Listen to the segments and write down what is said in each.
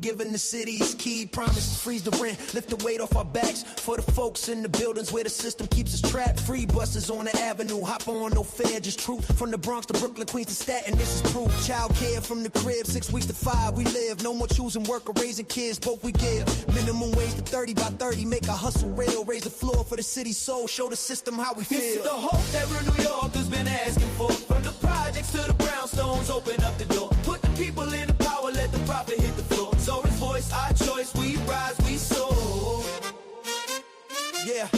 Giving the city's key, promise to freeze the rent, lift the weight off our backs for the folks in the buildings where the system keeps us trapped. Free buses on the avenue, hop on, no fare, just truth. From the Bronx to Brooklyn, Queens to Staten, this is proof. Child care from the crib, 6 weeks to 5, we live. No more choosing work or raising kids, both we give. Minimum wage to 30 by 30, make a hustle real, raise the floor for the city's soul, show the system how we feel. It's the hope that real New Yorkers been asking for. From the projects to the brownstones, open up the door. Put the people in the power, let the profit hit the floor. So it's voice, our choice, we rise, we soar. Yeah.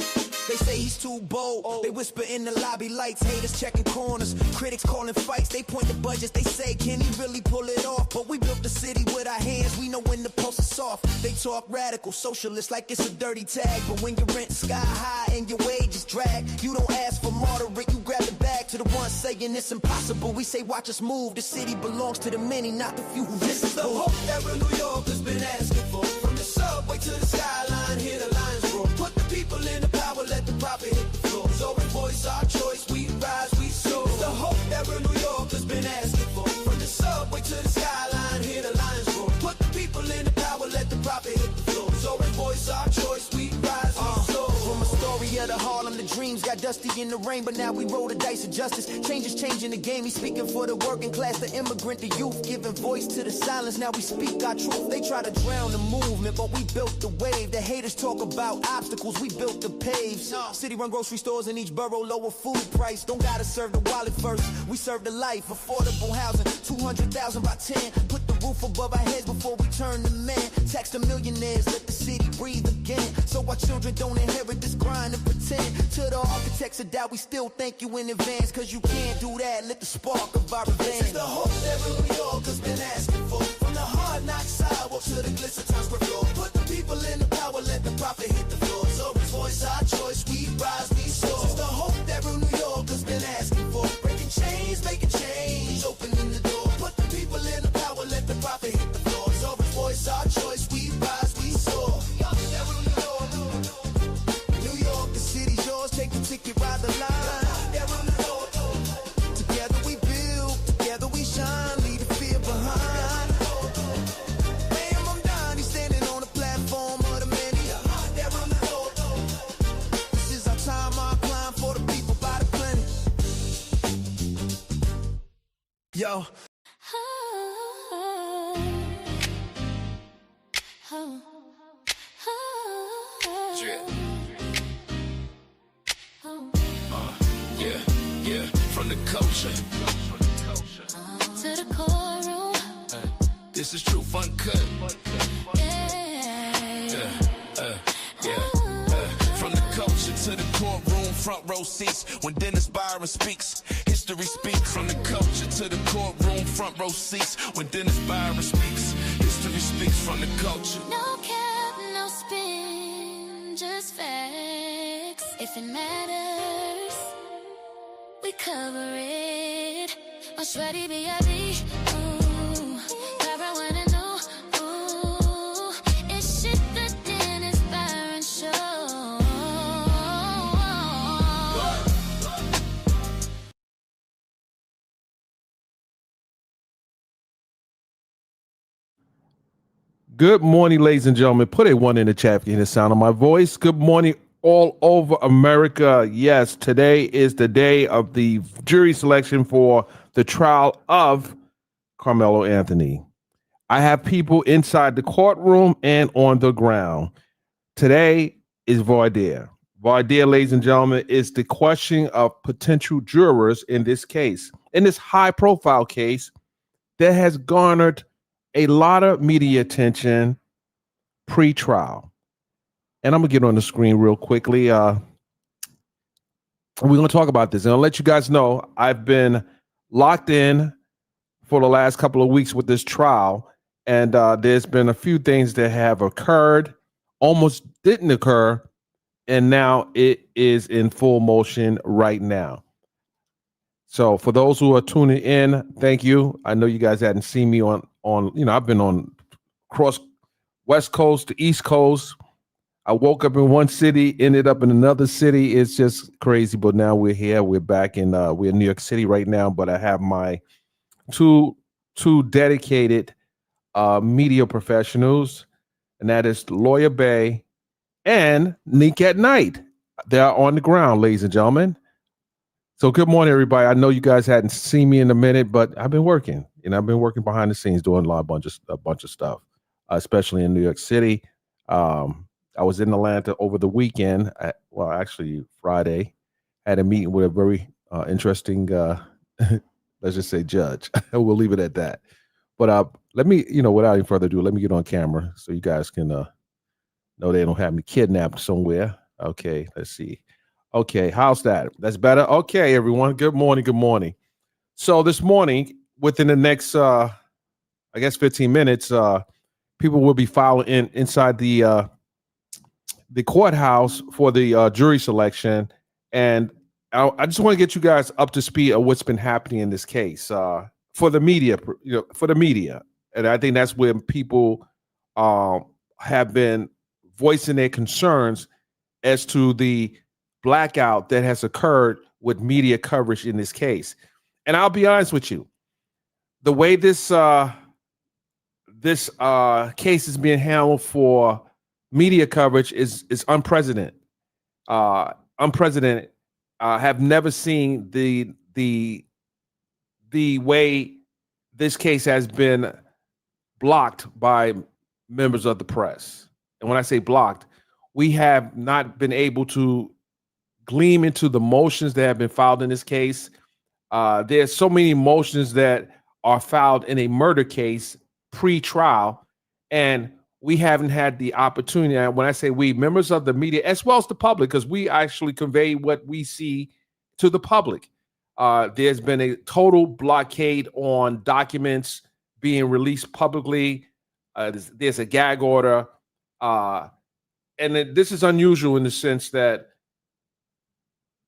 They say he's too bold. They whisper in the lobby lights, haters checking corners, critics calling fights. They point to budgets, they say, can he really pull it off? But we built the city with our hands, we know when the pulse is soft. They talk radical, socialist like it's a dirty tag. But when your rent's sky high and your wages drag, you don't ask for moderate, you grab the bag. To the ones saying it's impossible, we say watch us move. The city belongs to the many, not the few who This is the hope that real New Yorkers been asking for. From the subway to the skyline, hear the lines roar. Put the people in the power, let the profit hit the floor. So we voice our choice, we rise, we soar. It's the hope that real New Yorkers been asking for. From the subway to the skyline, hear the lines roar. Put the people in the power, let the profit hit the floor. So we voice our choice, we rise, we soar. From a story of the Harlem, the dreams got dusty in the rain, but now we roll the dice of justice. Change is changing the game. He's speaking for the working class, the immigrant, the youth, giving voice to the silence. Now we speak our truth. They try to drown the movement, but we built the wave. The haters talk about obstacles, we built the paves. City run grocery stores in each borough, lower food price. Don't gotta serve the wallet first, we serve the life. Affordable housing, 200,000 by 10. Put the roof above our heads before we turn to men. Tax the millionaires, let the city breathe again. So our children don't inherit this grind and pretend. To the architects of doubt, we still thank you in advance. Cause you can't do that, lit the spark of our revenge. This is the hope that real New Yorkers been asking for. From the hard knock sidewalk to the glitz of Times Square floor. Put the people in the power, let the profit hit the floor. So we voice our choice, we rise, we soar. This is the hope that real New Yorkers been asking for. Breaking chains, making change, opening the door. Put the people in the power, let the profit hit the floor. So we voice our choice, we rise, we soar. New York, the city's yours, take the ticket, ride the line. Together we build, together we shine, leave the fear behind. Bam, I'm down, he's standing on the platform of the many. This is our time, our climb for the people by the plenty. Yo. Yeah, from the culture to the courtroom. This is true fun cut. From the culture to the courtroom, front row seats. When Dennis Byron speaks, history speaks. From the culture to the courtroom, front row seats. When Dennis Byron speaks, history speaks. From the culture. No cap, no spin, just facts. If it matters, we cover it. What's ready, B.I.B.? Ooh, Clara wanna know. Ooh, it's shit the Dennis Byron show. Good morning, ladies and gentlemen. Put a 1 in the chat if you hear the sound of my voice. Good morning, all over America. Yes, today is the day of the jury selection for the trial of Karmelo Anthony. I have people inside the courtroom and on the ground. Today is Voir Dire. Voir Dire, ladies and gentlemen, is the question of potential jurors in this case. In this high-profile case that has garnered a lot of media attention pre-trial. And I'm going to get on the screen real quickly. We're going to talk about this. And I'll let you guys know I've been locked in for the last couple of weeks with this trial. And there's been a few things that have occurred, almost didn't occur. And now it is in full motion right now. So for those who are tuning in, thank you. I know you guys hadn't seen me on I've been on across West Coast to East Coast. I woke up in one city, ended up in another city. It's just crazy. But now we're here. We're back in we're in New York City right now. But I have my two dedicated media professionals, and that is LawyerBae and Nick at Night. They are on the ground, ladies and gentlemen. So good morning, everybody. I know you guys hadn't seen me in a minute, but I've been working. I've been working behind the scenes doing a bunch of stuff, especially in New York City. I was in Atlanta over the weekend. Actually Friday. Had a meeting with a very interesting, let's just say, judge. We'll leave it at that. But let me, without any further ado, let me get on camera so you guys can know they don't have me kidnapped somewhere. Okay, let's see. Okay, how's that? That's better. Okay, everyone. Good morning. Good morning. So this morning, within the next, 15 minutes, people will be filing inside the courthouse for the jury selection, and I just want to get you guys up to speed of what's been happening in this case for the media. And I think that's when people have been voicing their concerns as to the blackout that has occurred with media coverage in this case. And I'll be honest with you, the way this case is being handled for media coverage is unprecedented. Unprecedented. Have never seen the way this case has been blocked by members of the press. And when I say blocked, we have not been able to gleam into the motions that have been filed in this case. There's so many motions that are filed in a murder case pre-trial, and we haven't had the opportunity. And when I say we, members of the media, as well as the public, because we actually convey what we see to the public. There's been a total blockade on documents being released publicly. There's a gag order. And this is unusual in the sense that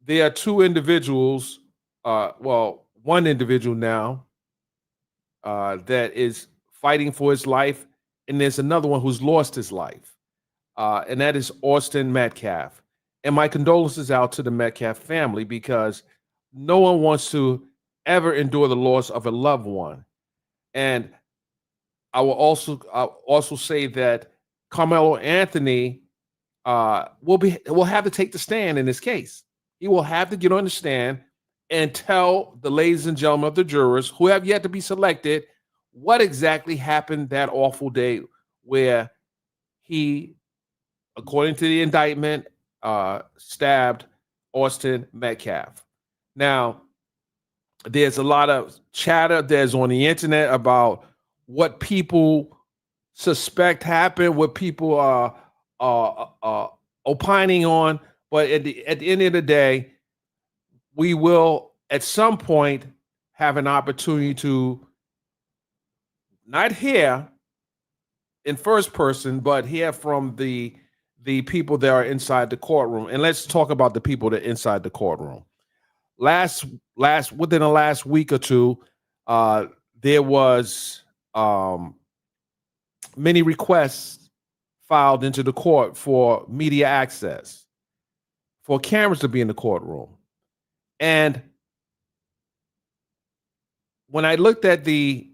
there are two individuals, one individual now that is fighting for his life, and there's another one who's lost his life, and that is Austin Metcalf. And my condolences out to the Metcalf family, because no one wants to ever endure the loss of a loved one. And I will also say that Karmelo Anthony will have to take the stand in this case. He will have to get on the stand and tell the ladies and gentlemen of the jurors who have yet to be selected what exactly happened that awful day where he, according to the indictment, stabbed Austin Metcalf. Now, there's a lot of chatter that's on the internet about what people suspect happened, what people are opining on. But at the end of the day, we will at some point have an opportunity to not hear in first person, but hear from the people that are inside the courtroom. And let's talk about the people that are inside the courtroom. Within the last week or two, there was many requests filed into the court for media access, for cameras to be in the courtroom. And when I looked at the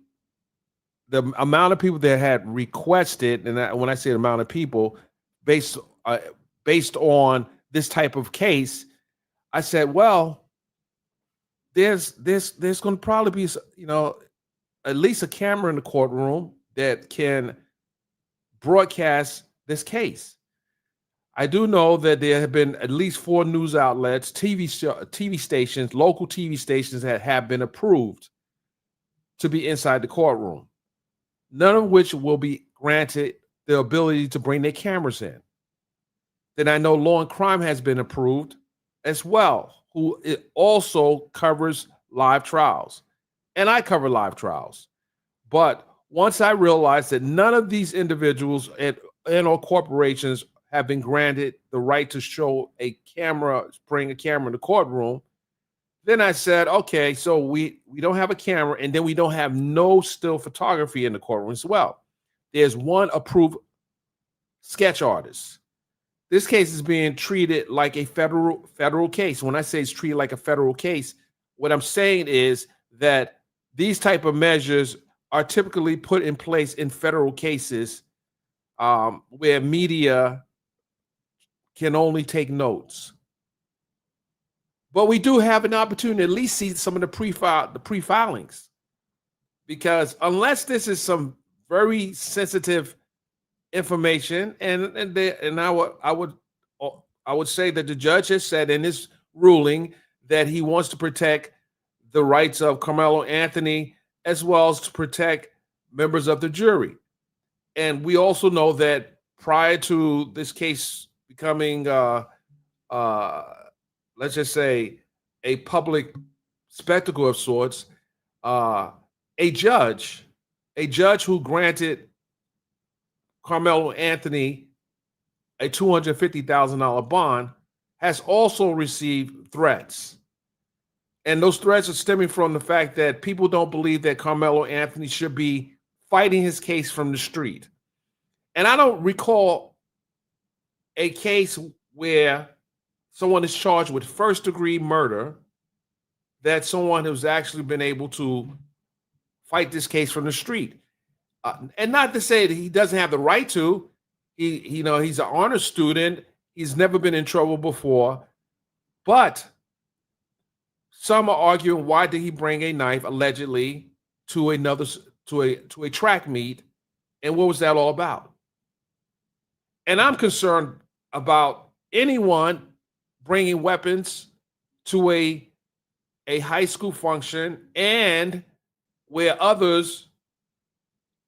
amount of people that had requested, and when I say the amount of people, based on this type of case, I said, well, there's going to probably be, at least a camera in the courtroom that can broadcast this case. I do know that there have been at least 4 news outlets, TV stations, local TV stations that have been approved to be inside the courtroom, none of which will be granted the ability to bring their cameras in. Then I know Law and Crime has been approved as well, who it also covers live trials. And I cover live trials. But once I realized that none of these individuals and or corporations have been granted the right to show a camera, bring a camera in the courtroom, then I said, okay, so we don't have a camera, and then we don't have no still photography in the courtroom as well. There's one approved sketch artist. This case is being treated like a federal case. When I say it's treated like a federal case, what I'm saying is that these type of measures are typically put in place in federal cases where media can only take notes. But we do have an opportunity to at least see some of the pre-filings, because unless this is some very sensitive information, and I would say that the judge has said in his ruling that he wants to protect the rights of Karmelo Anthony as well as to protect members of the jury. And we also know that prior to this case becoming, let's just say, a public spectacle of sorts, a judge who granted Karmelo Anthony a $250,000 bond has also received threats. And those threats are stemming from the fact that people don't believe that Karmelo Anthony should be fighting his case from the street. And I don't recall a case where someone is charged with first-degree murder that someone who's actually been able to fight this case from the street. And not to say that he doesn't have the right to. He's an honor student. He's never been in trouble before. But some are arguing, why did he bring a knife allegedly to a track meet, and what was that all about? And I'm concerned about anyone bringing weapons to a high school function and where others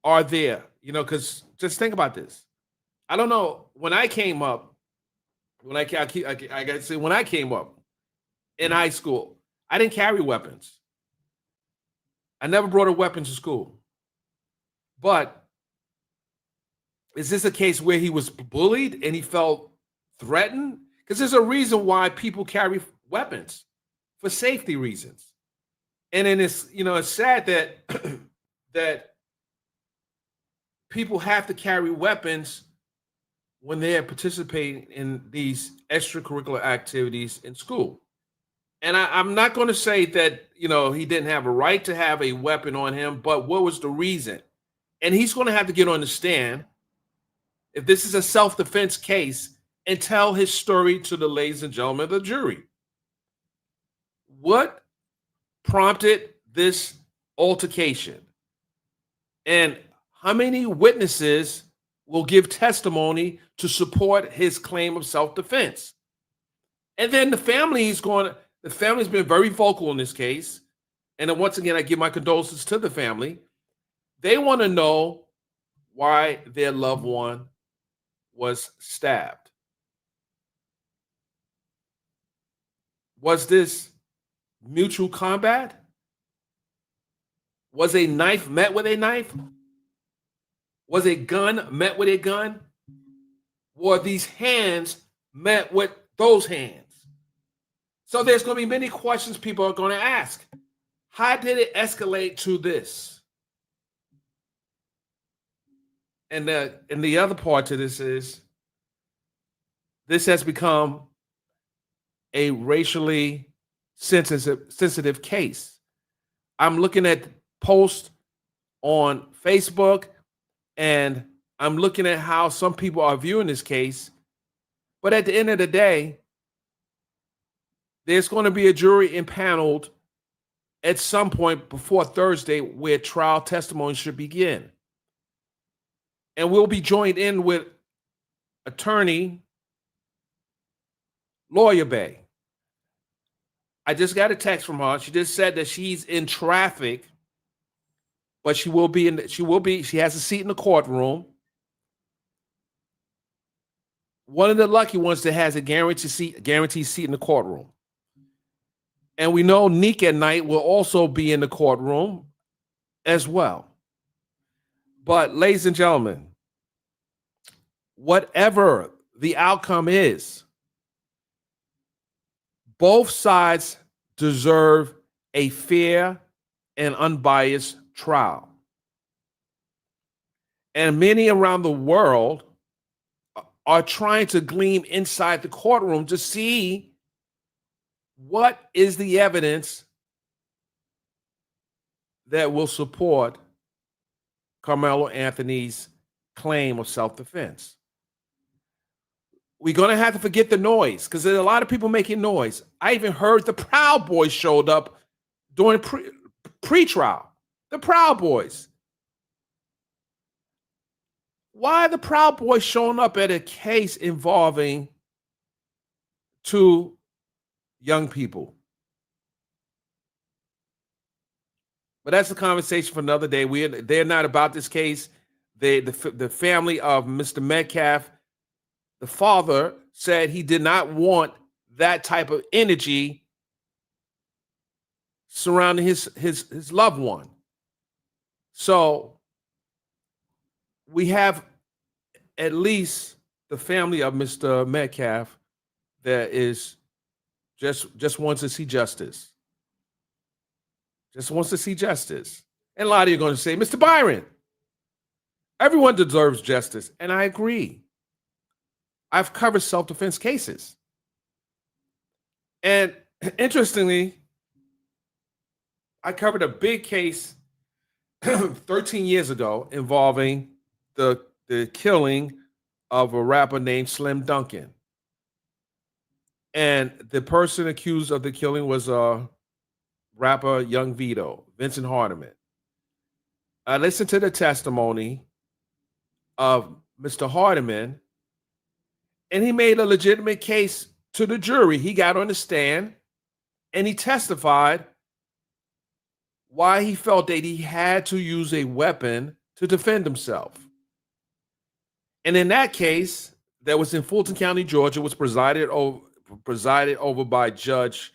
are there, because just think about this. I don't know, when I came up, when I came up in high school, I didn't carry weapons. I never brought a weapon to school. But is this a case where he was bullied and he felt threatened? Because there's a reason why people carry weapons, for safety reasons. And then it's sad that that people have to carry weapons when they're participating in these extracurricular activities in school. And I'm not going to say that, he didn't have a right to have a weapon on him, but what was the reason? And he's going to have to get on the stand, if this is a self-defense case, and tell his story to the ladies and gentlemen of the jury. What prompted this altercation? And how many witnesses will give testimony to support his claim of self-defense? And then the family's been very vocal in this case. And then once again, I give my condolences to the family. They want to know why their loved one was stabbed. Was this mutual combat? Was a knife met with a knife? Was a gun met with a gun? Were these hands met with those hands? So there's going to be many questions people are going to ask. How did it escalate to this? And the other part to this is, this has become a racially sensitive case. I'm looking at posts on Facebook, and I'm looking at how some people are viewing this case. But at the end of the day, there's going to be a jury impaneled at some point before Thursday where trial testimony should begin. And we'll be joined in with attorney LawyerBae. I just got a text from her. She just said that she's in traffic, but she has a seat in the courtroom. One of the lucky ones that has a guaranteed seat in the courtroom. And we know Neek at Night will also be in the courtroom as well. But ladies and gentlemen, whatever the outcome is, both sides deserve a fair and unbiased trial. And many around the world are trying to glean inside the courtroom to see what is the evidence that will support Karmelo Anthony's claim of self-defense. We're going to have to forget the noise because there's a lot of people making noise. I even heard the Proud Boys showed up during pre-trial. The Proud Boys. Why are the Proud Boys showing up at a case involving two young people? But that's a conversation for another day. They're not about this case. The family of Mr. Metcalf, the father, said he did not want that type of energy surrounding his loved one. So we have at least the family of Mr. Metcalf that is just wants to see justice. Just wants to see justice. And a lot of you are going to say, Mr. Byron, everyone deserves justice. And I agree. I've covered self-defense cases. And interestingly, I covered a big case 13 years ago involving the killing of a rapper named Slim Duncan. And the person accused of the killing was rapper Young Vito, Vincent Hardiman. I listened to the testimony of Mr. Hardiman, and he made a legitimate case to the jury. He got on the stand, and he testified why he felt that he had to use a weapon to defend himself. And in that case, that was in Fulton County, Georgia, was presided over by Judge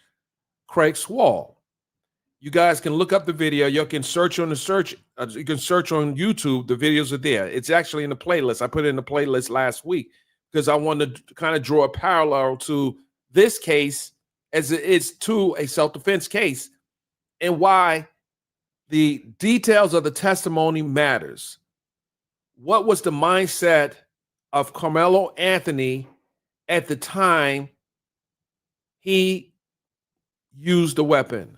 Craig Swall. You guys can look up the video. You can search on you can search on YouTube. The videos are there. It's actually in the playlist. I put it in the playlist last week because I wanted to kind of draw a parallel to this case as it is to a self-defense case and why the details of the testimony matters. What was the mindset of Karmelo Anthony at the time he used the weapon?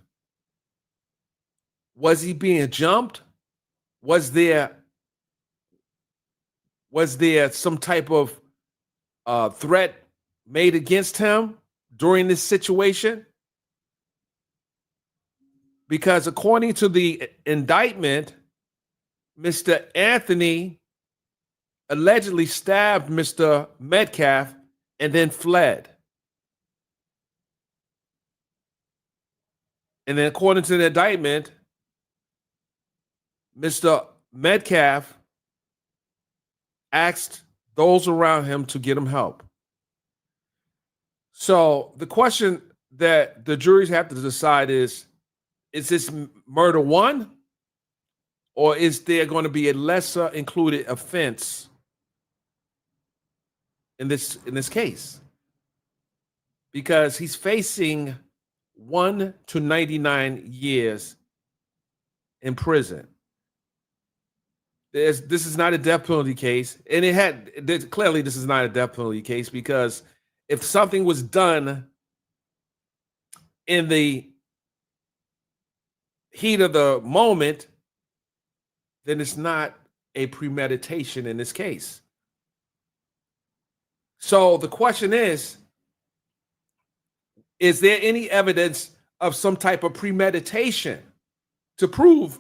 Was he being jumped? Was there some type of threat made against him during this situation? Because according to the indictment, Mr. Anthony allegedly stabbed Mr. Metcalf and then fled. And then according to the indictment, Mr. Metcalf asked those around him to get him help. So the question that the juries have to decide is this murder one, or is there going to be a lesser included offense in this case? Because he's facing 1 to 99 years in prison. This is not a death penalty case, and clearly this is not a death penalty case because if something was done in the heat of the moment, then it's not a premeditation in this case. So the question is there any evidence of some type of premeditation to prove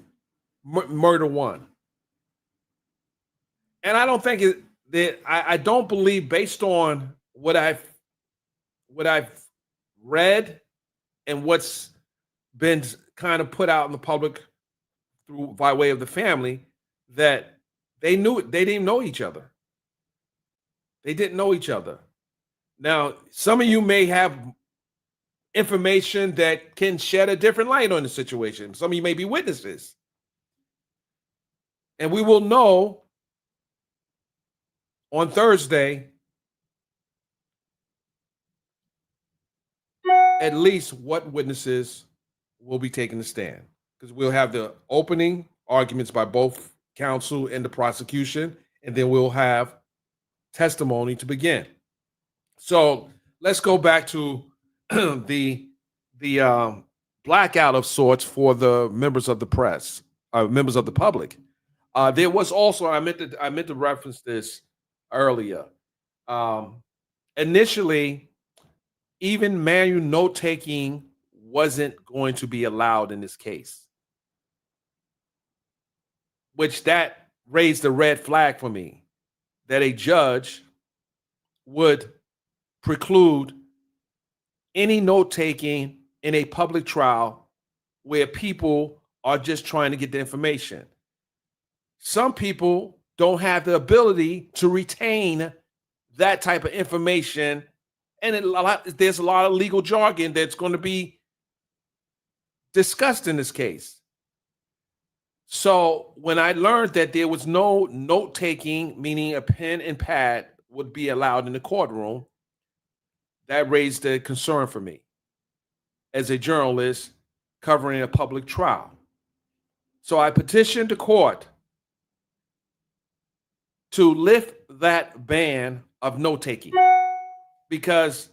murder one? And I don't think I don't believe, based on what I've read and what's been kind of put out in the public by way of the family, that they didn't know each other. They didn't know each other. Now, some of you may have information that can shed a different light on the situation. Some of you may be witnesses. And we will know on Thursday at least what witnesses will be taking the stand, because we'll have the opening arguments by both counsel and the prosecution, and then we'll have testimony to begin. So let's go back to the blackout of sorts for the members of the press, members of the public. There was also I meant to reference this earlier. Initially, even manual note taking wasn't going to be allowed in this case, which that raised a red flag for me that a judge would preclude any note taking in a public trial where people are just trying to get the information. Some people don't have the ability to retain that type of information, and there's a lot of legal jargon that's going to be discussed in this case. So when I learned that there was no note taking, meaning a pen and pad would be allowed in the courtroom, that raised a concern for me as a journalist covering a public trial. So I petitioned the court to lift that ban of note taking because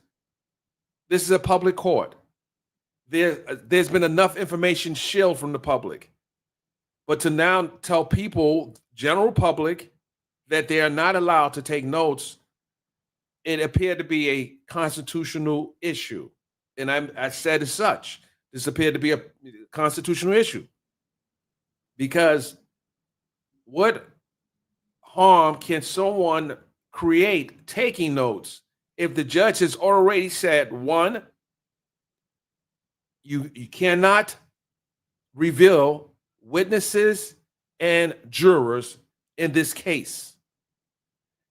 this is a public court. There's been enough information shielded from the public. But to now tell people, general public, that they are not allowed to take notes, it appeared to be a constitutional issue. And I said as such, this appeared to be a constitutional issue. Because what harm can someone create taking notes if the judge has already said, one, you cannot reveal witnesses and jurors in this case.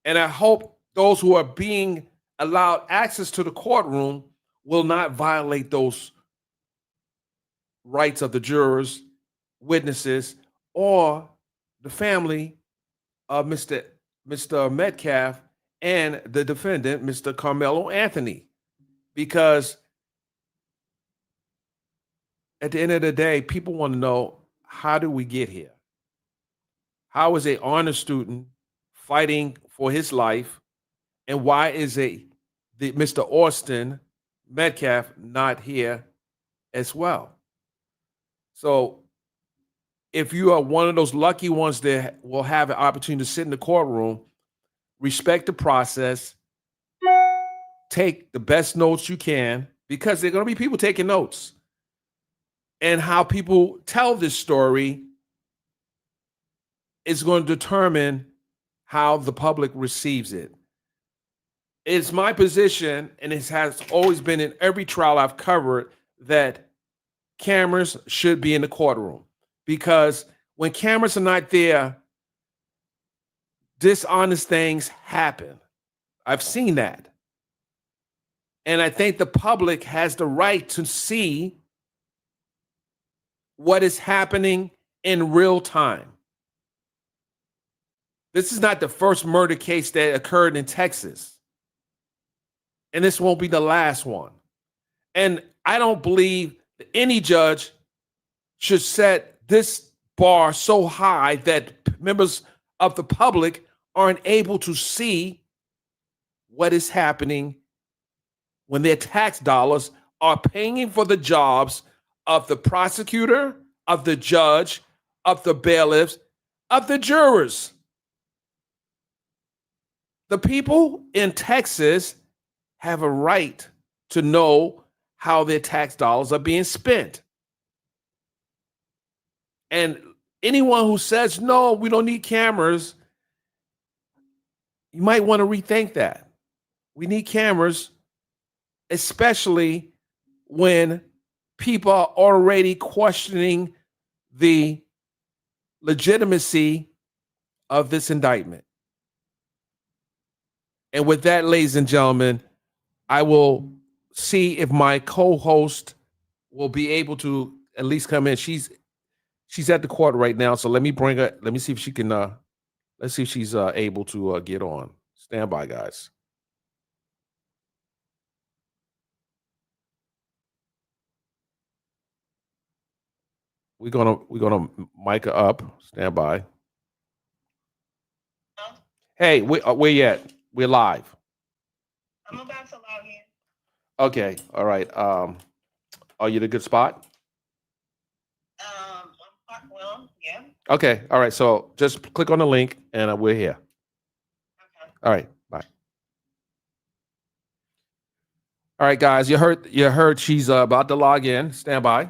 And I hope those who are being allowed access to the courtroom will not violate those rights of the jurors, witnesses, or the family of Mr. Metcalf and the defendant, Mr. Karmelo Anthony. Because at the end of the day, people want to know, how did we get here? How is an honor student fighting for his life? And why is Mr. Austin Metcalf not here as well? So if you are one of those lucky ones that will have an opportunity to sit in the courtroom, respect the process, take the best notes you can, because there are going to be people taking notes. And how people tell this story is going to determine how the public receives it. It's my position, and it has always been in every trial I've covered, that cameras should be in the courtroom. Because when cameras are not there, dishonest things happen. I've seen that. And I think the public has the right to see what is happening in real time. This is not the first murder case that occurred in Texas. And this won't be the last one. And I don't believe that any judge should set this bar so high that members of the public aren't able to see what is happening when their tax dollars are paying for the jobs of the prosecutor, of the judge, of the bailiffs, of the jurors. The people in Texas have a right to know how their tax dollars are being spent. And anyone who says, no, we don't need cameras, you might want to rethink that. We need cameras, especially when people are already questioning the legitimacy of this indictment. And with that, ladies and gentlemen, I will see if my co-host will be able to at least come in. She's at the court right now, so let me bring her. Let me see if she can. Let's see if she's able to get on. Stand by, guys. We're gonna mic her up. Stand by. Hello? Hey, where you at? We're live. I'm about to log in. Okay, all right. Are you in a good spot? Well, yeah. Okay. All right. So just click on the link and we're here. Okay. All right. Bye. All right, guys. You heard she's about to log in. Stand by.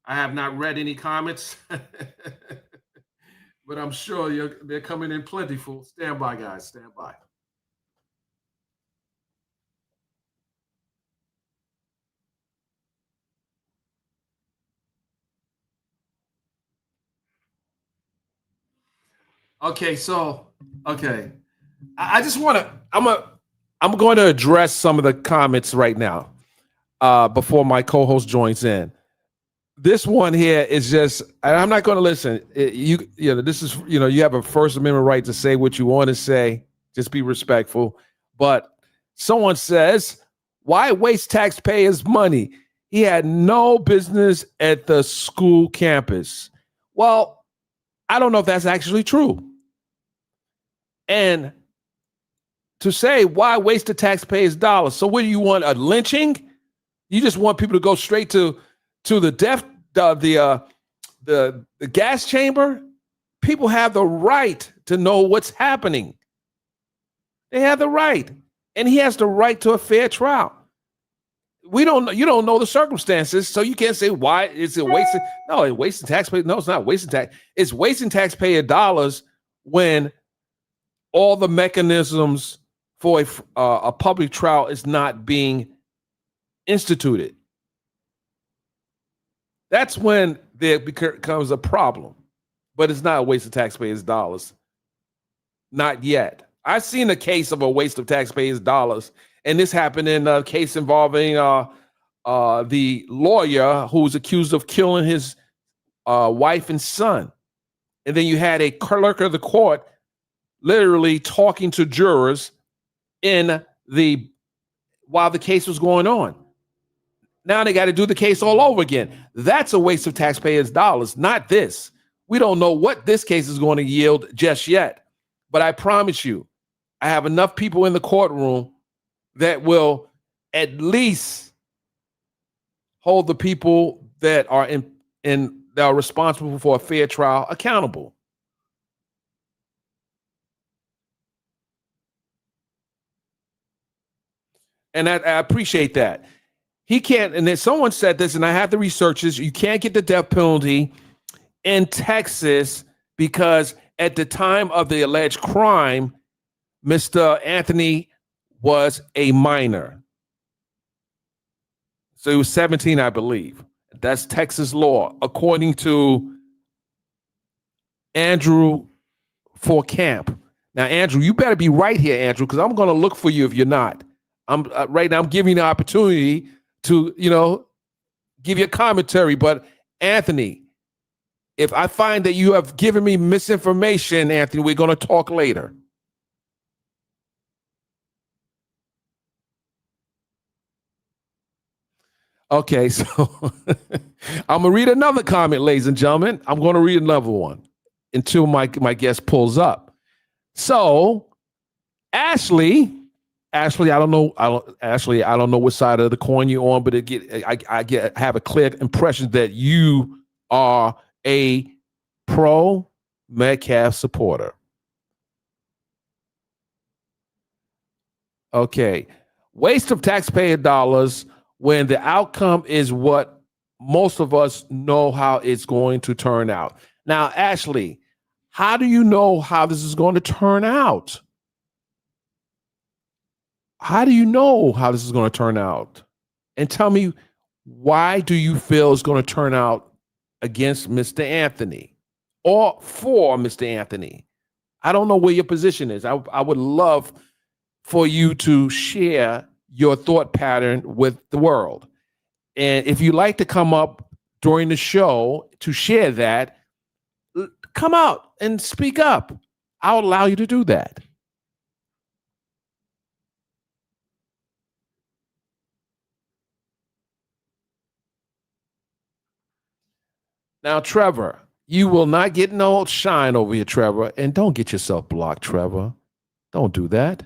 I have not read any comments, but I'm sure they're coming in plentiful. Stand by, guys. Stand by. Okay, so okay. I just want to. I'm going to address some of the comments right now before my co-host joins in. This one here is just, and I'm not going to listen. This is, you have a First Amendment right to say what you want to say. Just be respectful. But someone says, why waste taxpayers' money? He had no business at the school campus. Well, I don't know if that's actually true. And to say, why waste the taxpayers' dollars? So what do you want, a lynching? You just want people to go straight to the death, the gas chamber? People have the right to know what's happening. They have the right. And he has the right to a fair trial. You don't know the circumstances, so you can't say, why is it wasting? No, it's wasting taxpayer. No, it's not wasting tax. It's wasting taxpayer dollars when all the mechanisms for a public trial is not being instituted. That's when there becomes a problem. But it's not a waste of taxpayers' dollars. Not yet. I've seen a case of a waste of taxpayers' dollars, and this happened in a case involving the lawyer who was accused of killing his wife and son. And then you had a clerk of the court literally talking to jurors while the case was going on. Now they got to do the case all over again. That's a waste of taxpayers' dollars, not this. We don't know what this case is going to yield just yet. But I promise you, I have enough people in the courtroom that will at least hold the people that are that are responsible for a fair trial accountable. And I appreciate that. He can't, and then someone said this, and I have to research this. You can't get the death penalty in Texas because at the time of the alleged crime, Mr. Anthony was a minor. So he was 17, I believe. That's Texas law, according to Andrew for Camp. Now, Andrew, you better be right here, Andrew, because I'm going to look for you if you're not. Right now, I'm giving you the opportunity to, give you a commentary. But Anthony, if I find that you have given me misinformation, Anthony, we're going to talk later. Okay, so I'm going to read another comment, ladies and gentlemen. I'm going to read another one until my guest pulls up. So, Ashley, I don't know what side of the coin you're on, but I have a clear impression that you are a pro Metcalf supporter. Okay. Waste of taxpayer dollars when the outcome is what most of us know how it's going to turn out. Now, Ashley, how do you know how this is going to turn out? How do you know how this is going to turn out? And tell me, why do you feel it's going to turn out against Mr. Anthony or for Mr. Anthony? I don't know where your position is. I would love for you to share your thought pattern with the world. And if you like to come up during the show to share that, come out and speak up. I'll allow you to do that. Now, Trevor, you will not get no shine over here, Trevor. And don't get yourself blocked, Trevor. Don't do that.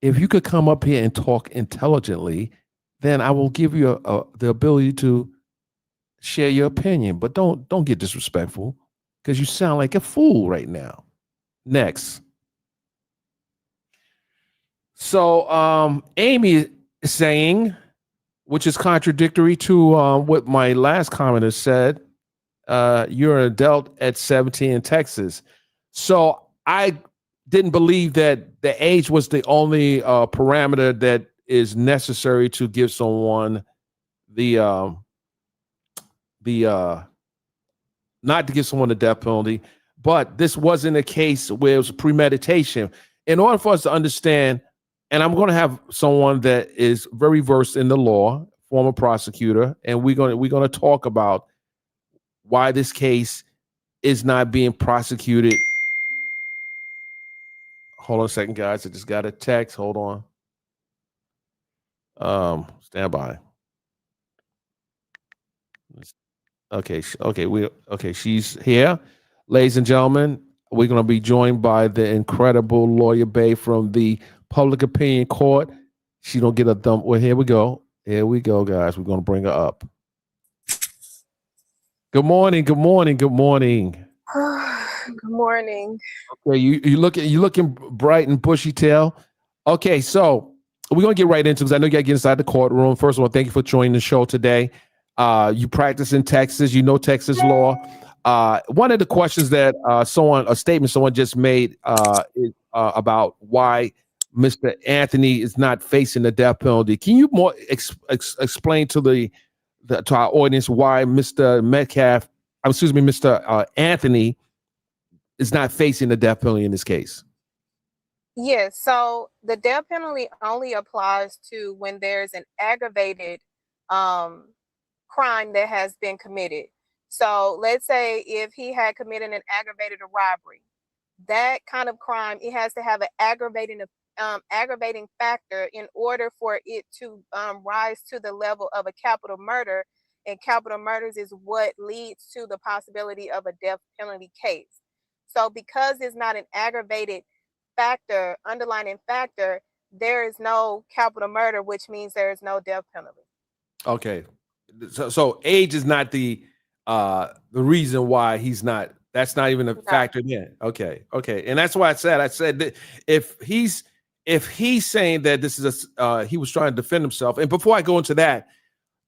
If you could come up here and talk intelligently, then I will give you the ability to share your opinion, but don't get disrespectful because you sound like a fool right now. Next. So Amy is saying, which is contradictory to what my last commenter said, you're an adult at 17 in Texas. So I didn't believe that the age was the only parameter that is necessary to give someone the not to give someone the death penalty. But this wasn't a case where it was premeditation. In order for us to understand, and I'm going to have someone that is very versed in the law, former prosecutor, and we're going to talk about why this case is not being prosecuted. Hold on a second, guys. I just got a text. Hold on. Stand by. Okay, she's here. Ladies and gentlemen, we're going to be joined by the incredible LawyerBae from the Public Opinion Court. She don't get a thumb. Well, here we go. Here we go, guys. We're going to bring her up. Good morning. Good morning. Good morning. Good morning. Okay, you looking bright and bushy tail. Okay, so we're gonna get right into it because I know you gotta get inside the courtroom. First of all, thank you for joining the show today. You practice in Texas, you know Texas law. One of the questions that a statement someone just made is about why Mr. Anthony is not facing the death penalty. Can you more explain to to our audience why Mr. Anthony is not facing the death penalty in this case? Yes, so the death penalty only applies to when there's an aggravated crime that has been committed. So let's say if he had committed an aggravated robbery, that kind of crime, it has to have an aggravating factor in order for it to rise to the level of a capital murder. And capital murders is what leads to the possibility of a death penalty case. So because it's not an aggravated factor, underlying factor, there is no capital murder, which means there is no death penalty. Okay. So age is not the reason why he's not, that's not even a factor in. Okay. And that's why I said that if he's saying that this is he was trying to defend himself. And before I go into that,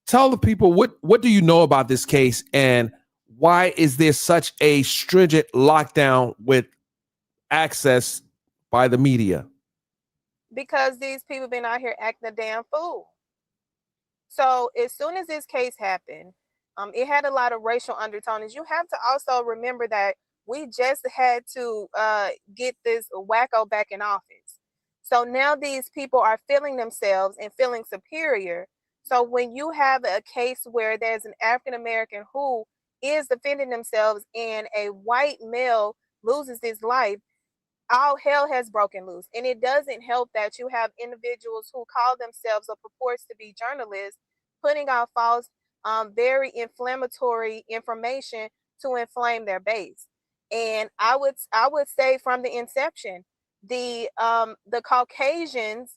tell the people what do you know about this case and why is there such a stringent lockdown with access by the media? Because these people been out here acting a damn fool. So as soon as this case happened, it had a lot of racial undertones. You have to also remember that we just had to get this wacko back in office. So now these people are feeling themselves and feeling superior. So when you have a case where there's an African American who is defending themselves and a white male loses his life, all hell has broken loose. And it doesn't help that you have individuals who call themselves or purports to be journalists putting out false, very inflammatory information to inflame their base. And I would say from the inception, the Caucasians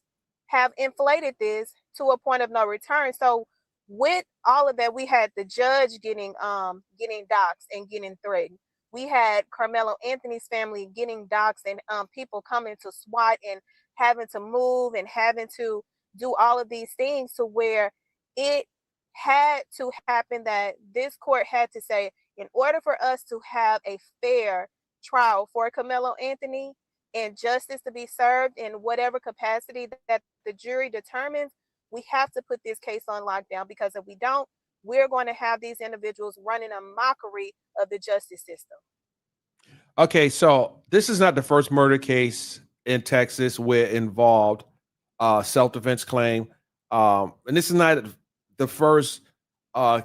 have inflated this to a point of no return. So with all of that, we had the judge getting doxxed and getting threatened. We had Karmelo Anthony's family getting doxxed and people coming to SWAT and having to move and having to do all of these things to where it had to happen that this court had to say, in order for us to have a fair trial for Karmelo Anthony and justice to be served in whatever capacity that the jury determines, we have to put this case on lockdown, because if we don't, we're going to have these individuals running a mockery of the justice system. Okay, so this is not the first murder case in Texas where involved self-defense claim. And this is not the first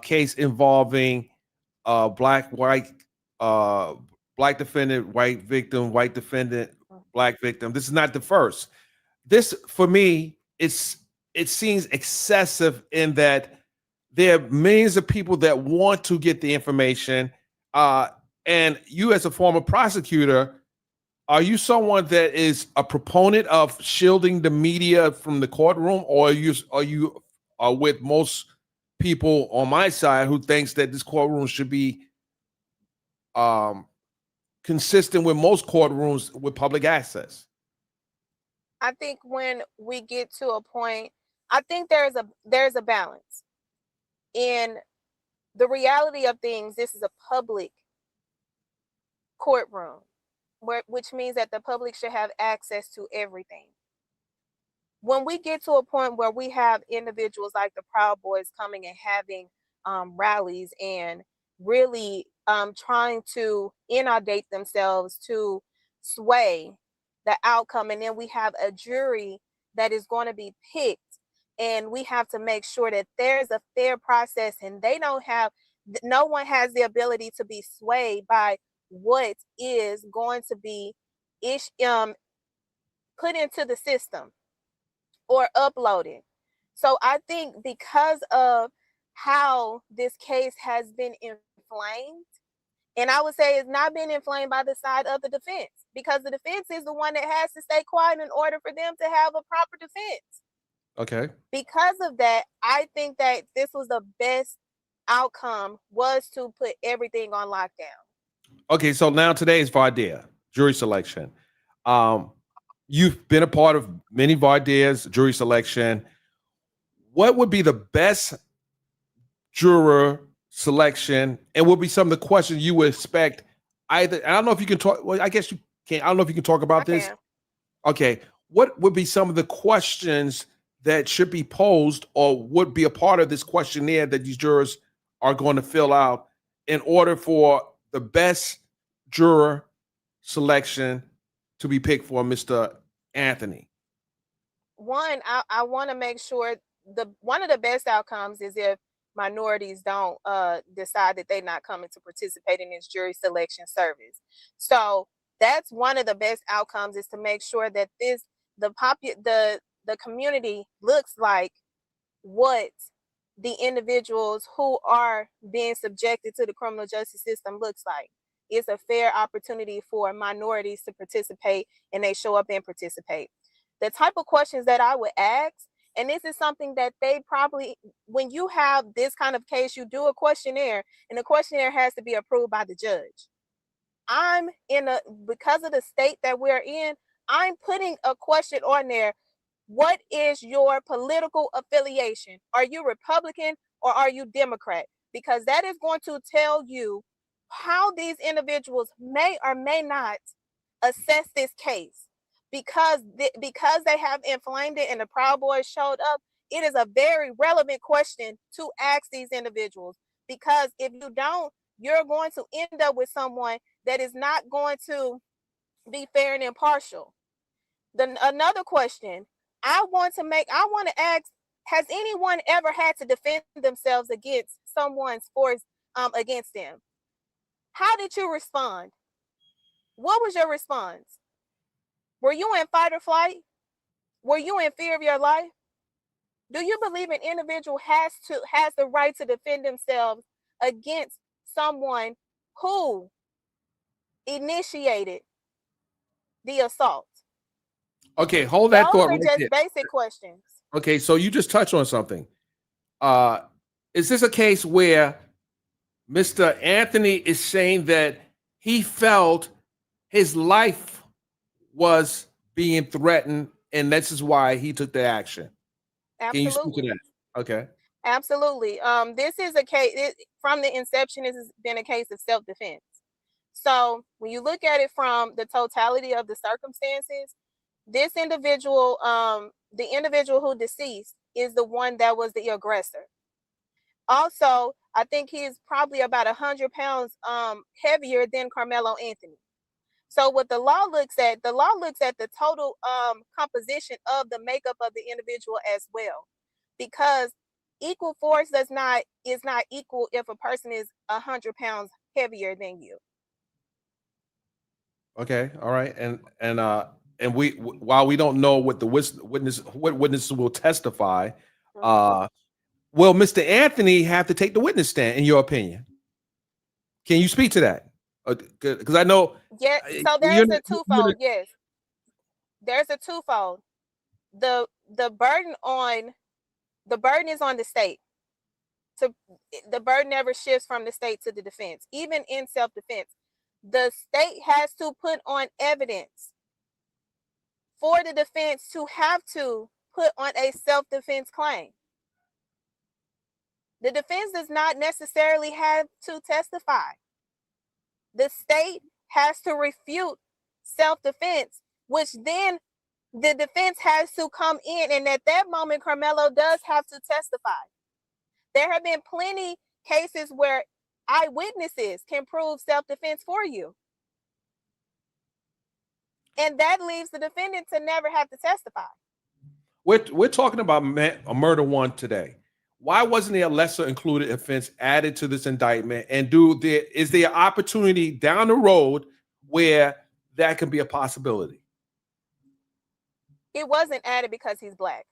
case involving black defendant, white victim, white defendant, black victim. This is not the first. This, for me, it seems excessive in that there are millions of people that want to get the information. And you, as a former prosecutor, are you someone that is a proponent of shielding the media from the courtroom, or are you with most people on my side who thinks that this courtroom should be consistent with most courtrooms with public access. I think when we get to a point, I think there's a balance. In the reality of things, this is a public courtroom, which means that the public should have access to everything. When we get to a point where we have individuals like the Proud Boys coming and having rallies and really trying to inundate themselves to sway the outcome, and then we have a jury that is going to be picked, and we have to make sure that there's a fair process, and no one has the ability to be swayed by what is going to be put into the system or uploaded. So I think because of how this case has been inflamed, and I would say it's not been inflamed by the side of the defense, because the defense is the one that has to stay quiet in order for them to have a proper defense. Okay. Because of that, I think that this was the best outcome, was to put everything on lockdown. Okay, so now today is Voir Dire, jury selection. You've been a part of many Voir Dires, jury selection. What would be the best juror selection, and what would be some of the questions you would expect? I don't know if you can talk. Well, I guess you can. I don't know if you can talk about this. Okay, what would be some of the questions that should be posed or would be a part of this questionnaire that these jurors are going to fill out in order for the best juror selection to be picked for Mr. Anthony? One, I want to make sure one of the best outcomes is if minorities don't decide that they're not coming to participate in this jury selection service. So that's one of the best outcomes, is to make sure that the community looks like what the individuals who are being subjected to the criminal justice system looks like. It's a fair opportunity for minorities to participate, and they show up and participate. The type of questions that I would ask, and this is something that they probably, when you have this kind of case, you do a questionnaire, and the questionnaire has to be approved by the judge. Because of the state that we're in, I'm putting a question on there. What is your political affiliation? Are you Republican or are you Democrat? Because that is going to tell you how these individuals may or may not assess this case. Because they have inflamed it and the Proud Boys showed up, it is a very relevant question to ask these individuals. Because if you don't, you're going to end up with someone that is not going to be fair and impartial. Another question I want to ask, has anyone ever had to defend themselves against someone's force against them? How did you respond? What was your response? Were you in fight or flight? Were you in fear of your life? Do you believe an individual has the right to defend themselves against someone who initiated the assault? Okay, hold that thought right Those are there. just basic questions. Okay, so you just touched on something. Is this a case where Mr. Anthony is saying that he felt his life was being threatened, and this is why he took the action? Absolutely. Can you speak to that? Okay. Absolutely. This is a case, from the inception, this has been a case of self-defense. So when you look at it from the totality of the circumstances, this individual, the individual who deceased, is the one that was the aggressor. Also, I think he is probably about 100 pounds heavier than Karmelo Anthony. So what the law looks at the total composition of the makeup of the individual as well, because equal force is not equal if a person is 100 pounds heavier than you. Okay. All right. And we, while we don't know what witnesses will testify, will Mr. Anthony have to take the witness stand, in your opinion? Can you speak to that? Because I know. Yeah. So there's a twofold. Yes. There's a twofold. The burden is on the state the burden never shifts from the state to the defense. Even in self-defense, the state has to put on evidence for the defense to have to put on a self-defense claim. The defense does not necessarily have to testify. The state has to refute self-defense, which then the defense has to come in, and at that moment, Karmelo does have to testify. There have been plenty cases where eyewitnesses can prove self-defense for you. And that leaves the defendant to never have to testify. We're talking about a murder one today. Why wasn't there a lesser included offense added to this indictment? And is there an opportunity down the road where that can be a possibility? It wasn't added because he's Black.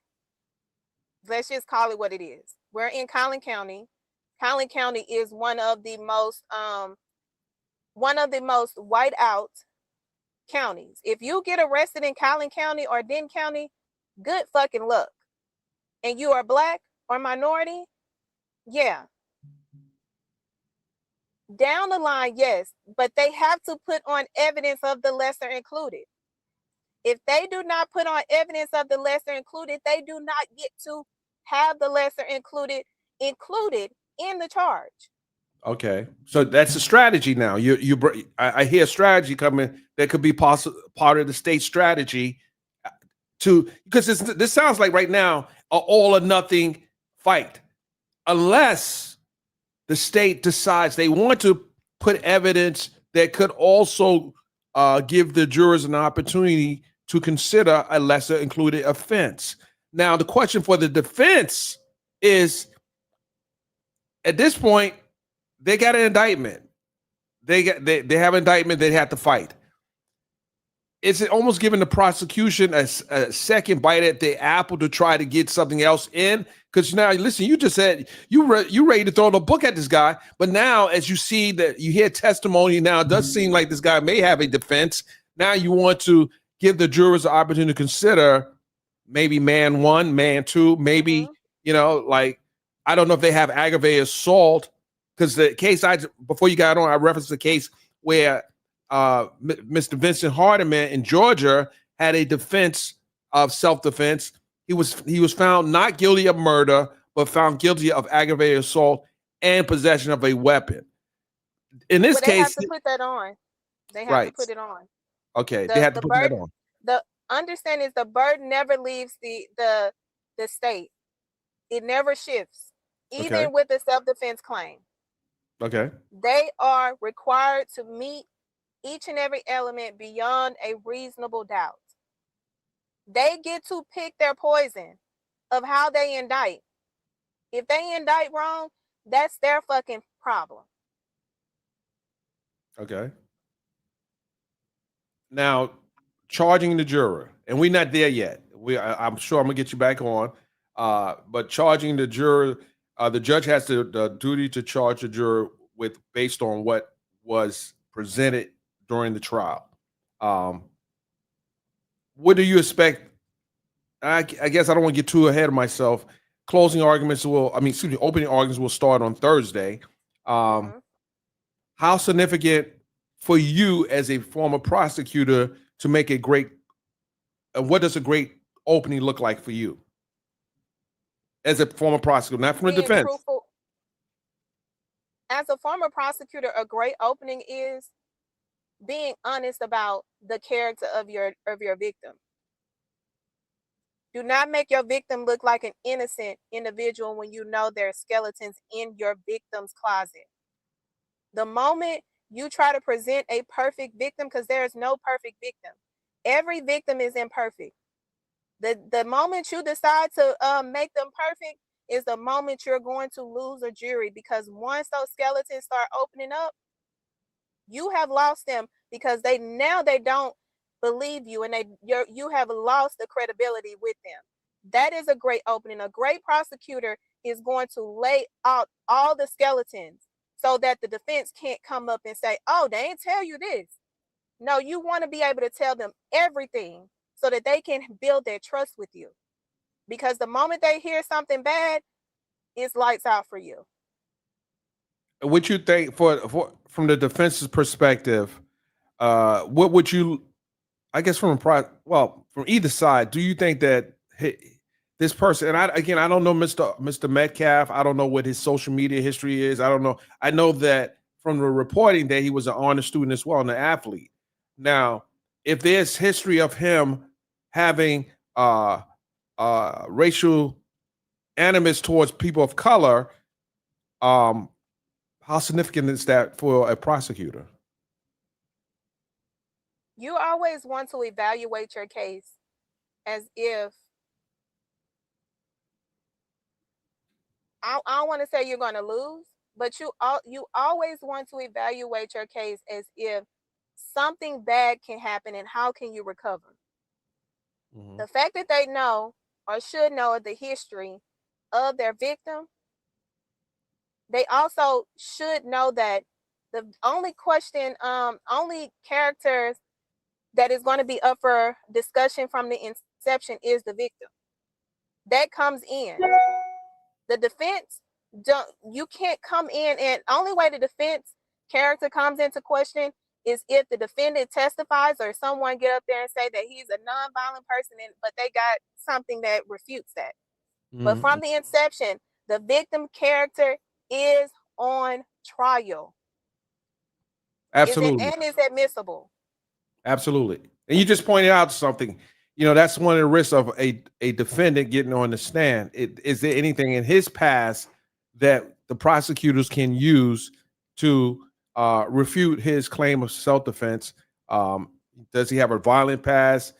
Let's just call it what it is. We're in Collin County. Collin County is one of the most white out counties. If you get arrested in Collin County or Denton County, good fucking luck. And you are Black or minority, yeah. Down the line, yes, but they have to put on evidence of the lesser included. If they do not put on evidence of the lesser included, they do not get to have the lesser included in the charge. Okay, so that's a strategy now. I hear strategy coming that could be part of the state strategy because this sounds like right now an all or nothing fight, unless the state decides they want to put evidence that could also give the jurors an opportunity to consider a lesser included offense. Now, the question for the defense is, at this point, they got an indictment. They have an indictment they have to fight. It's almost giving the prosecution a second bite at the apple to try to get something else in. Because now, listen, you just said you ready to throw the book at this guy, but now as you see that you hear testimony, now it does seem like this guy may have a defense. Now you want to give the jurors the opportunity to consider maybe man one, man two, maybe, like, I don't know if they have aggravated assault, because the case before you got on, I referenced the case where Mr. Vincent Hardiman in Georgia had a defense of self-defense. He was found not guilty of murder, but found guilty of aggravated assault and possession of a weapon. In this case, they have to put that on. They have to put it on. Okay, they have to put that on. The understanding is the burden never leaves the state. It never shifts, even with a self-defense claim. Okay. They are required to meet each and every element beyond a reasonable doubt. They get to pick their poison of how they indict. If they indict wrong, that's their fucking problem. Okay. Now, charging the juror, and we're not there yet. I'm sure I'm gonna get you back on. But charging the juror, the judge has the duty to charge the juror based on what was presented during the trial. What do you expect? I guess I don't want to get too ahead of myself. Opening arguments will start on Thursday. How significant for you as a former prosecutor to make a great, what does a great opening look like for you as a former prosecutor, not from the defense? Truthful. As a former prosecutor, a great opening is being honest about the character of your victim. Do not make your victim look like an innocent individual when you know there are skeletons in your victim's closet. The moment you try to present a perfect victim, because there is no perfect victim. Every victim is imperfect. The moment you decide to make them perfect is the moment you're going to lose a jury, because once those skeletons start opening up, you have lost them, because they don't believe you, and you have lost the credibility with them. That is a great opening. A great prosecutor is going to lay out all the skeletons so that the defense can't come up and say, oh, they ain't tell you this. No, you want to be able to tell them everything so that they can build their trust with you. Because the moment they hear something bad, it's lights out for you. what you think from the defense's perspective, what would you, I guess from from either side, do you think that this person, and I don't know Mr. Metcalf, I don't know what his social media history is. I don't know. I know that from the reporting that he was an honor student as well and an athlete. Now, if there's history of him having racial animus towards people of color, how significant is that for a prosecutor? You always want to evaluate your case as if, I don't want to say you're going to lose, but you always want to evaluate your case as if something bad can happen and how can you recover. Mm-hmm. The fact that they know or should know the history of their victim, they also should know that the only characters that is going to be up for discussion from the inception is the victim. That comes in. The defense, you can't come in, and only way the defense character comes into question is if the defendant testifies or someone get up there and say that he's a nonviolent person, but they got something that refutes that. Mm-hmm. But from the inception, the victim character is on trial. Absolutely. And is admissible. Absolutely. And you just pointed out something. You know, that's one of the risks of a defendant getting on the stand. Is there anything in his past that the prosecutors can use to refute his claim of self-defense? Does he have a violent past?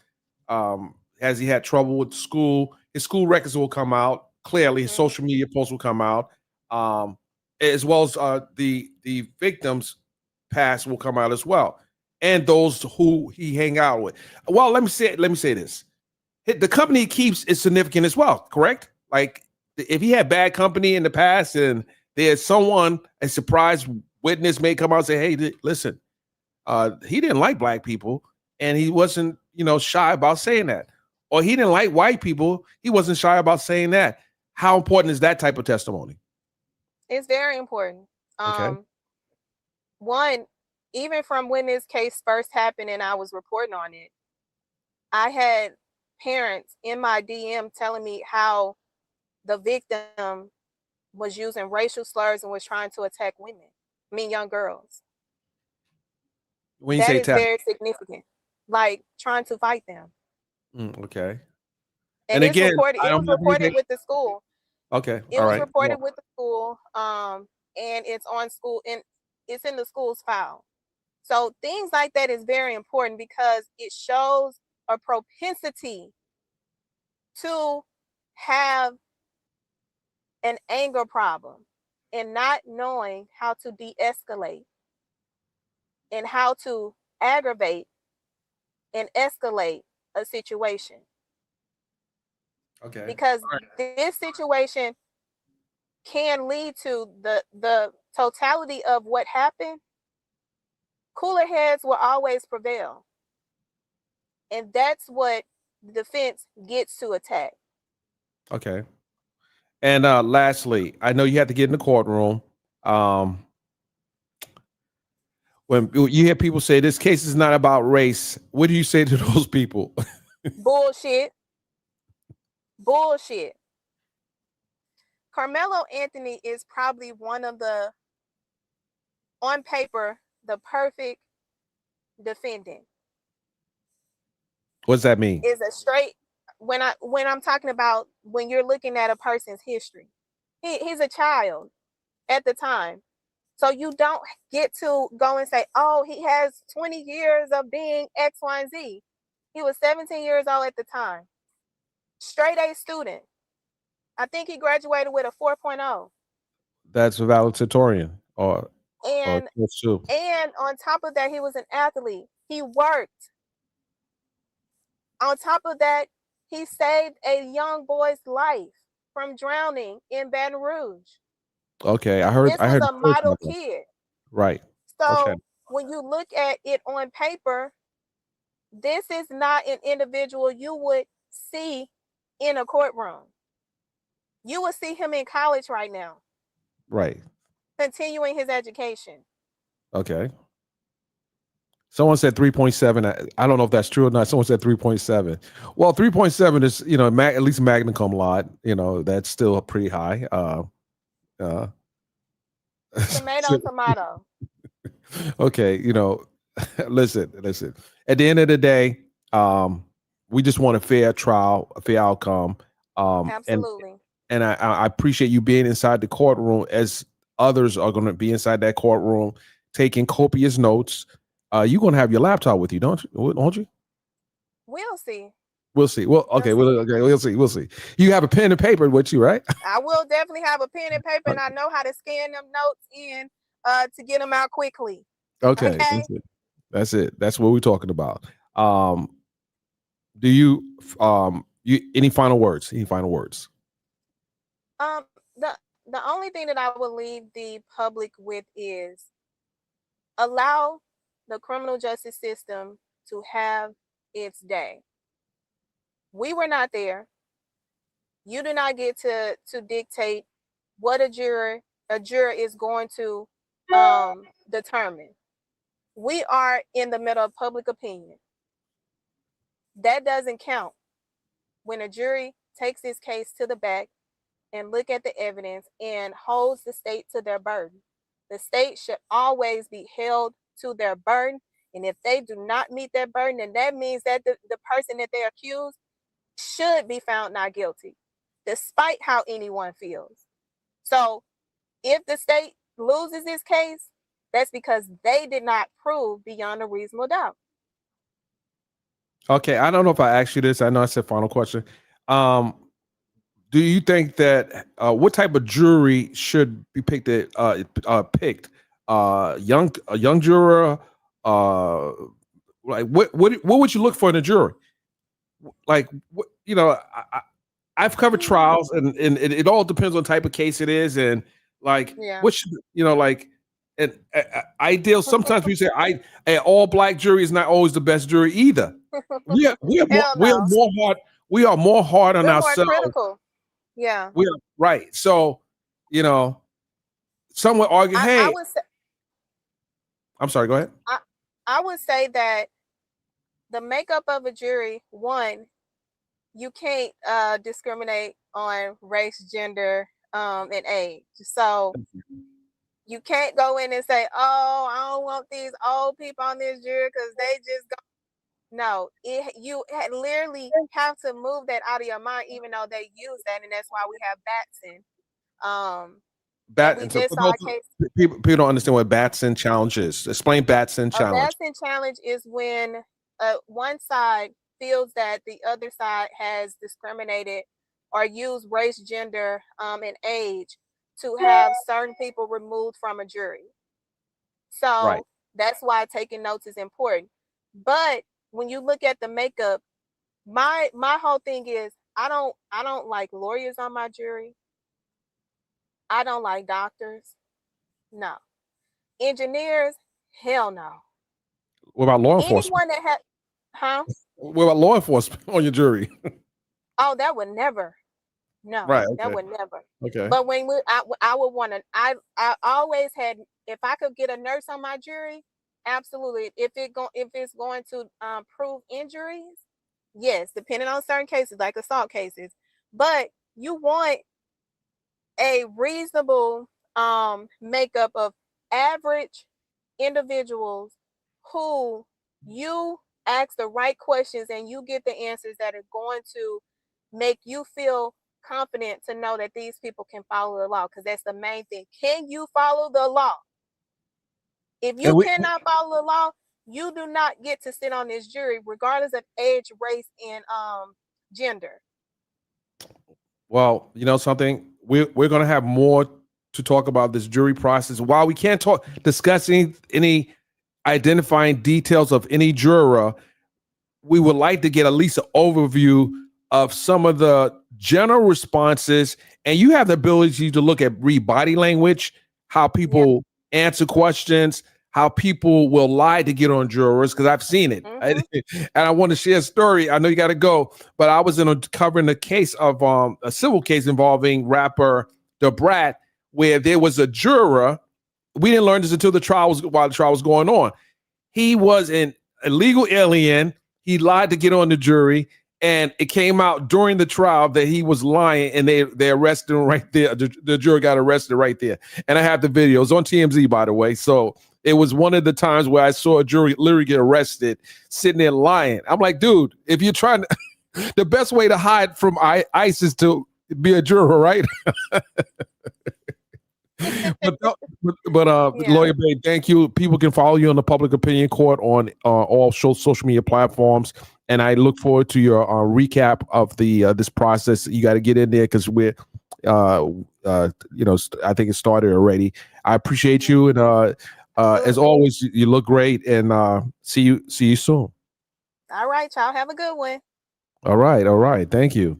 Has he had trouble with school? His school records will come out. Clearly, his social media posts will come out. As well as the victim's past will come out as well. And those who he hang out with. Well, let me say this. The company he keeps is significant as well, correct? Like if he had bad company in the past and there's someone, a surprise witness may come out and say, hey, listen, he didn't like black people and he wasn't, shy about saying that. Or he didn't like white people, he wasn't shy about saying that. How important is that type of testimony? It's very important. Okay. One, even from when this case first happened and I was reporting on it, I had parents in my DM telling me how the victim was using racial slurs and was trying to attack young girls. When you say that is very significant, like trying to fight them. Okay. And again, it was reported with the school. Okay. It was reported with the school, and it's on school, and it's in the school's file. So things like that is very important because it shows a propensity to have an anger problem and not knowing how to de-escalate and how to aggravate and escalate a situation. Okay. Because this situation can lead to the totality of what happened. Cooler heads will always prevail. And that's what the defense gets to attack. Okay. And lastly, I know you have to get in the courtroom. When you hear people say this case is not about race, what do you say to those people? Bullshit. Bullshit. Karmelo Anthony is probably one of the, on paper, the perfect defendant. What's that mean? Is a straight, when I'm talking about when you're looking at a person's history, he's a child at the time. So you don't get to go and say, oh, he has 20 years of being X, Y, and Z. He was 17 years old at the time. Straight A student. I think he graduated with a 4.0. That's a valedictorian. And on top of that, he was an athlete. He worked. On top of that, he saved a young boy's life from drowning in Baton Rouge. Okay, I heard. This was a model kid. Right. So when you look at it on paper, this is not an individual you would see in a courtroom. You will see him in college right now. Right. continuing his education. Okay. Someone said 3.7. I don't know if that's true or not. Someone said 3.7. Well, 3.7 is, at least magna cum laude. That's still pretty high. Tomato. Okay, listen. At the end of the day, we just want a fair trial, a fair outcome. Absolutely. And I appreciate you being inside the courtroom, as others are going to be inside that courtroom taking copious notes. You're going to have your laptop with you, don't you? We'll see. We'll see. Well, okay, we'll see. We'll see. You have a pen and paper with you, right? I will definitely have a pen and paper, and I know how to scan them notes in to get them out quickly. Okay. That's it. That's what we're talking about. Do you any final words? Any final words? The only thing that I will leave the public with is allow the criminal justice system to have its day. We were not there. You do not get to dictate what a juror is going to determine. We are in the middle of public opinion. That doesn't count. When a jury takes this case to the back and look at the evidence and holds the state to their burden, the state should always be held to their burden. And if they do not meet their burden, then that means that the person that they accuse should be found not guilty, despite how anyone feels. So if the state loses this case, that's because they did not prove beyond a reasonable doubt. Okay, I don't know if I asked you this. I know I said final question. Do you think that what type of jury should be picked? A young juror? Like what would you look for in a jury? Like what, I've covered trials, and it all depends on the type of case it is, and like what should and ideal. Sometimes we say an all black jury is not always the best jury either. We are more hard on ourselves. More critical. Yeah. We are right. So, some would argue, I'm sorry, go ahead. I would say that the makeup of a jury, one, you can't discriminate on race, gender, and age. So you can't go in and say, oh, I don't want these old people on this jury because they just go. No, you literally have to move that out of your mind, even though they use that, and that's why we have Batson. People don't understand what Batson challenge is. Explain Batson challenge. Batson challenge is when one side feels that the other side has discriminated or used race, gender, and age to have certain people removed from a jury. So that's why taking notes is important. But when you look at the makeup, my whole thing is I don't like lawyers on my jury. I don't like doctors. No. Engineers, hell no. What about law enforcement? Anyone that What about law enforcement on your jury? Oh, that would never. No, that would never. Okay. But when I would want to. I always had. If I could get a nurse on my jury, absolutely. If it's going to prove injuries, yes, depending on certain cases like assault cases. But you want a reasonable makeup of average individuals who you ask the right questions and you get the answers that are going to make you feel confident to know that these people can follow the law, because that's the main thing. Can you follow the law? If you cannot follow the law, you do not get to sit on this jury, regardless of age, race, and gender. Well, you know something, we're going to have more to talk about this jury process. While we can't discuss any identifying details of any juror, we would like to get at least an overview of some of the general responses. And you have the ability to read body language, how people answer questions, how people will lie to get on jurors, because I've seen it. And I want to share a story. I know you got to go, but I was covering a case of a civil case involving rapper Da Brat, where there was a juror we didn't learn this until while the trial was going on. He was an illegal alien. He lied to get on the jury, and it came out during the trial that he was lying, and they arrested him right there. The jury got arrested right there. And I have the videos on TMZ, by the way. So it was one of the times where I saw a jury literally get arrested sitting there lying. I'm like, dude, if you're trying to, the best way to hide from ICE is to be a juror, right? but LawyerBae, thank you. People can follow you on the Public Opinion Court on all social media platforms, and I look forward to your recap of the this process. You got to get in there because we're I think it started already. I appreciate you, and as always, you look great, and see you soon. All right, y'all have a good one. All right. Thank you.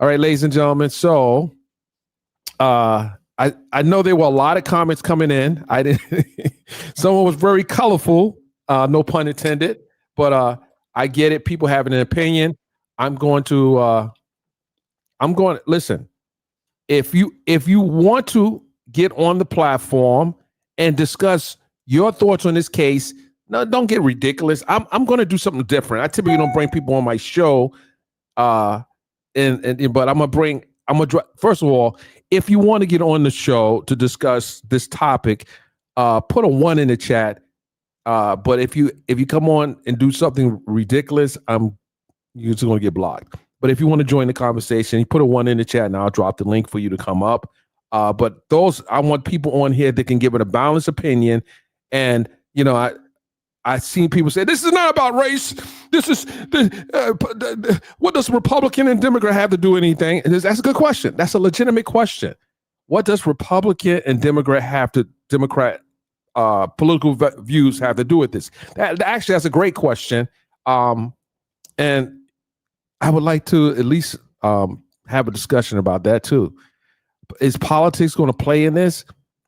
All right, ladies and gentlemen. So, I know there were a lot of comments coming in. I didn't. Someone was very colorful, no pun intended. But I get it. People having an opinion. I'm going to listen. If you want to get on the platform and discuss your thoughts on this case, no, don't get ridiculous. I'm going to do something different. I typically don't bring people on my show, but I'm gonna first of all, if you want to get on the show to discuss this topic, put a 1 in the chat. But if you come on and do something ridiculous, you're just going to get blocked. But if you want to join the conversation, you put a 1 in the chat, and I'll drop the link for you to come up. But I want people on here that can give it a balanced opinion. And I've seen people say, this is not about race. This is what does Republican and Democrat have to do anything? And that's a good question. That's a legitimate question. What does Republican and Democrat political views have to do with this? Actually, that's a great question. And I would like to at least have a discussion about that too. Is politics going to play in this?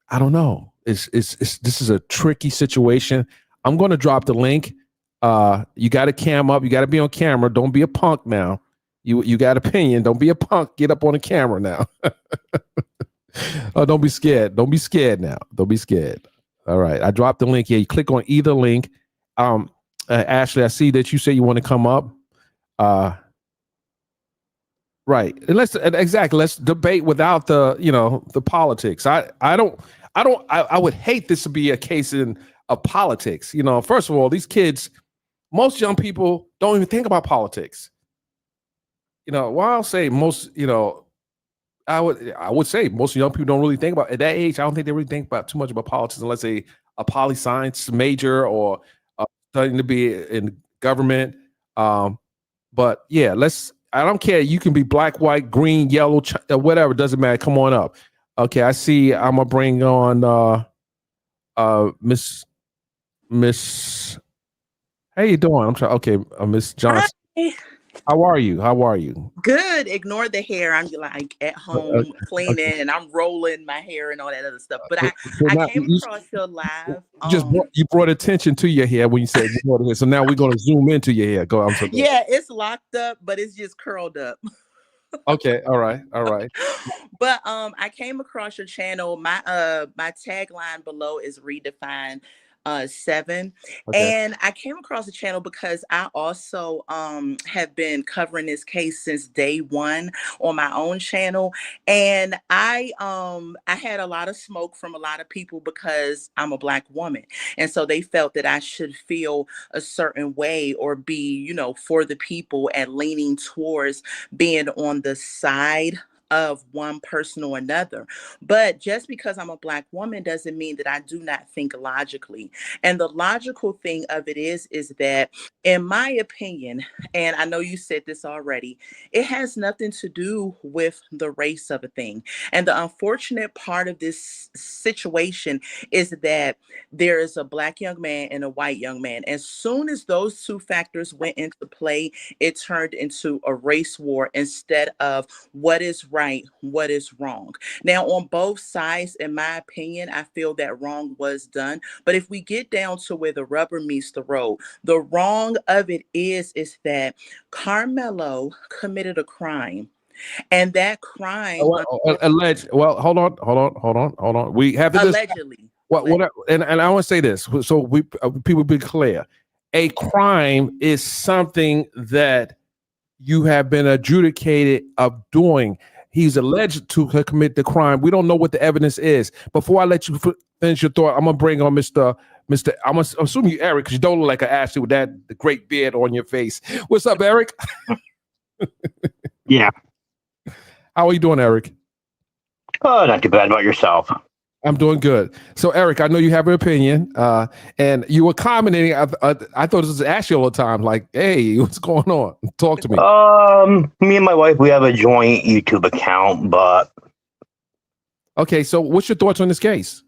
I don't know. This is a tricky situation. I'm going to drop the link. You got to cam up. You got to be on camera. Don't be a punk now. You got opinion. Don't be a punk. Get up on the camera now. Oh, don't be scared. Don't be scared now. Don't be scared. All right. I dropped the link here. You click on either link. Ashley, I see that you say you want to come up. Right. And let's debate without the politics. I would hate this to be a case of politics. First of all, these kids, most young people don't even think about politics. Well, I'll say most, I would say most young people don't really think about at that age. I don't think they really think about too much about politics unless they a poli-science major or studying to be in government. But yeah, I don't care. You can be black, white, green, yellow, whatever. Doesn't matter. Come on up. Okay, I see. I'm gonna bring on Miss. How you doing? I'm trying. Okay, Miss Johnson. Hi. How are you? Good. Ignore the hair. I'm like at home cleaning and I'm rolling my hair and all that other stuff. But I came across your live. You brought attention to your hair when you said you brought it here. So now we're going to zoom into your hair. Go. Yeah, it's locked up, but it's just curled up. Okay. All right. But I came across your channel. My tagline below is Redefine 7. Okay. And I came across the channel because I also have been covering this case since day one on my own channel. And I had a lot of smoke from a lot of people because I'm a Black woman. And so they felt that I should feel a certain way or be, for the people and leaning towards being on the side of one person or another. But just because I'm a Black woman doesn't mean that I do not think logically. And the logical thing of it is that, in my opinion, and I know you said this already, it has nothing to do with the race of a thing. And the unfortunate part of this situation is that there is a Black young man and a white young man. As soon as those two factors went into play, it turned into a race war instead of what is right, what is wrong. Now, on both sides, in my opinion, I feel that wrong was done. But if we get down to where the rubber meets the road, the wrong of it is that Karmelo committed a crime And that crime alleged. Well, hold on. We have to allegedly. And I want to say this, so we people be clear. A crime is something that you have been adjudicated of doing. He's alleged to commit the crime. We don't know what the evidence is. Before I let you finish your thought, I'm gonna bring on Mr. I'm assuming you Eric, because you don't look like an Ashley with the great beard on your face. What's up, Eric? Yeah. How are you doing, Eric? Oh, not too bad. About yourself? I'm doing good. So, Eric, I know you have an opinion, and you were commenting. I thought this was Ashley all the time. Like, hey, what's going on? Talk to me. Me and my wife, we have a joint YouTube account, but okay. So, what's your thoughts on this case?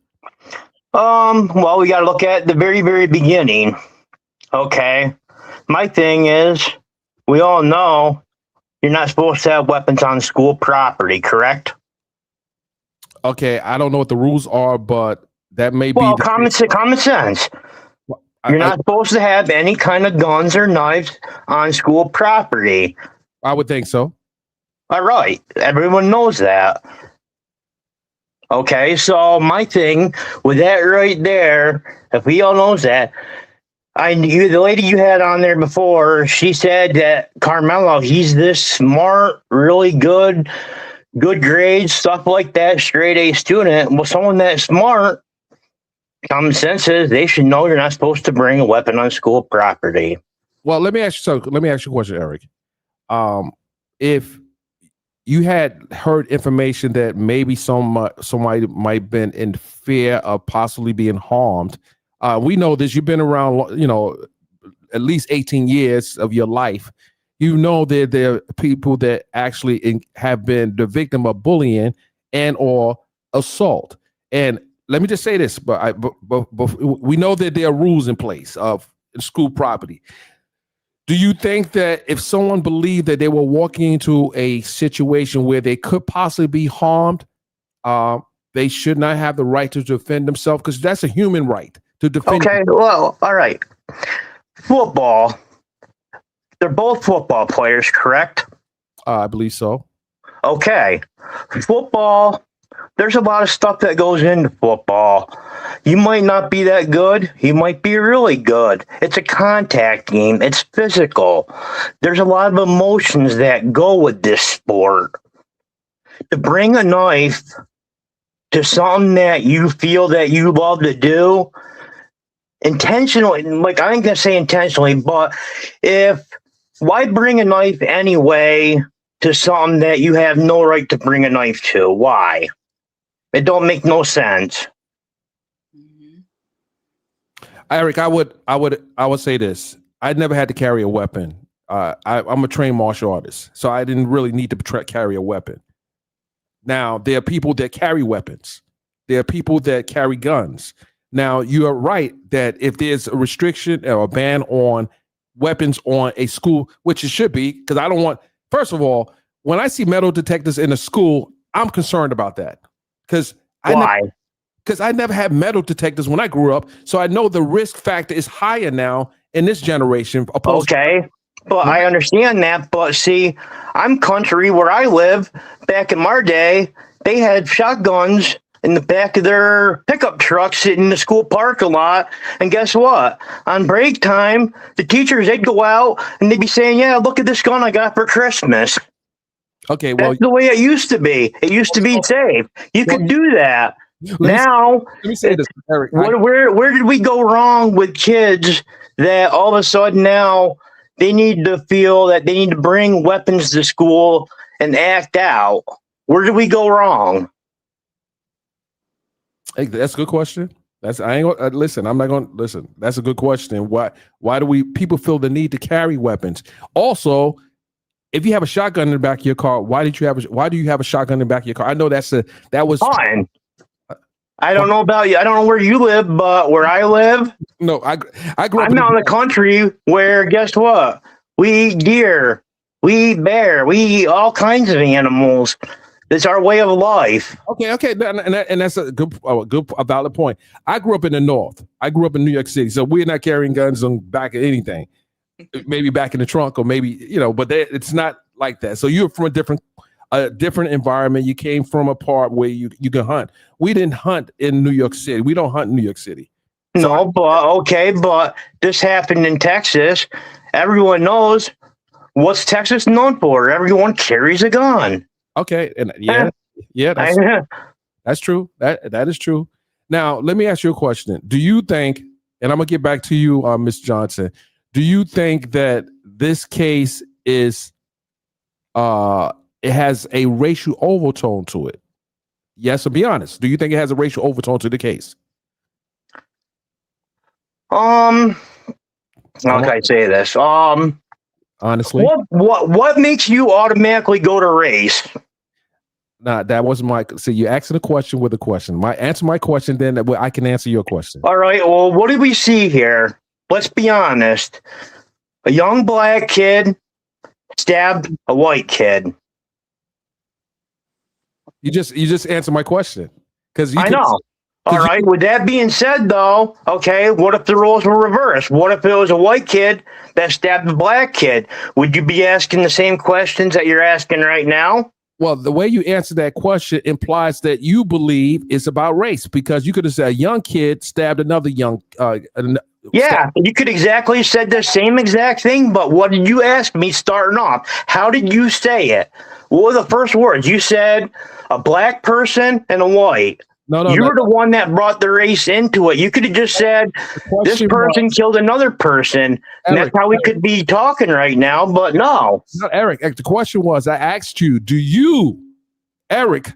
Well, we got to look at the very, very beginning. Okay, my thing is, we all know you're not supposed to have weapons on school property, correct? Okay, I don't know what the rules are, but that may be common sense. You're not supposed to have any kind of guns or knives on school property. I would think so. All right, everyone knows that. Okay, so my thing with that right there, if we all knows that, the lady you had on there before, she said that Karmelo, he's this smart, really good grades, stuff like that, straight A student. Well, someone that smart, common sense says they should know you're not supposed to bring a weapon on school property. Well, let me ask you a question, Eric. If you had heard information that maybe somebody might have been in fear of possibly being harmed, we know this. You've been around, at least 18 years of your life. You know that there are people that actually have been the victim of bullying and or assault. And let me just say this, but we know that there are rules in place of school property. Do you think that if someone believed that they were walking into a situation where they could possibly be harmed, they should not have the right to defend themselves? Because that's a human right to defend. Okay, well, all right. Football. They're both football players, correct? I believe so. Okay. Football, there's a lot of stuff that goes into football. You might not be that good. You might be really good. It's a contact game. It's physical. There's a lot of emotions that go with this sport. To bring a knife to something that you feel that you love to do, intentionally, like I ain't gonna say intentionally, but why bring a knife anyway to something that you have no right to bring a knife to? Why? It don't make no sense. Eric, I would say this. I never had to carry a weapon. I'm a trained martial artist, so I didn't really need to carry a weapon. Now, there are people that carry weapons. There are people that carry guns. Now, you are right that if there's a restriction or a ban on weapons on a school, which it should be, because I don't want, first of all, when I see metal detectors in a school, I'm concerned about that. Because I never had metal detectors when I grew up, so I know the risk factor is higher now in this generation. Okay, but I understand that, but see, I'm country where I live. Back in my day, they had shotguns in the back of their pickup trucks sitting in the school parking lot. And guess what? On break time, the teachers, they'd go out and they'd be saying, yeah, look at this gun I got for Christmas. Okay, well, that's the way it used to be. It used to be safe. You could do that. Let me say this, Eric. Where did we go wrong with kids that all of a sudden now they need to feel that they need to bring weapons to school and act out? Where did we go wrong? Hey, that's a good question. I ain't gonna listen. I'm not gonna listen. That's a good question. Why do people feel the need to carry weapons? Also, if you have a shotgun in the back of your car, why do you have a shotgun in the back of your car? I know that was fine. I don't know about you. I don't know where you live, but where I live, no, I grew up. I'm out in the country where, guess what? We eat deer, we eat bear, we eat all kinds of animals. It's our way of life. Okay, and that's a valid point. I grew up in the North. I grew up in New York City, so we're not carrying guns on back of anything. Maybe back in the trunk, or maybe but it's not like that. So you're from a different a different environment. You came from a part where you can hunt. We didn't hunt in New York City. We don't hunt in New York City. But this happened in Texas. Everyone knows what's Texas known for. Everyone carries a gun. Okay, and that's true. That is true. Now, let me ask you a question. Do you think, and I'm gonna get back to you, Ms. Johnson, do you think that this case is it has a racial overtone to it? Yes, or be honest. Do you think it has a racial overtone to the case? How can I say this? Honestly, what makes you automatically go to race? Nah, that wasn't my. See, you asking a question with a question. Answer my question, then I can answer your question. All right. Well, what did we see here? Let's be honest. A young black kid stabbed a white kid. You just answered my question because I know. All right. With that being said, though, okay, what if the roles were reversed? What if it was a white kid that stabbed a black kid? Would you be asking the same questions that you're asking right now? Well, the way you answer that question implies that you believe it's about race, because you could have said a young kid stabbed another young. You could exactly said the same exact thing, but what did you ask me starting off? How did you say it? What were the first words? You said a black person and a white. No, you were the one that brought the race into it. You could have just said this person killed another person, and that's how we could be talking right now, but no. No, Eric, the question was, I asked you, do you, Eric,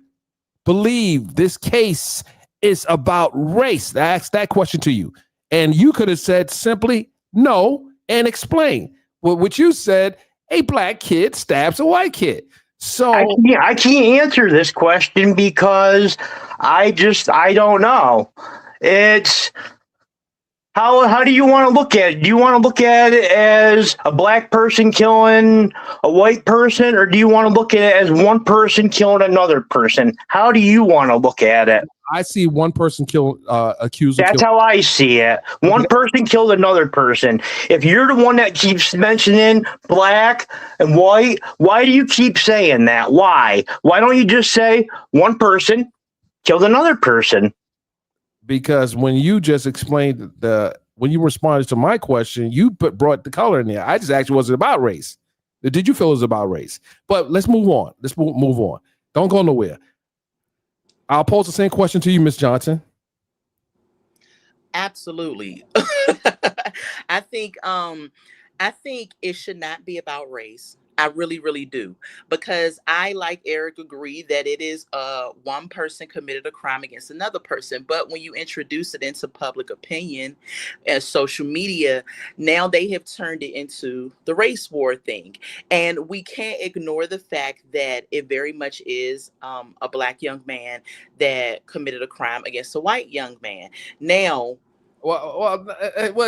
believe this case is about race? I asked that question to you, and you could have said simply no and explain. Well, what you said, a black kid stabs a white kid. So I can't answer this question because I don't know. It's how do you want to look at it? Do you want to look at it as a black person killing a white person, or do you want to look at it as one person killing another person? How do you want to look at it? I see one person accused. That's how I see it. One person killed another person. If you're the one that keeps mentioning black and white, why do you keep saying that? Why? Why don't you just say one person killed another person? Because when you just explained when you responded to my question, you brought the color in there. I just asked you, was it about race? Did you feel it was about race? But let's move on. Let's move on. Don't go nowhere. I'll pose the same question to you, Ms. Johnson. Absolutely. I think it should not be about race. I really, really do. Because I, like Eric, agree that it is one person committed a crime against another person. But when you introduce it into public opinion and social media, now they have turned it into the race war thing. And we can't ignore the fact that it very much is a black young man that committed a crime against a white young man. Now,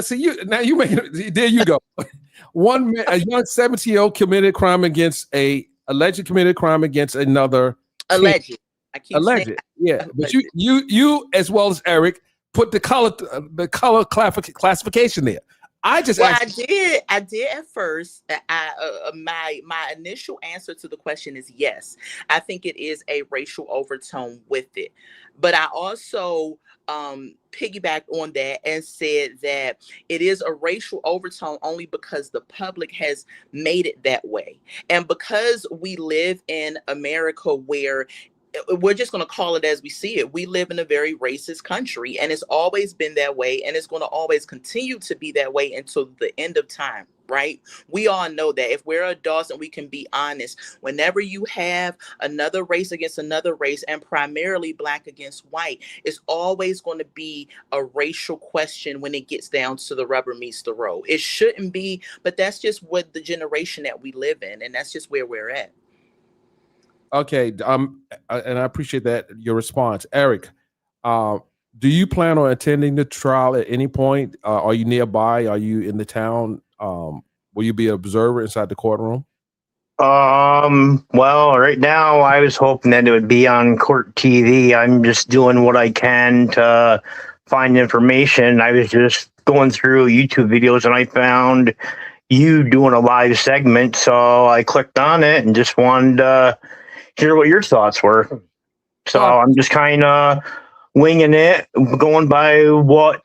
see, there you go. A young 17-year-old committed crime against alleged committed crime against another. Alleged. Alleged. Yeah. But you as well as Eric put the color classification there. I did at first. My initial answer to the question is yes. I think it is a racial overtone with it. But I also piggybacked on that and said that it is a racial overtone only because the public has made it that way. And because we live in America where we're just going to call it as we see it. We live in a very racist country, and it's always been that way, and it's going to always continue to be that way until the end of time, right? We all know that if we're adults and we can be honest, whenever you have another race against another race, and primarily black against white, it's always going to be a racial question when it gets down to the rubber meets the road. It shouldn't be, but that's just what the generation that we live in, and that's just where we're at. Okay, and I appreciate that, your response. Eric, do you plan on attending the trial at any point? Are you nearby? Are you in the town? Will you be an observer inside the courtroom? Well, right now I was hoping that it would be on court TV. I'm just doing what I can to find information. I was just going through YouTube videos and I found you doing a live segment, so I clicked on it and just wanted to hear what your thoughts were. So I'm just kind of winging it, going by what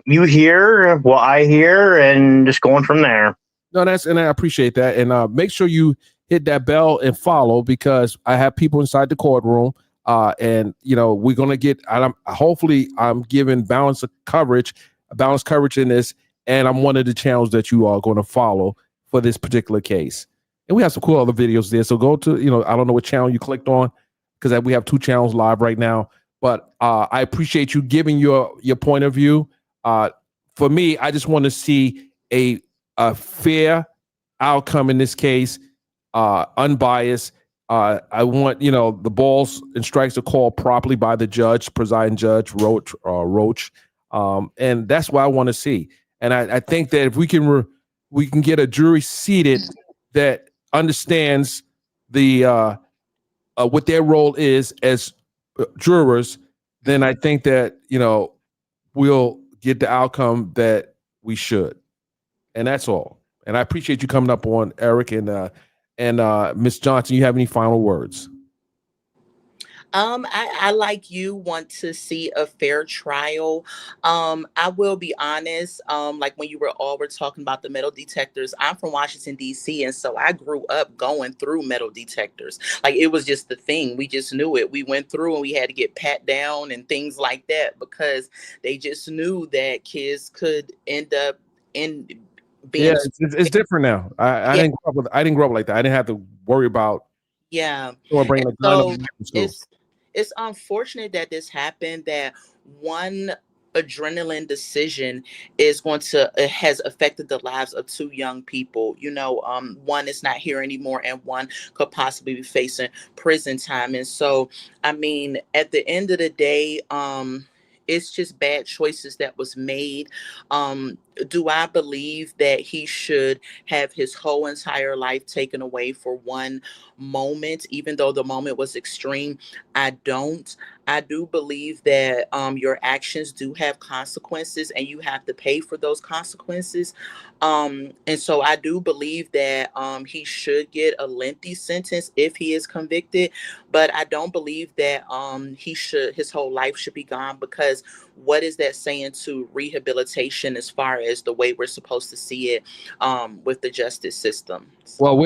you hear, what I hear, and just going from there. No, and I appreciate that. And make sure you hit that bell and follow, because I have people inside the courtroom. And we're gonna get. Hopefully, I'm giving balanced coverage in this, and I'm one of the channels that you are going to follow for this particular case. And we have some cool other videos there. So go to I don't know what channel you clicked on, because we have 2 channels live right now. But I appreciate you giving your point of view. For me, I just want to see a fair outcome in this case, unbiased. I want the balls and strikes are called properly by the presiding judge Roach, and that's what I want to see. And I think that if we can get a jury seated that understands the what their role is as jurors, then I think that we'll get the outcome that we should. And that's all. And I appreciate you coming up on, Eric, and Ms. Johnson. You have any final words? I like you want to see a fair trial. I will be honest. Like when you were talking about the metal detectors, I'm from Washington, D.C. And so I grew up going through metal detectors. Like it was just the thing. We just knew it. We went through and we had to get pat down and things like that, because they just knew that kids could end up in being. Yeah, it's different now. I didn't grow up like that. I didn't have to worry about or bringing a gun up to school. It's unfortunate that this happened, that one adrenaline decision has affected the lives of 2 young people. One is not here anymore, and one could possibly be facing prison time. And so, I mean, at the end of the day, it's just bad choices that was made. Do I believe that he should have his whole entire life taken away for one moment, even though the moment was extreme? I don't. I do believe that your actions do have consequences, and you have to pay for those consequences. And so I do believe that he should get a lengthy sentence if he is convicted, but I don't believe that his whole life should be gone, because what is that saying to rehabilitation as far as the way we're supposed to see it with the justice system? Well,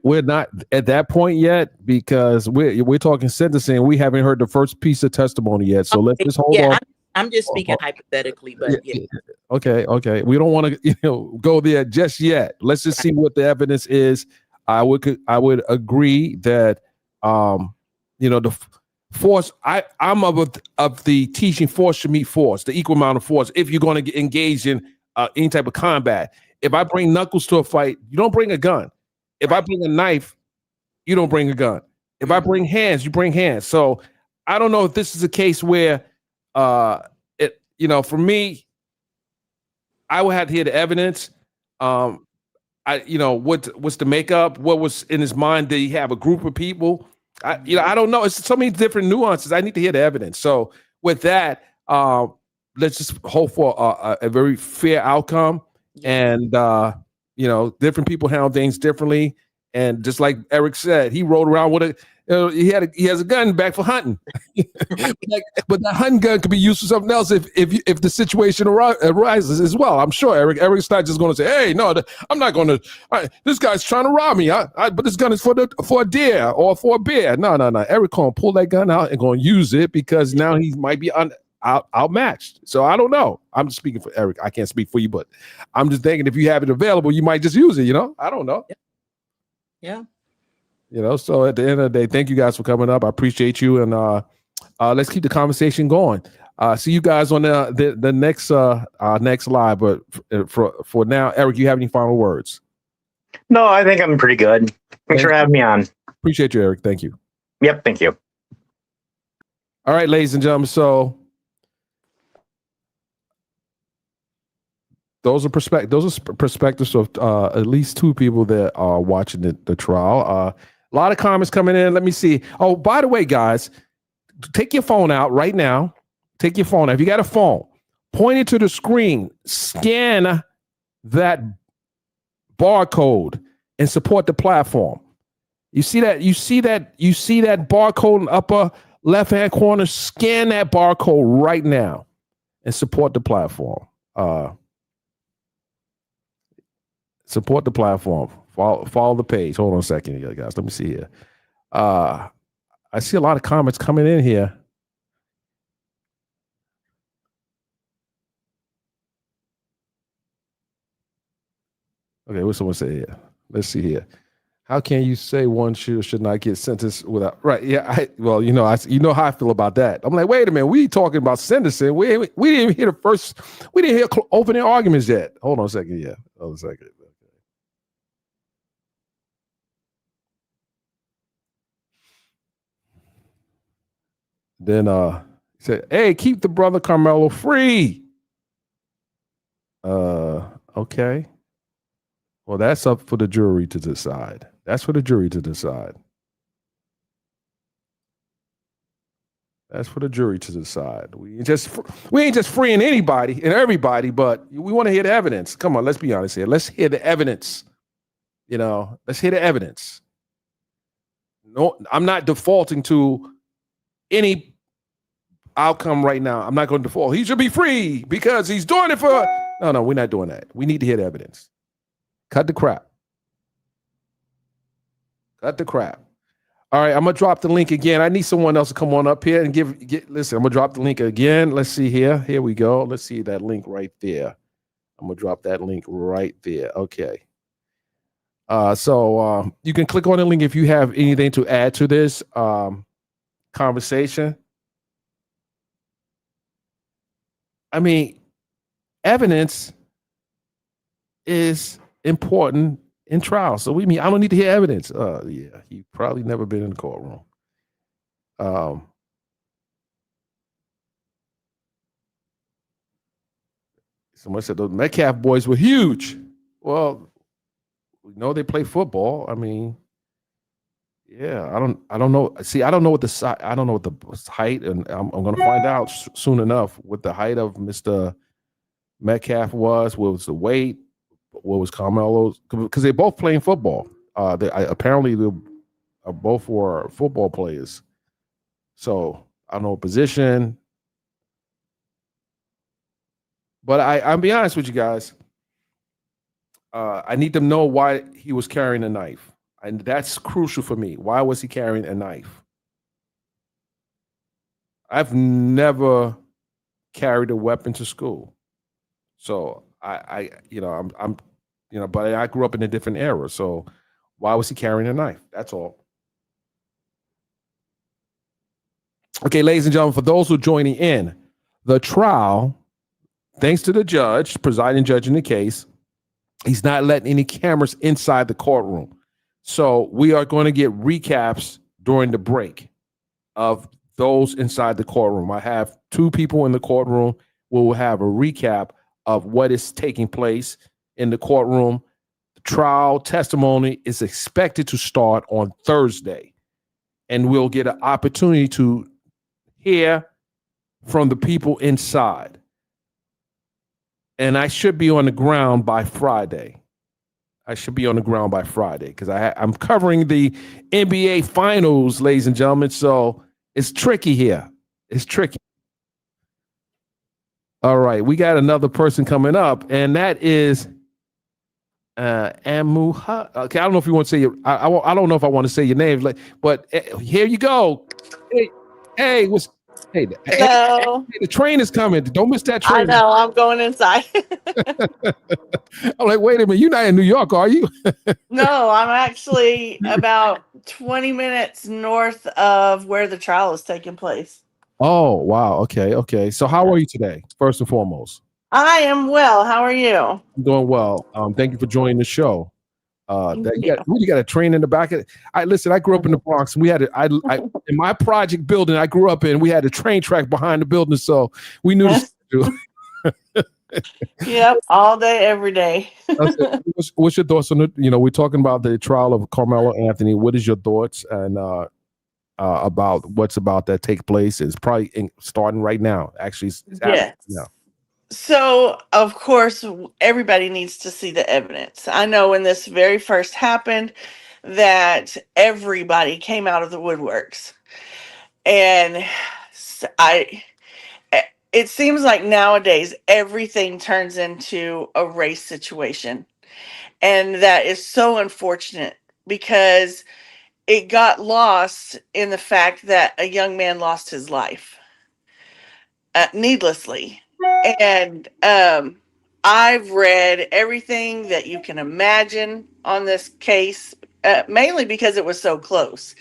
we're not at that point yet, because we're talking sentencing. We haven't heard the first piece of testimony yet. So let's just hold on. I'm just speaking hypothetically, but yeah. Okay. We don't want to go there just yet. Let's just see what the evidence is. I would agree that the force. I'm of the teaching force should meet force, the equal amount of force. If you're going to engage in any type of combat, if I bring knuckles to a fight, you don't bring a gun. If I bring a knife, you don't bring a gun. If I bring hands, you bring hands. So I don't know if this is a case where, for me, I would have to hear the evidence. What's the makeup? What was in his mind? Did he have a group of people? I don't know. It's so many different nuances. I need to hear the evidence. So with that, let's just hope for a very fair outcome. And different people handle things differently. And just like Eric said, he rode around with he has a gun back for hunting. But that hunting gun could be used for something else if the situation arises as well. I'm sure Eric's not just going to say, "Hey, no, I'm not going to. This guy's trying to rob me. But this gun is for a deer or for a bear." No. Eric going to pull that gun out and going to use it, because now he might be outmatched. So I don't know. I'm just speaking for Eric. I can't speak for you, but I'm just thinking if you have it available, you might just use it. I don't know. Yeah. So at the end of the day, thank you guys for coming up. I appreciate you, and let's keep the conversation going. See you guys on the next live. But for now, Eric, you have any final words? No, I think I'm pretty good. Thanks for having me on. Appreciate you, Eric. Thank you. Yep, thank you. All right, ladies and gentlemen. So those are perspectives of at least 2 people that are watching the trial. A lot of comments coming in. Let me see. Oh, by the way, guys, take your phone out right now. Take your phone out. If you got a phone, point it to the screen, scan that barcode, and support the platform. You see that barcode in the upper left-hand corner? Scan that barcode right now and support the platform. Support the platform. Follow the page. Hold on a second here, guys. Let me see here. I see a lot of comments coming in here. Okay, what's someone say here? Let's see here. How can you say one should not get sentenced without? Right? Yeah. Well, you know how I feel about that. I'm like, wait a minute. We talking about sentencing. We didn't even hear we didn't hear opening arguments yet. Hold on a second. Yeah. Hold on a second. Then he said, "Hey, keep the brother Karmelo free." Okay. Well, that's up for the jury to decide. That's for the jury to decide. That's for the jury to decide. We ain't just freeing anybody and everybody, but we want to hear the evidence. Come on, let's be honest here. Let's hear the evidence. Let's hear the evidence. No, I'm not defaulting to any outcome right now. I'm not going to default. He should be free because he's doing it for. No, we're not doing that. We need to hear the evidence. Cut the crap. Cut the crap. All right, I'm gonna drop the link again. I need someone else to come on up here and listen. I'm gonna drop the link again. Let's see here. Here we go. Let's see that link right there. I'm gonna drop that link right there. Okay. So you can click on the link if you have anything to add to this conversation. I mean, evidence is important in trial. So I don't need to hear evidence. Yeah, he probably never been in the courtroom. Someone said those Metcalf boys were huge. Well, we know they play football. I mean, yeah, I don't know. See, I don't know what the height, and I'm going to find out soon enough what the height of Mr. Metcalf was. What was the weight? What was Karmelo's? Because they're both playing football. Apparently, they both were football players. So I don't know position. But I'll be honest with you guys. I need to know why he was carrying a knife. And that's crucial for me. Why was he carrying a knife? I've never carried a weapon to school. So but I grew up in a different era. So why was he carrying a knife? That's all. Okay, ladies and gentlemen, for those who are joining in, the trial, thanks to the presiding judge in the case, he's not letting any cameras inside the courtroom. So we are going to get recaps during the break of those inside the courtroom. I have two people in the courtroom. We will have a recap of what is taking place in the courtroom. The trial testimony is expected to start on Thursday, and we'll get an opportunity to hear from the people inside. And I should be on the ground by Friday. Because I'm covering the NBA Finals, ladies and gentlemen. So it's tricky here. It's tricky. All right, we got another person coming up, and that is Amuha. Okay, I don't know if you want to say your. I don't know if I want to say your name, but here you go. Hey, Hello. Hey, the train is coming. Don't miss that train. I know. I'm going inside. I'm like, wait a minute. You're not in New York, are you? No, I'm actually about 20 minutes north of where the trial is taking place. Oh, wow. Okay. So how are you today, first and foremost? I am well. How are you? I'm doing well. Thank you for joining the show. You got a train in the back of it. Listen, I grew up in the Bronx. We had in my project building I grew up in, we had a train track behind the building, so we knew this to do. Yep, all day, every day. What's your thoughts on it? We're talking about the trial of Karmelo Anthony. What is your thoughts and about what's about that take place? It's probably starting right now. Actually, it's happening now. So, of course, everybody needs to see the evidence. I know when this very first happened, that everybody came out of the woodworks. And it seems like nowadays everything turns into a race situation. And that is so unfortunate because it got lost in the fact that a young man lost his life needlessly. And I've read everything that you can imagine on this case, mainly because it was so close.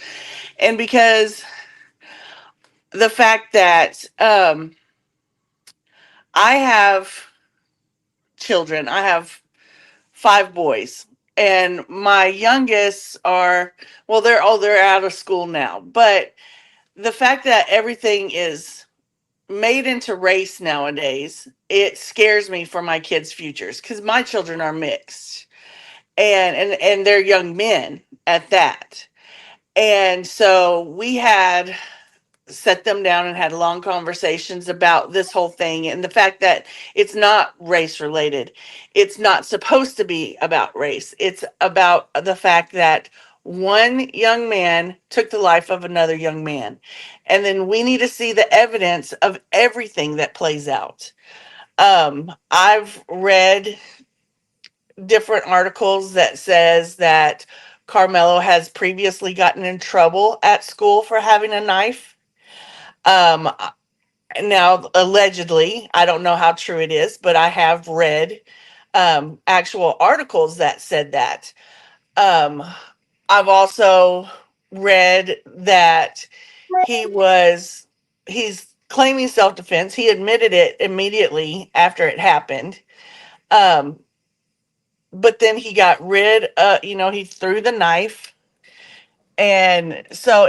And because the fact that I have children, I have 5 boys, and my youngest are, well, they're out of school now. But the fact that everything is made into race nowadays, it scares me for my kids' futures because my children are mixed, and they're young men at that. And so we had set them down and had long conversations about this whole thing and the fact that it's not race related. It's not supposed to be about race. It's about the fact that one young man took the life of another young man. And then we need to see the evidence of everything that plays out. I've read different articles that says that Karmelo has previously gotten in trouble at school for having a knife. Um, Now, allegedly, I don't know how true it is, but I have read actual articles that said that. Um, I've also read that he's claiming self-defense. He admitted it immediately after it happened. But then he got rid of, he threw the knife. And so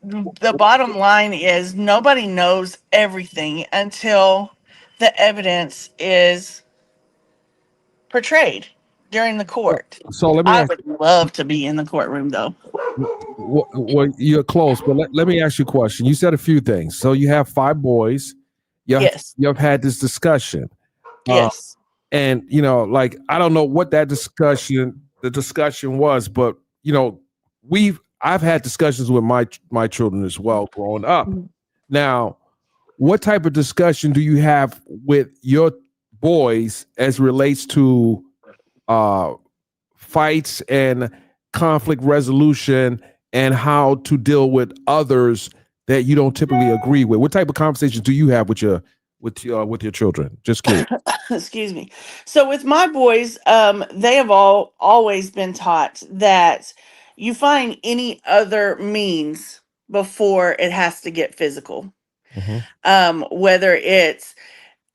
the bottom line is nobody knows everything until the evidence is portrayed during the court. So let me I ask. would love to be in the courtroom, though. Well, you're close, but let me ask you a question. You said a few things. So you have 5 boys. Yes. You've had this discussion. Yes. And like I don't know what the discussion was, but I've had discussions with my children as well growing up. Now, what type of discussion do you have with your boys as relates to fights and conflict resolution and how to deal with others that you don't typically agree with? What type of conversations do you have with your children? Just curious. Excuse me. So with my boys, they have always been taught that you find any other means before it has to get physical. Whether it's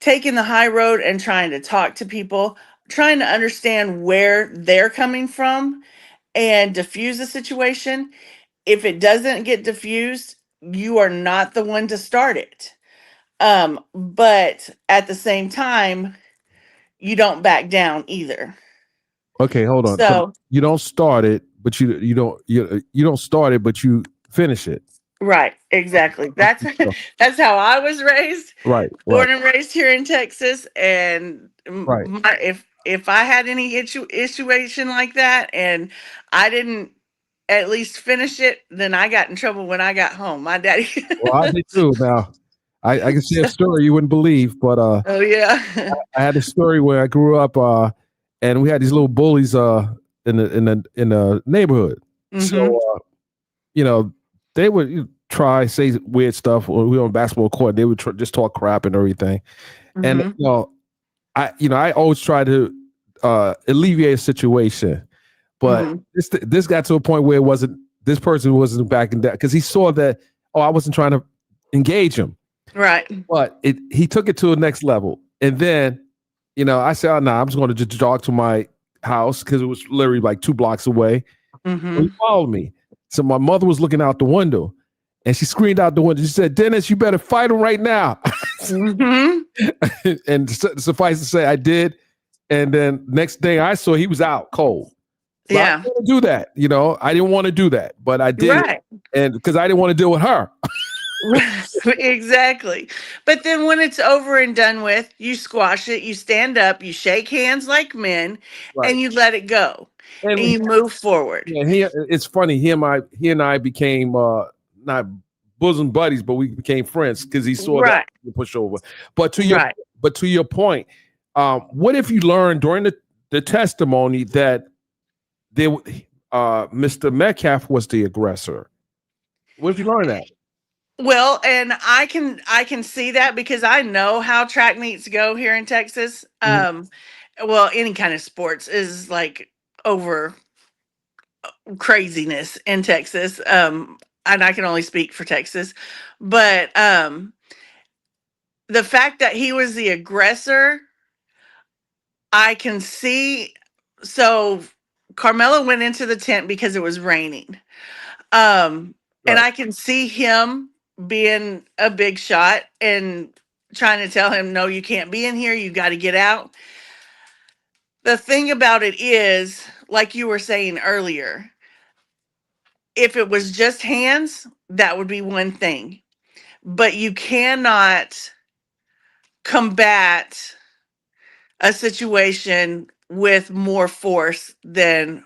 taking the high road and trying to talk to people, trying to understand where they're coming from and diffuse the situation. If it doesn't get diffused, you are not the one to start it. But at the same time, you don't back down either. Okay, hold on. So you don't start it, but you don't start it, but you finish it. Right, exactly. That's how I was raised. Right. Born and raised here in Texas, and Right. If I had any situation like that and I didn't at least finish it, then I got in trouble when I got home. My daddy. Well, I did too. Now, I can say a story you wouldn't believe, but oh yeah, I had a story where I grew up, and we had these little bullies in the neighborhood. So they would say weird stuff. When we were on basketball court, they would just talk crap and everything. And I always try to alleviate a situation, but this got to a point where this person wasn't backing down because he saw that I wasn't trying to engage him. Right. But he took it to the next level. And then, I said, I'm just going to just jog to my house because it was literally like 2 blocks away. He followed me. So my mother was looking out the window and she screamed out the window. She said, "Dennis, you better fight him right now." And suffice to say, I did. And then next thing I saw, he was out cold. So I didn't want to do that. I didn't want to do that, but I did. Right. And because I didn't want to deal with her. Exactly. But then when it's over and done with, you squash it, you stand up, you shake hands like men, and you let it go. and you move forward. Yeah, it's funny. He and I became not bosom buddies, but we became friends because he saw that push over. But to your point, what if you learned during the testimony that Mr. Metcalf was the aggressor? What if you learned that? Well, and I can see that because I know how track meets go here in Texas. Well, any kind of sports is like over craziness in Texas. And I can only speak for Texas, but the fact that he was the aggressor, I can see. So Karmelo went into the tent because it was raining. And I can see him being a big shot and trying to tell him, no, you can't be in here. You got to get out. The thing about it is, like you were saying earlier, if it was just hands, that would be one thing. But you cannot combat a situation with more force than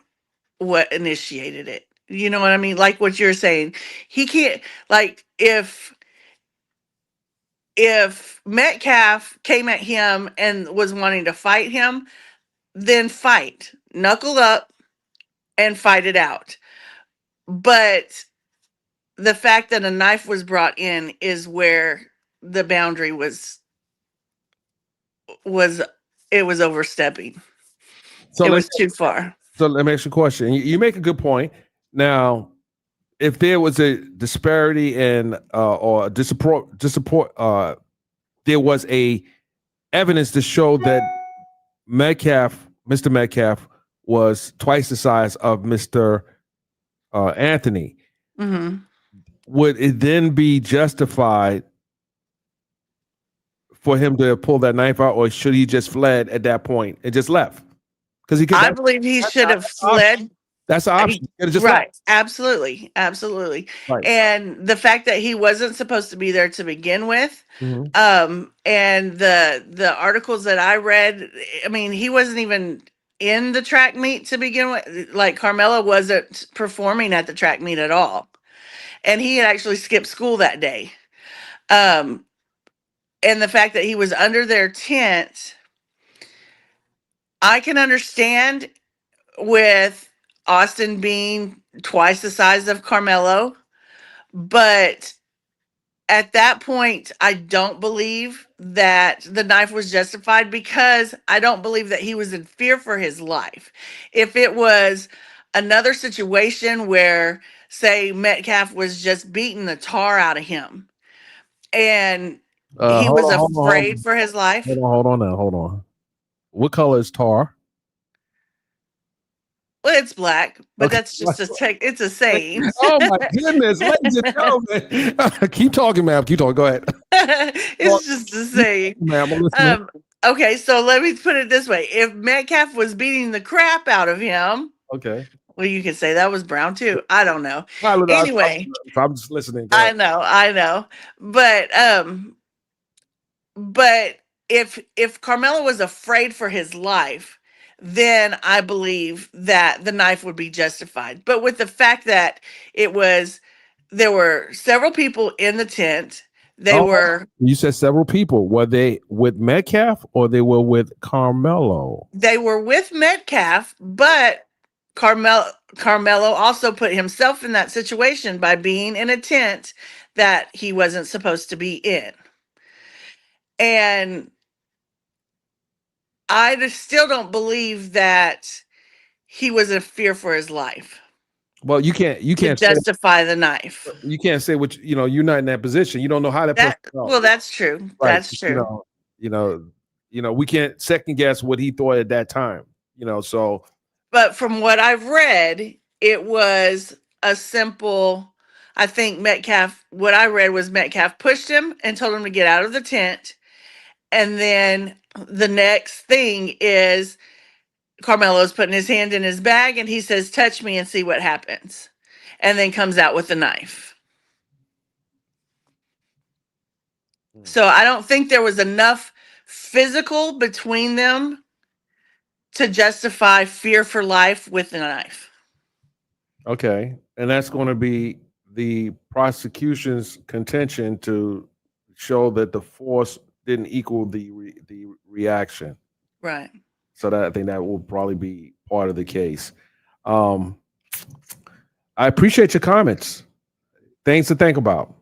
what initiated it. You know what I mean? Like what you're saying. He can't, like, if Metcalf came at him and was wanting to fight him, then fight. Knuckle up and fight it out. But the fact that a knife was brought in is where the boundary was overstepping. So it was too far. So let me ask you a question. You make a good point. Now, if there was a disparity in or disappoint, there was a evidence to show that Mr. Metcalf was twice the size of Mr. Anthony. Mm-hmm. Would it then be justified for him to pull that knife out, or should he just fled at that point and just left? Because I believe he should have fled. That's an option. Right. Absolutely. Absolutely. Right. And the fact that he wasn't supposed to be there to begin with, and the articles that I read, I mean, he wasn't even in the track meet to begin with. Like Karmelo wasn't performing at the track meet at all. And he had actually skipped school that day. And the fact that he was under their tent, I can understand with Austin being twice the size of Karmelo, but at that point, I don't believe that the knife was justified because I don't believe that he was in fear for his life. If it was another situation where, say, Metcalf was just beating the tar out of him and he was afraid for his life. Hold on. What color is tar? Well, it's black, but that's just it's a saying. Oh my goodness, ladies and gentlemen. Keep talking, ma'am. Keep talking. Go ahead. It's just a saying. Ma'am, I'm listening. Okay, so let me put it this way. If Metcalf was beating the crap out of him, okay. Well, you could say that was Brown too. I don't know. Anyway. I'm just listening. I know. But if Karmelo was afraid for his life, then I believe that the knife would be justified. But with the fact that there were several people in the tent. You said several people. Were they with Metcalf or they were with Karmelo? They were with Metcalf, but Karmelo also put himself in that situation by being in a tent that he wasn't supposed to be in. And I just still don't believe that he was in fear for his life. Well, you can't justify the knife. You can't say what you're not in that position. You don't know how that person felt. Well, that's true. Right. That's true. You know, we can't second guess what he thought at that time. So. But from what I've read, it was a simple. I think what I read was Metcalf pushed him and told him to get out of the tent, and then the next thing is Karmelo's putting his hand in his bag and he says, touch me and see what happens. And then comes out with the knife. So I don't think there was enough physical between them to justify fear for life with a knife. Okay, and that's going to be the prosecution's contention to show that the force didn't equal the reaction. Right. So that I think that will probably be part of the case. Um, I appreciate your comments. Things to think about.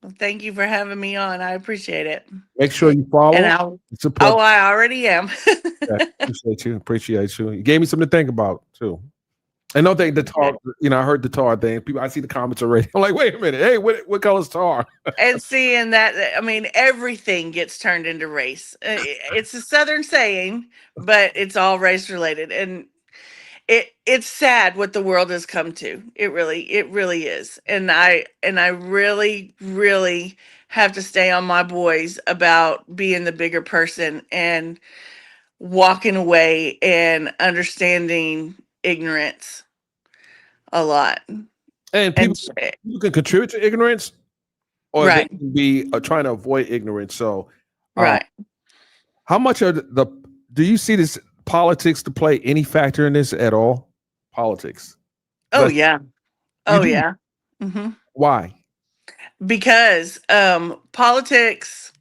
Well, thank you for having me on. I appreciate it. Make sure you follow And and support. oh, I already am. Yeah, appreciate you. Appreciate you. You gave me something to think about too. And don't think the tar. I heard the tar thing. People, I see the comments already. I'm like, wait a minute. Hey, what color's tar? And seeing that, I mean, everything gets turned into race. It's a Southern saying, but it's all race related, and it's sad what the world has come to. It really is. And I really have to stay on my boys about being the bigger person and walking away and understanding ignorance a lot. And people can contribute to ignorance, or they Right. can be trying to avoid ignorance. So, Right. how much are do you see this politics to play any factor in this at all? Politics. Oh But yeah. you Oh do. yeah. hmm Why? Because politics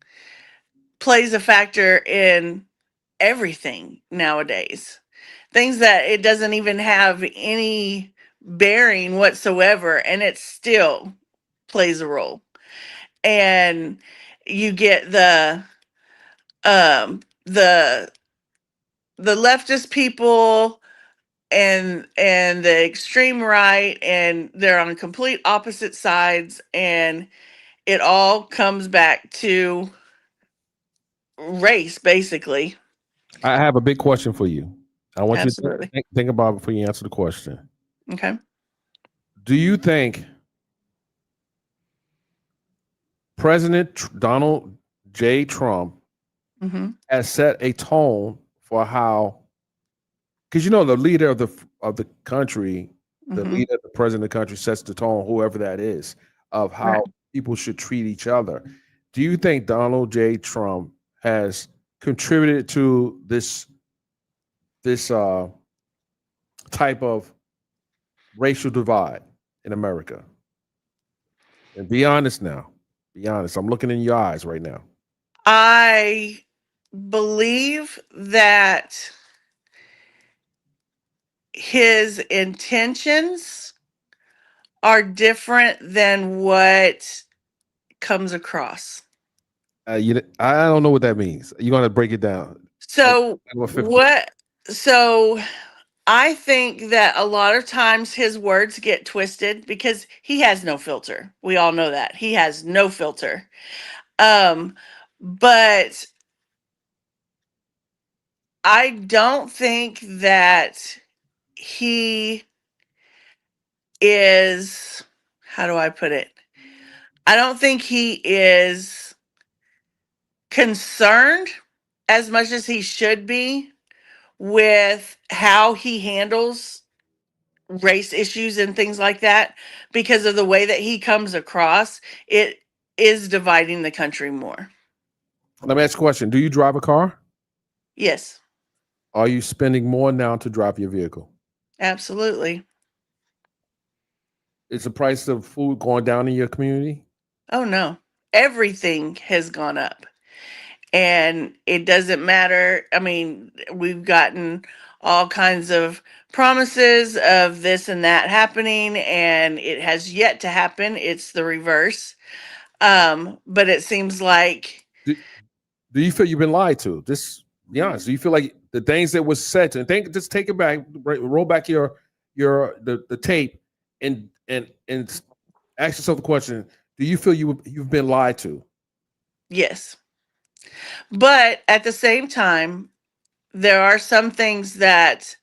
plays a factor in everything nowadays. Things that it doesn't even have any bearing whatsoever, and it still plays a role. And you get um the the leftist people and the extreme right, and they're on complete opposite sides, and it all comes back to race, basically. I have a big question for you. I want you to Absolutely. think about it before you answer the question. Okay. Do you think President Donald J. Trump hmm has set a tone for how? Because the leader of the country, the hmm leader, the president of the country sets the tone, whoever that is, of how Right. people should treat each other. Do you think Donald J. Trump has contributed to this type of racial divide in America? And be honest now. Be honest. I'm looking in your eyes right now. I believe that his intentions are different than what comes across. I don't know what that means. You're gonna break it down. So I'm a 50. what so I think that a lot of times his words get twisted because he has no filter. We all know that. He has no filter. But I don't think that he is, how do I put it? I don't think he is concerned as much as he should be with how he handles race issues and things like that, because of the way that he comes across. It is dividing the country more. Let me ask you a question. Do you drive a car? Yes, Are you spending more now to drive your vehicle? absolutely. Is the price of food going down in your community? Oh no, everything has gone up. And it doesn't matter. I mean, we've gotten all kinds of promises of this and that happening, and it has yet to happen. It's the reverse. But it seems like, Do you feel you've been lied to? Just be honest. Do you feel like the things that was said to just take it back, roll back the tape and ask yourself the question, do you feel you've been lied to? yes. But at the same time, there are some things that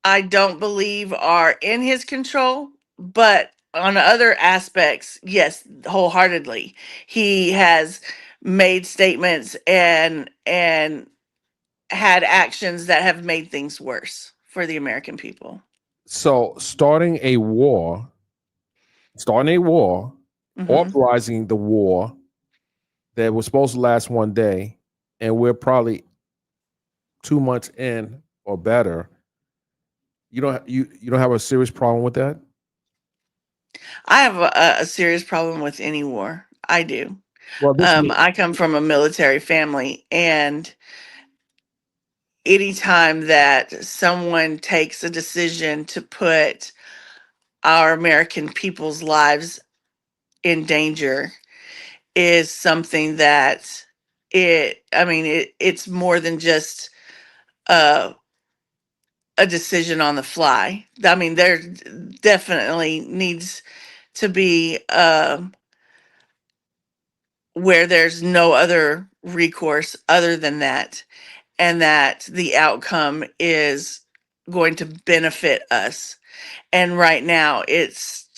I don't believe are in his control, but on other aspects, yes, wholeheartedly. He has made statements and had actions that have made things worse for the American people. So starting a war, hmm authorizing the war that was supposed to last one day, and we're probably 2 months in or better, you don't have a serious problem with that? I have a serious problem with any war. I do. Well, this I come from a military family, and anytime that someone takes a decision to put our American people's lives in danger is something that it's more than just uh, a decision on the fly. I mean, there definitely needs to be where there's no other recourse other than that, and that the outcome is going to benefit us. And right now, it's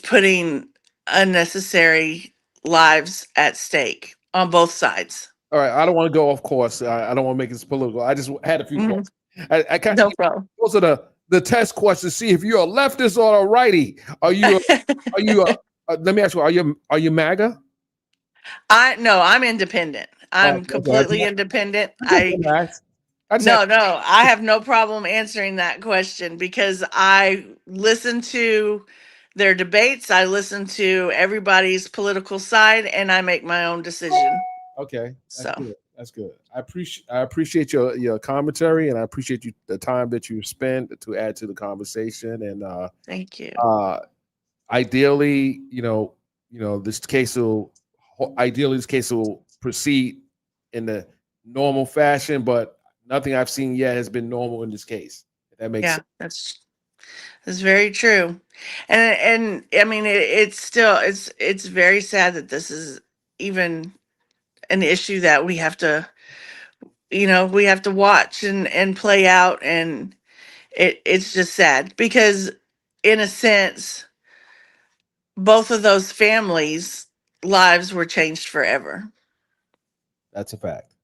putting unnecessary lives at stake on both sides. All right, I don't want to go off course. I don't want to make this political. I just had a few Mhm. questions. I kind No of problem. those are the test questions. See if you're a leftist or a righty. Are you? Let me ask you. Are you MAGA? No, I'm independent. Oh, I'm okay. completely independent. I just No, I have no problem answering that question because I listen to their debates. I listen to everybody's political side, and I make my own decision. Okay, that's So good. That's good. I appreciate your commentary, and I appreciate the time that you spent to add to the conversation. And thank you. ideally, this case will proceed in the normal fashion, but nothing I've seen yet has been normal in this case. If that makes Yeah, sense. that's very true. And I mean it's still it's very sad that this is even an issue that we have to watch and play out, and it's just sad because in a sense both of those families lives were changed forever. That's a fact.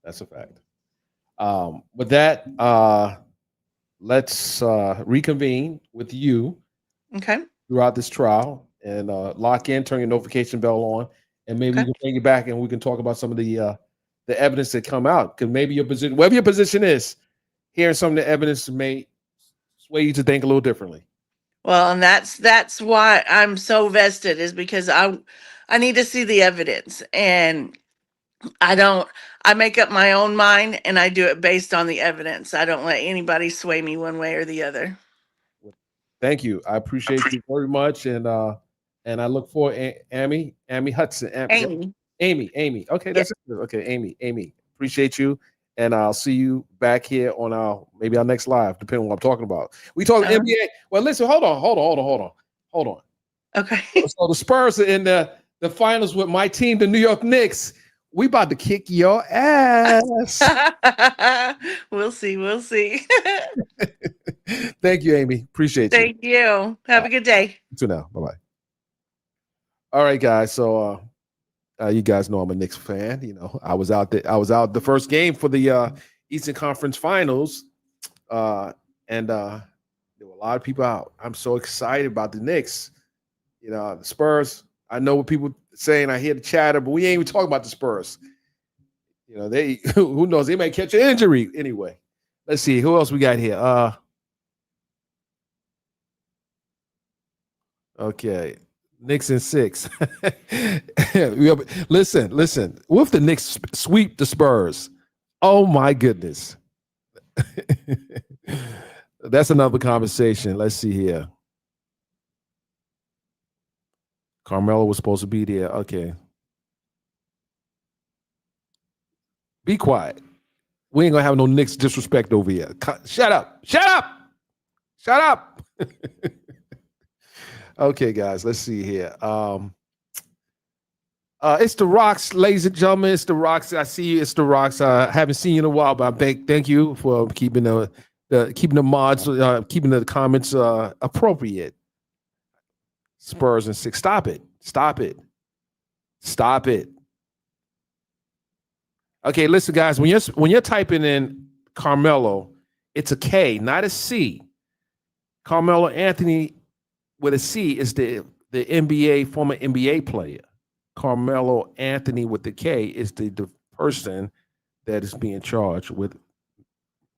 That's a fact. With that, let's reconvene with you Okay. throughout this trial and lock in, turn your notification bell on, and maybe we Okay. can bring you back and we can talk about some of the evidence that come out. Because maybe your position, whatever your position is, hearing some of the evidence may sway you to think a little differently. Well, and that's why I'm so vested, is because I need to see the evidence, and I make up my own mind and I do it based on the evidence. I don't let anybody sway me one way or the other. Thank you. I appreciate you very much, and I look for Amy Hudson, Amy. Amy. Okay, Yeah. that's it. Okay, Amy. Appreciate you, and I'll see you back here on maybe our next live, depending on what I'm talking about. We talking NBA. Well, listen, hold on. Okay. So the Spurs are in the finals with my team, the New York Knicks. We about to kick your ass. We'll see. Thank you, Amy. Appreciate you. Thank you. Have a good day. You too now. Bye-bye. All right, guys. So you guys know I'm a Knicks fan. I was out the first game for the Eastern Conference Finals. And there were a lot of people out. I'm so excited about the Knicks. The Spurs, I know what people saying. I hear the chatter, but we ain't even talking about the Spurs. They who knows? They may catch an injury anyway. Let's see who else we got here. Okay, Knicks in 6. Listen. What if the Knicks sweep the Spurs? Oh my goodness. That's another conversation. Let's see here. Karmelo was supposed to be there. Okay. Be quiet. We ain't gonna have no Knicks disrespect over here. Shut up. Okay, guys, let's see here. It's the Rocks, ladies and gentlemen. It's the Rocks. I see you. It's the Rocks. I haven't seen you in a while, but thank you for keeping the mods, keeping the comments appropriate. Spurs in 6. Stop it. Okay, listen, guys. When you're typing in Karmelo, it's a K, not a C. Karmelo Anthony with a C is the former NBA player. Karmelo Anthony with the K is the person that is being charged with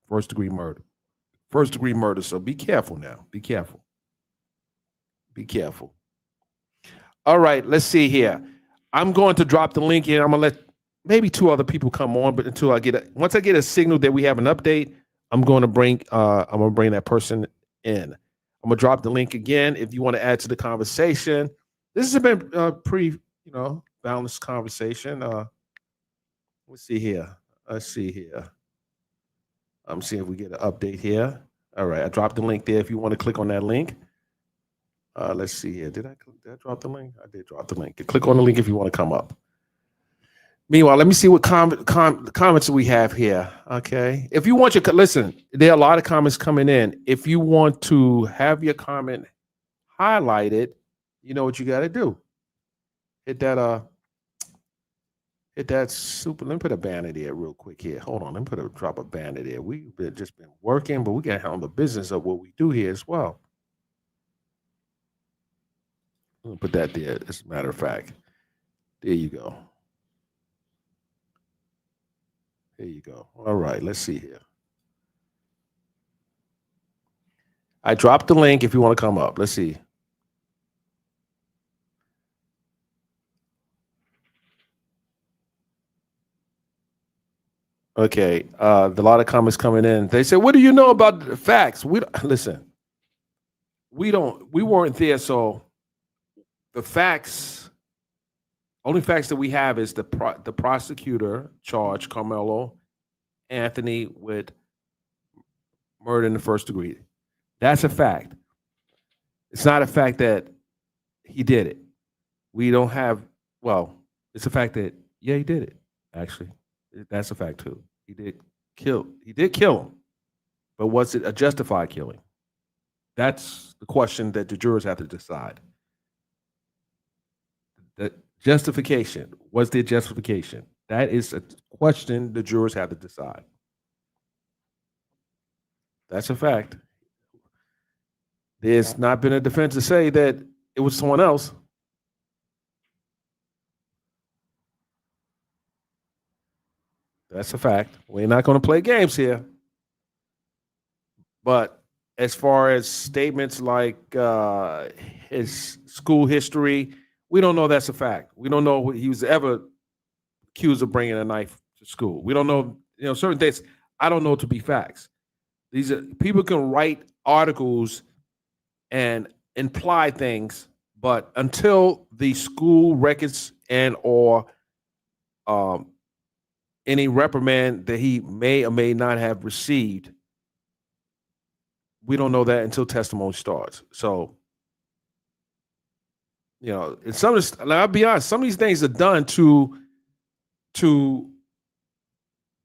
first degree murder. First degree murder. So be careful now. Be careful. Be careful. All right, let's see here. I'm going to drop the link in. I'm gonna let maybe 2 other people come on, but until I get once I get a signal that we have an update, I'm gonna bring that person in. I'm gonna drop the link again if you want to add to the conversation. This has been a pretty, balanced conversation. Let's see here. I'm seeing if we get an update here. All right, I dropped the link there. If you want to click on that link. Let's see here. Did I drop the link? I did drop the link. Click on the link if you want to come up. Meanwhile, let me see what comments we have here. Okay. If you want listen, there are a lot of comments coming in. If you want to have your comment highlighted, you know what you got to do. Hit that super. Let me put a banner there real quick here. Hold on. Let me drop a banner there. We've just been working, but we got to handle the business of what we do here as well. I'm gonna put that there. As a matter of fact, there you go. There you go. All right, let's see here. I dropped the link if you want to come up. Let's see. Okay, a lot of comments coming in. They say, "What do you know about the facts?" Listen. We weren't there, so the facts. Only facts that we have is the prosecutor charged Karmelo Anthony with murder in the first degree. That's a fact. It's not a fact that he did it. We don't have. Well, it's a fact that he did it. Actually, that's a fact too. He did kill him, but was it a justified killing? That's the question that the jurors have to decide. The justification. Was there justification? That is a question the jurors have to decide. That's a fact. There's not been a defense to say that it was someone else. That's a fact. We're not going to play games here. But as far as statements like his school history, we don't know that's a fact. We don't know he was ever accused of bringing a knife to school. We don't know, certain things I don't know to be facts. These are people can write articles and imply things, but until the school records and or any reprimand that he may or may not have received, we don't know that until testimony starts. So, and some of this, I'll be honest, some of these things are done to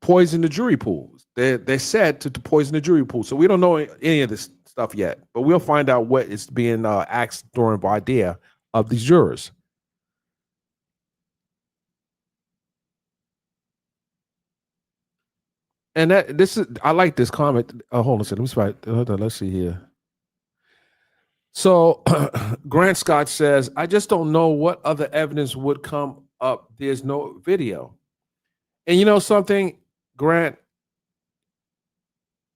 poison the jury pool. They're said to poison the jury pool. So we don't know any of this stuff yet, but we'll find out what is being asked during voir dire of these jurors. And I like this comment. Hold on a second. Let's see here. So Grant Scott says, I just don't know what other evidence would come up. There's no video. And you know something, Grant,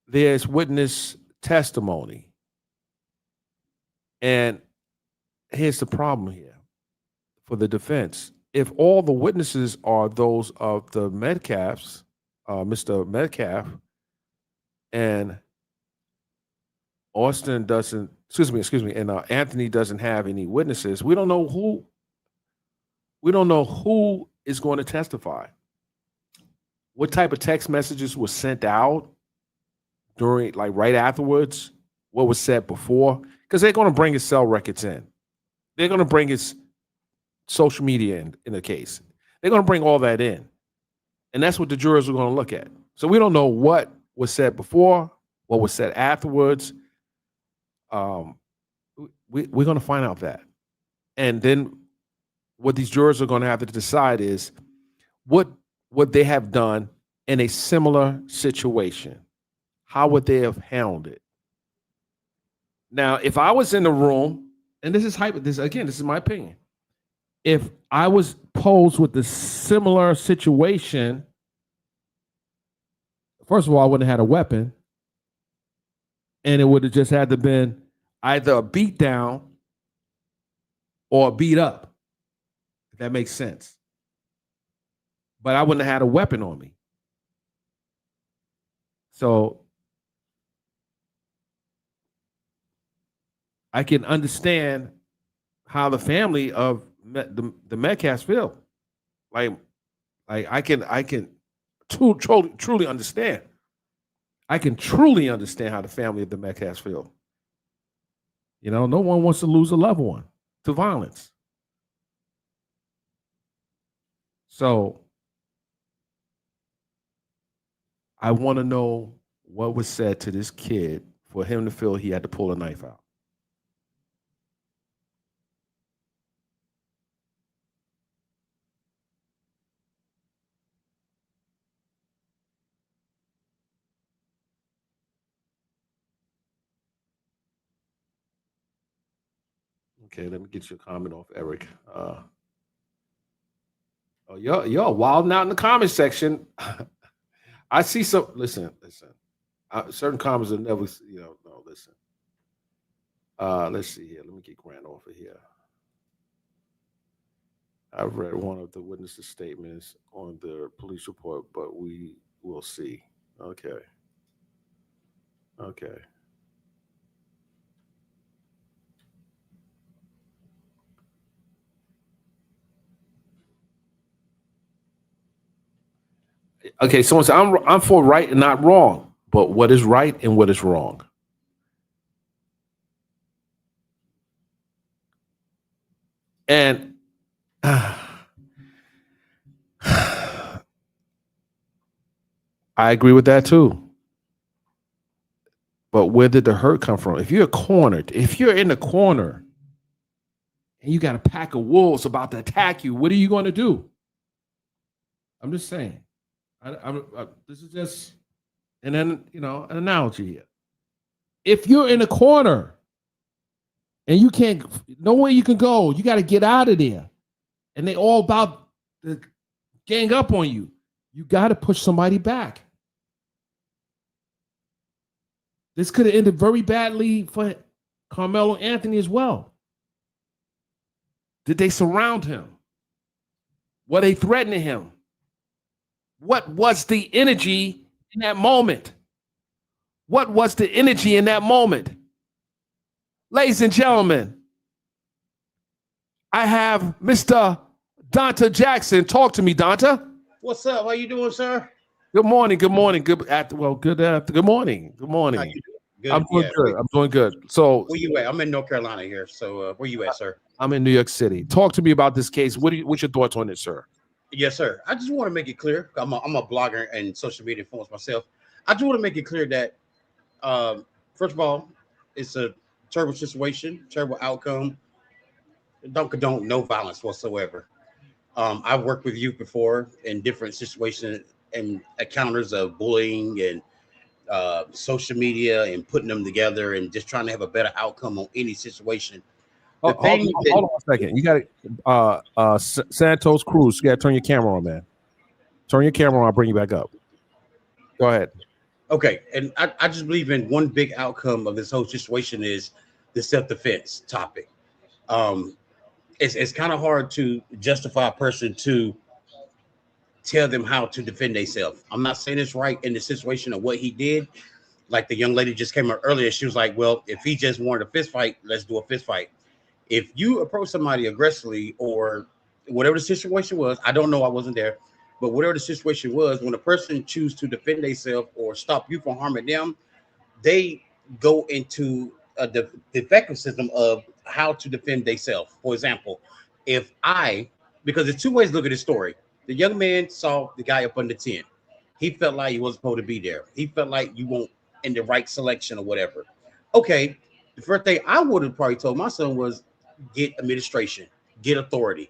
there's witness testimony. And here's the problem here for the defense. If all the witnesses are those of the Metcalfs, Mr. Metcalf, and Austin doesn't, and Anthony doesn't have any witnesses, we don't know who is going to testify. What type of text messages were sent out during, like right afterwards? What was said before? Because they're going to bring his cell records in. They're going to bring his social media in the case. They're going to bring all that in. And that's what the jurors are going to look at. So we don't know what was said before, what was said afterwards. We're going to find out that. And then what these jurors are going to have to decide is what would they have done in a similar situation? How would they have handled it? Now, if I was in the room, and this is my opinion. If I was posed with a similar situation, first of all, I wouldn't have had a weapon, and it would have just had to been either a beat down or a beat up, if that makes sense. But I wouldn't have had a weapon on me. So I can understand how the family of the Metcalfs feel. Like I can truly understand. I can truly understand how the family of the Metcalfs feel. You know, no one wants to lose a loved one to violence. So I want to know what was said to this kid for him to feel he had to pull a knife out. Okay, let me get your comment off, Eric. Y'all wilding out in the comment section. I see some. Listen. Certain comments are never. No, listen. Let's see here. Let me get Grant off of here. I've read one of the witnesses' statements on the police report, but we will see. Okay. Okay, someone said I'm for right and not wrong, but what is right and what is wrong? And I agree with that too. But where did the hurt come from? If you're cornered, if you're in the corner and you got a pack of wolves about to attack you, what are you going to do? I'm just saying. This is just an analogy here. If you're in a corner and you can't, nowhere you can go, you got to get out of there, and they all about to gang up on you, you got to push somebody back. This could have ended very badly for Karmelo Anthony as well. Did they surround him? Were they threatening him? What was the energy in that moment? What was the energy in that moment? Ladies and gentlemen, I have Mr. Donta Jackson. Talk to me, Donta. What's up? How you doing, sir? Good morning. Good morning. Good morning. Good morning. How you doing? Good. I'm doing good. I'm doing good. So where you at? I'm in North Carolina here. So where you at, sir? I'm in New York City. Talk to me about this case. What's your thoughts on it, sir? Yes, sir. I just want to make it clear. I'm a blogger and social media influencer myself. I just want to make it clear that, first of all, it's a terrible situation, terrible outcome. Don't condone no violence whatsoever. I've worked with youth before in different situations and encounters of bullying and social media and putting them together and just trying to have a better outcome on any situation. Hold on a second. You got Santos Cruz. You got to turn your camera on, man. Turn your camera on. I'll bring you back up. Go ahead. Okay. And I just believe in one big outcome of this whole situation is the self-defense topic. It's kind of hard to justify a person to tell them how to defend themselves. I'm not saying it's right in the situation of what he did. Like the young lady just came up earlier. She was like, well, if he just wanted a fist fight, let's do a fist fight. If you approach somebody aggressively or whatever the situation was, I don't know, I wasn't there, but whatever the situation was, when a person chooses to defend themselves or stop you from harming them, they go into the defective system of how to defend themselves. For example, because there's two ways to look at this story. The young man saw the guy up under 10. He felt like he wasn't supposed to be there. He felt like you weren't in the right selection or whatever. Okay, the first thing I would have probably told my son was get administration, get authority.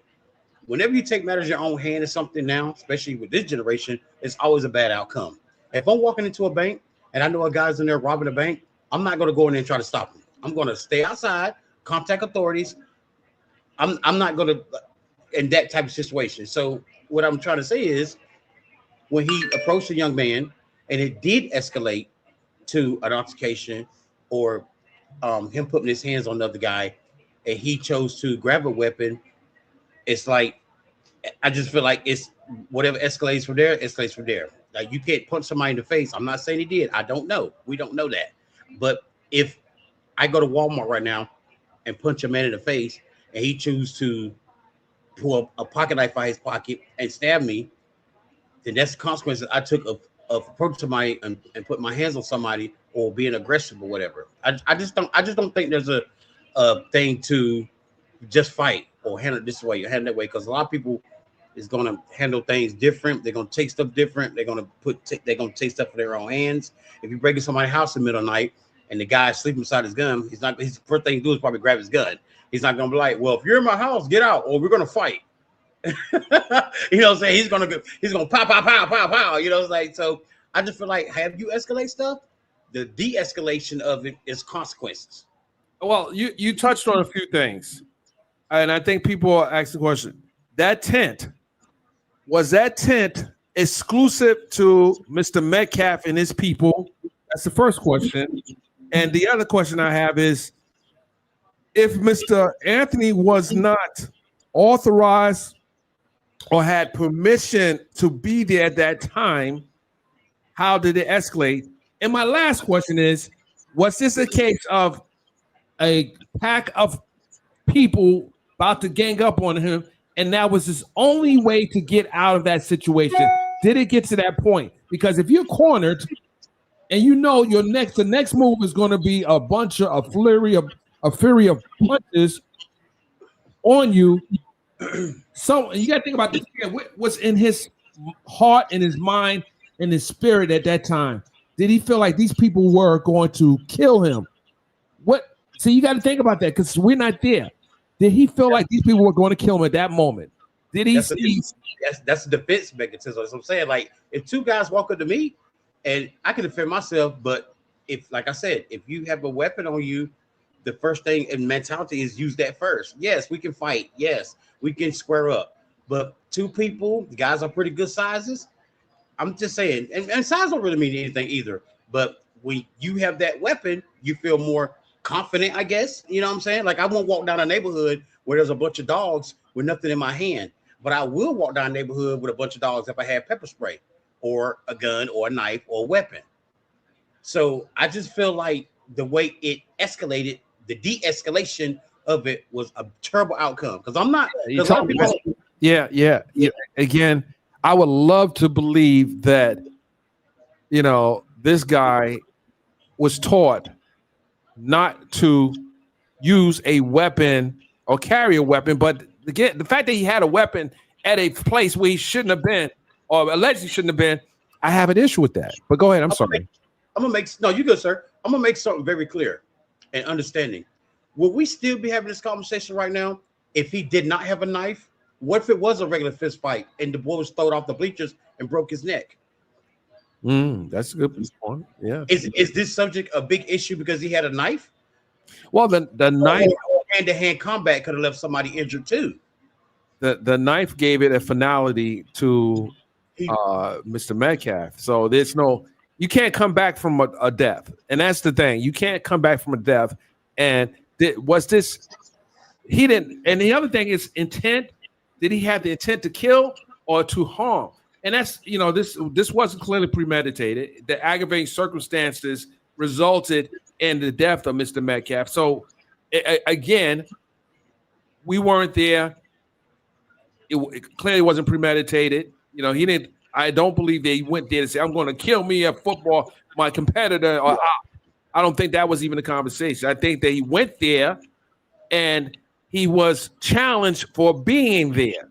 Whenever you take matters in your own hand or something now, especially with this generation, it's always a bad outcome. If I'm walking into a bank and I know a guy's in there robbing a bank, I'm not going to go in there and try to stop him. I'm going to stay outside, contact authorities. I'm not going to in that type of situation. So what I'm trying to say is when he approached the young man and it did escalate to an altercation or him putting his hands on another guy, and he chose to grab a weapon, it's like, I just feel like it's whatever escalates from there, escalates from there. Like, you can't punch somebody in the face. I'm not saying he did. I don't know. We don't know that. But if I go to Walmart right now and punch a man in the face, and he chooses to pull a pocket knife out of his pocket and stab me, then that's the consequences I took of approaching somebody and put my hands on somebody or being aggressive or whatever. I just don't think there's a thing to just fight or handle it this way or handle that way, because a lot of people is going to handle things different. They're going to take stuff different. They're going to take stuff in their own hands. If you break in somebody's house in the middle of the night and the guy is sleeping beside his gun, his first thing to do is probably grab his gun. He's not going to be like, well, if you're in my house, get out, or we're going to fight. You know what I'm saying? He's going to pow, pow, pow, pow, pow. You know, it's like, so I just feel like, have you escalate stuff? The de-escalation of it is consequences. Well, you touched on a few things, and I think people are asking the question, was that tent exclusive to Mr. Metcalf and his people? That's the first question. And the other question I have is, if Mr. Anthony was not authorized or had permission to be there at that time, how did it escalate? And my last question is, was this a case of a pack of people about to gang up on him, and that was his only way to get out of that situation? Did it get to that point? Because if you're cornered and you know the next move is going to be a flurry of punches on you, so you got to think about this. What's in his heart and his mind and his spirit at that time? Did he feel like these people were going to kill him? So you got to think about that, because we're not there. Did he feel like these people were going to kill him at that moment? Did he see? That's a defense mechanism. That's what I'm saying. Like, if two guys walk up to me and I can defend myself, but if, like I said, if you have a weapon on you, the first thing in mentality is use that first. Yes, we can fight. Yes, we can square up. But two people, the guys are pretty good sizes. I'm just saying, and size don't really mean anything either. But when you have that weapon, you feel more confident, I guess. You know what I'm saying? Like, I won't walk down a neighborhood where there's a bunch of dogs with nothing in my hand, but I will walk down a neighborhood with a bunch of dogs if I have pepper spray or a gun or a knife or a weapon. So I just feel like the way it escalated, the de-escalation of it was a terrible outcome. Because I'm not. Yeah. Again, I would love to believe that, this guy was taught not to use a weapon or carry a weapon, but again, the fact that he had a weapon at a place where he shouldn't have been, or allegedly shouldn't have been, I have an issue with that. But go ahead. I'm sorry. You good, sir. I'm gonna make something very clear and understanding. Will we still be having this conversation right now if he did not have a knife? What if it was a regular fist fight and the boy was thrown off the bleachers and broke his neck? That's a good point. Yeah. Is this subject a big issue because he had a knife? Well, the knife, hand-to-hand combat could have left somebody injured too. The knife gave it a finality to Mr. Metcalf. So you can't come back from a death, and that's the thing. You can't come back from a death. And was this? He didn't. And the other thing is intent. Did he have the intent to kill or to harm? And that's, this wasn't clearly premeditated. The aggravating circumstances resulted in the death of Mr. Metcalf. So again, we weren't there. It clearly wasn't premeditated. He didn't. I don't believe that he went there to say, I'm going to kill me at football, my competitor. Or I don't think that was even a conversation. I think that he went there and he was challenged for being there.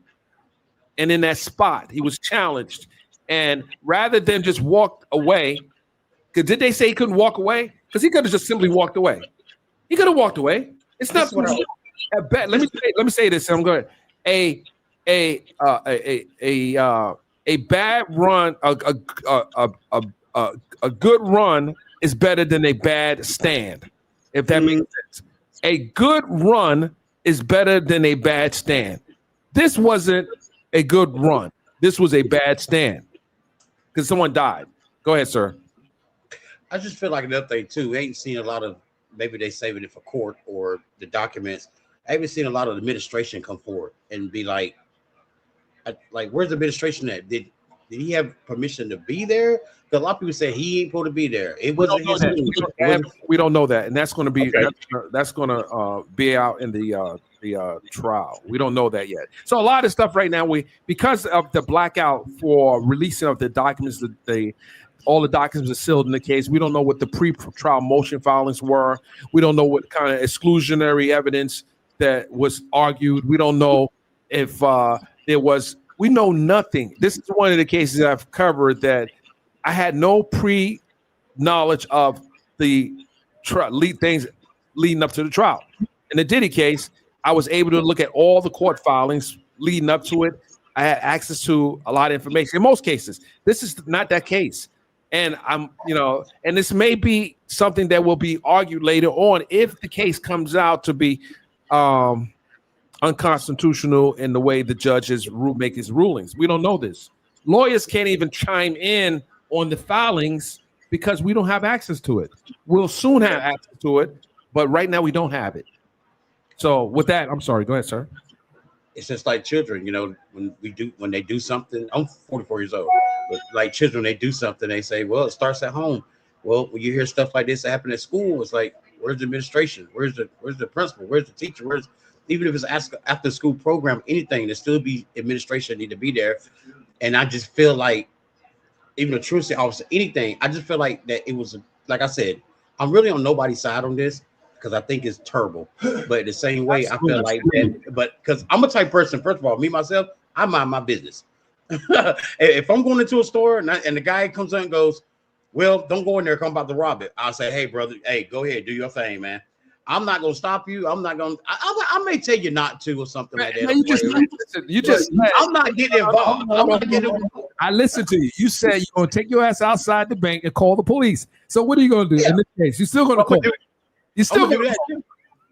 And in that spot, he was challenged. And rather than just walk away, because did they say he couldn't walk away? Because he could have just simply walked away. He could have walked away. It's not. Let me say this. I'm going. A bad run, a good run is better than a bad stand. If that makes sense. A good run is better than a bad stand. This wasn't a good run. This was a bad stand because someone died. Go ahead, sir. I just feel like another thing too. We ain't seen a lot of, maybe they saving it for court or the documents. I haven't seen a lot of the administration come forward and be like, where's the administration at? Did he have permission to be there? Because a lot of people say he ain't supposed to be there. It wasn't his thing. We don't know that, and that's going to be Okay. that's going to be out in the trial. We don't know that yet. So a lot of stuff right now, because of the blackout for releasing of the documents, all the documents are sealed in the case. We don't know what the pre-trial motion filings were. We don't know what kind of exclusionary evidence that was argued. We don't know if there was. We know nothing. This is one of the cases I've covered that I had no pre-knowledge of the things leading up to the trial. In the Diddy case, I was able to look at all the court filings leading up to it. I had access to a lot of information. In most cases, this is not that case. And and this may be something that will be argued later on if the case comes out to be unconstitutional in the way the judges make his rulings. We don't know this. Lawyers can't even chime in on the filings because we don't have access to it. We'll soon have access to it, but right now we don't have it. So with that, I'm sorry. Go ahead, sir. It's just like children, when they do something. I'm 44 years old, but like children, they do something. They say, "Well, it starts at home." Well, when you hear stuff like this happen at school, it's like, where's the administration? Where's the principal? Where's the teacher? Even if it's after school program, anything, there still be administration need to be there. And I just feel like, even a truancy officer, anything, I just feel like that it was, like I said, I'm really on nobody's side on this because I think it's terrible. But the same way, I feel like that, but because I'm a type person, first of all, me, myself, I mind my business. If I'm going into a store and the guy comes in and goes, "Well, don't go in there, I'm about to rob it," I'll say, "Hey, brother, hey, go ahead, do your thing, man. I'm not gonna stop you. I'm not gonna. I may tell you not to or something like that. No, I'm not getting involved. I'm not getting involved. I listened to you. You said you're gonna take your ass outside the bank and call the police. So what are you gonna do in this case? You're still gonna call. You're still gonna do that.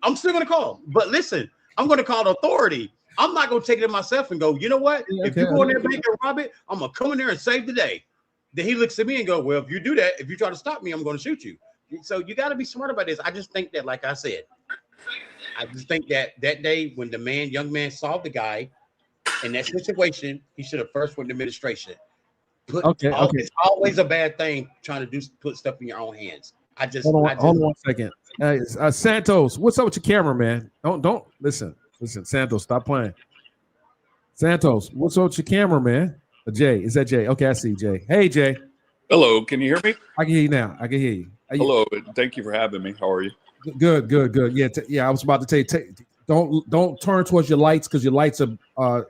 I'm still gonna call. But listen, I'm gonna call the authority. I'm not gonna take it myself and go, you know what? If you go in that bank and rob it, I'm gonna come in there and save the day. Then he looks at me and go, "Well, if you do that, if you try to stop me, I'm gonna shoot you." So you got to be smart about this. I just think that, like I said, that day when the young man saw the guy in that situation, he should have first went to administration. It's always a bad thing trying to put stuff in your own hands. Hold on 1 second. Santos, what's up with your camera, man? Don't listen. Santos, stop playing. Santos, what's up with your camera, man? Jay, is that Jay? Okay, I see Jay. Hey, Jay. Hello, can you hear me? I can hear you now. I can hear you. Hello, thank you for having me. How are you? Good. Yeah, I was about to tell you, don't turn towards your lights because your lights are.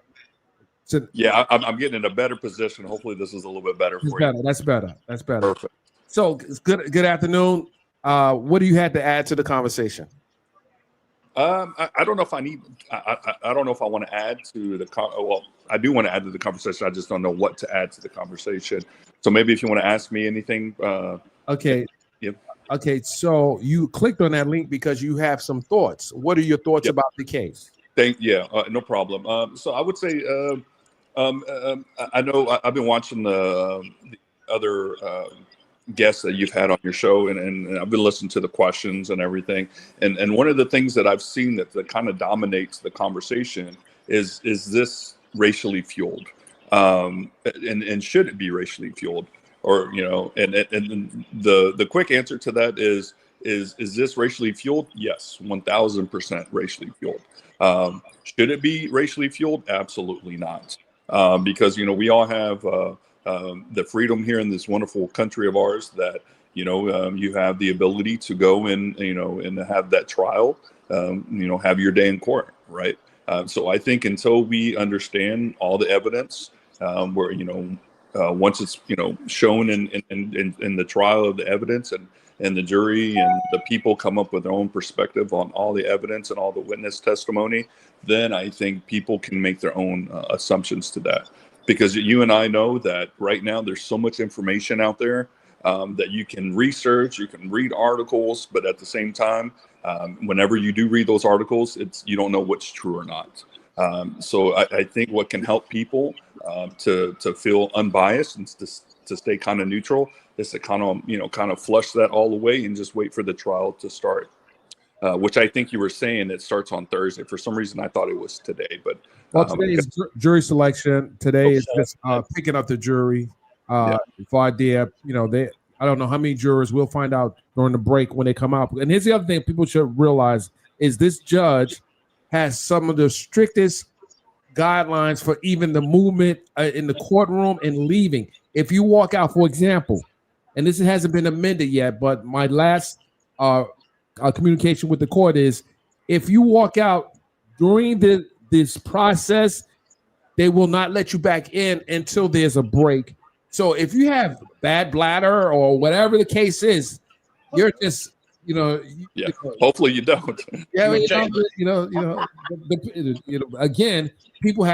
Yeah, I'm getting in a better position. Hopefully, this is a little bit better for you. That's better. Perfect. So, good afternoon. What do you have to add to the conversation? I don't know if I need. I don't know if I want to add to the. Well, I do want to add to the conversation. I just don't know what to add to the conversation. So maybe if you want to ask me anything. Okay. Yep. Okay. So you clicked on that link because you have some thoughts. What are your thoughts about the case? No problem. So I would say, I know I've been watching the other guests that you've had on your show, and I've been listening to the questions and everything. And one of the things that I've seen that kind of dominates the conversation is this racially fueled? And should it be racially fueled? Or, and the quick answer to that is this racially fueled? Yes, 1000% racially fueled. Should it be racially fueled? Absolutely not. Because, we all have the freedom here in this wonderful country of ours that, you have the ability to go and have that trial, have your day in court, right? So I think until we understand all the evidence, where, once it's, shown in the trial of the evidence and the jury and the people come up with their own perspective on all the evidence and all the witness testimony, then I think people can make their own assumptions to that. Because you and I know that right now there's so much information out there that you can research, you can read articles, but at the same time, whenever you do read those articles, you don't know what's true or not. So I think what can help people to feel unbiased and to stay kind of neutral is to kind of flush that all away and just wait for the trial to start. Which I think you were saying it starts on Thursday. For some reason, I thought it was today, but today is jury selection. Today is just picking up the jury. Voir Dire, I don't know how many jurors. We'll find out during the break when they come out. And here's the other thing people should realize is this judge has some of the strictest guidelines for even the movement in the courtroom and leaving. If you walk out, for example, and this hasn't been amended yet, but my last communication with the court is if you walk out during this process, they will not let you back in until there's a break. So if you have bad bladder or whatever the case is, you're just, hopefully you don't. Again, people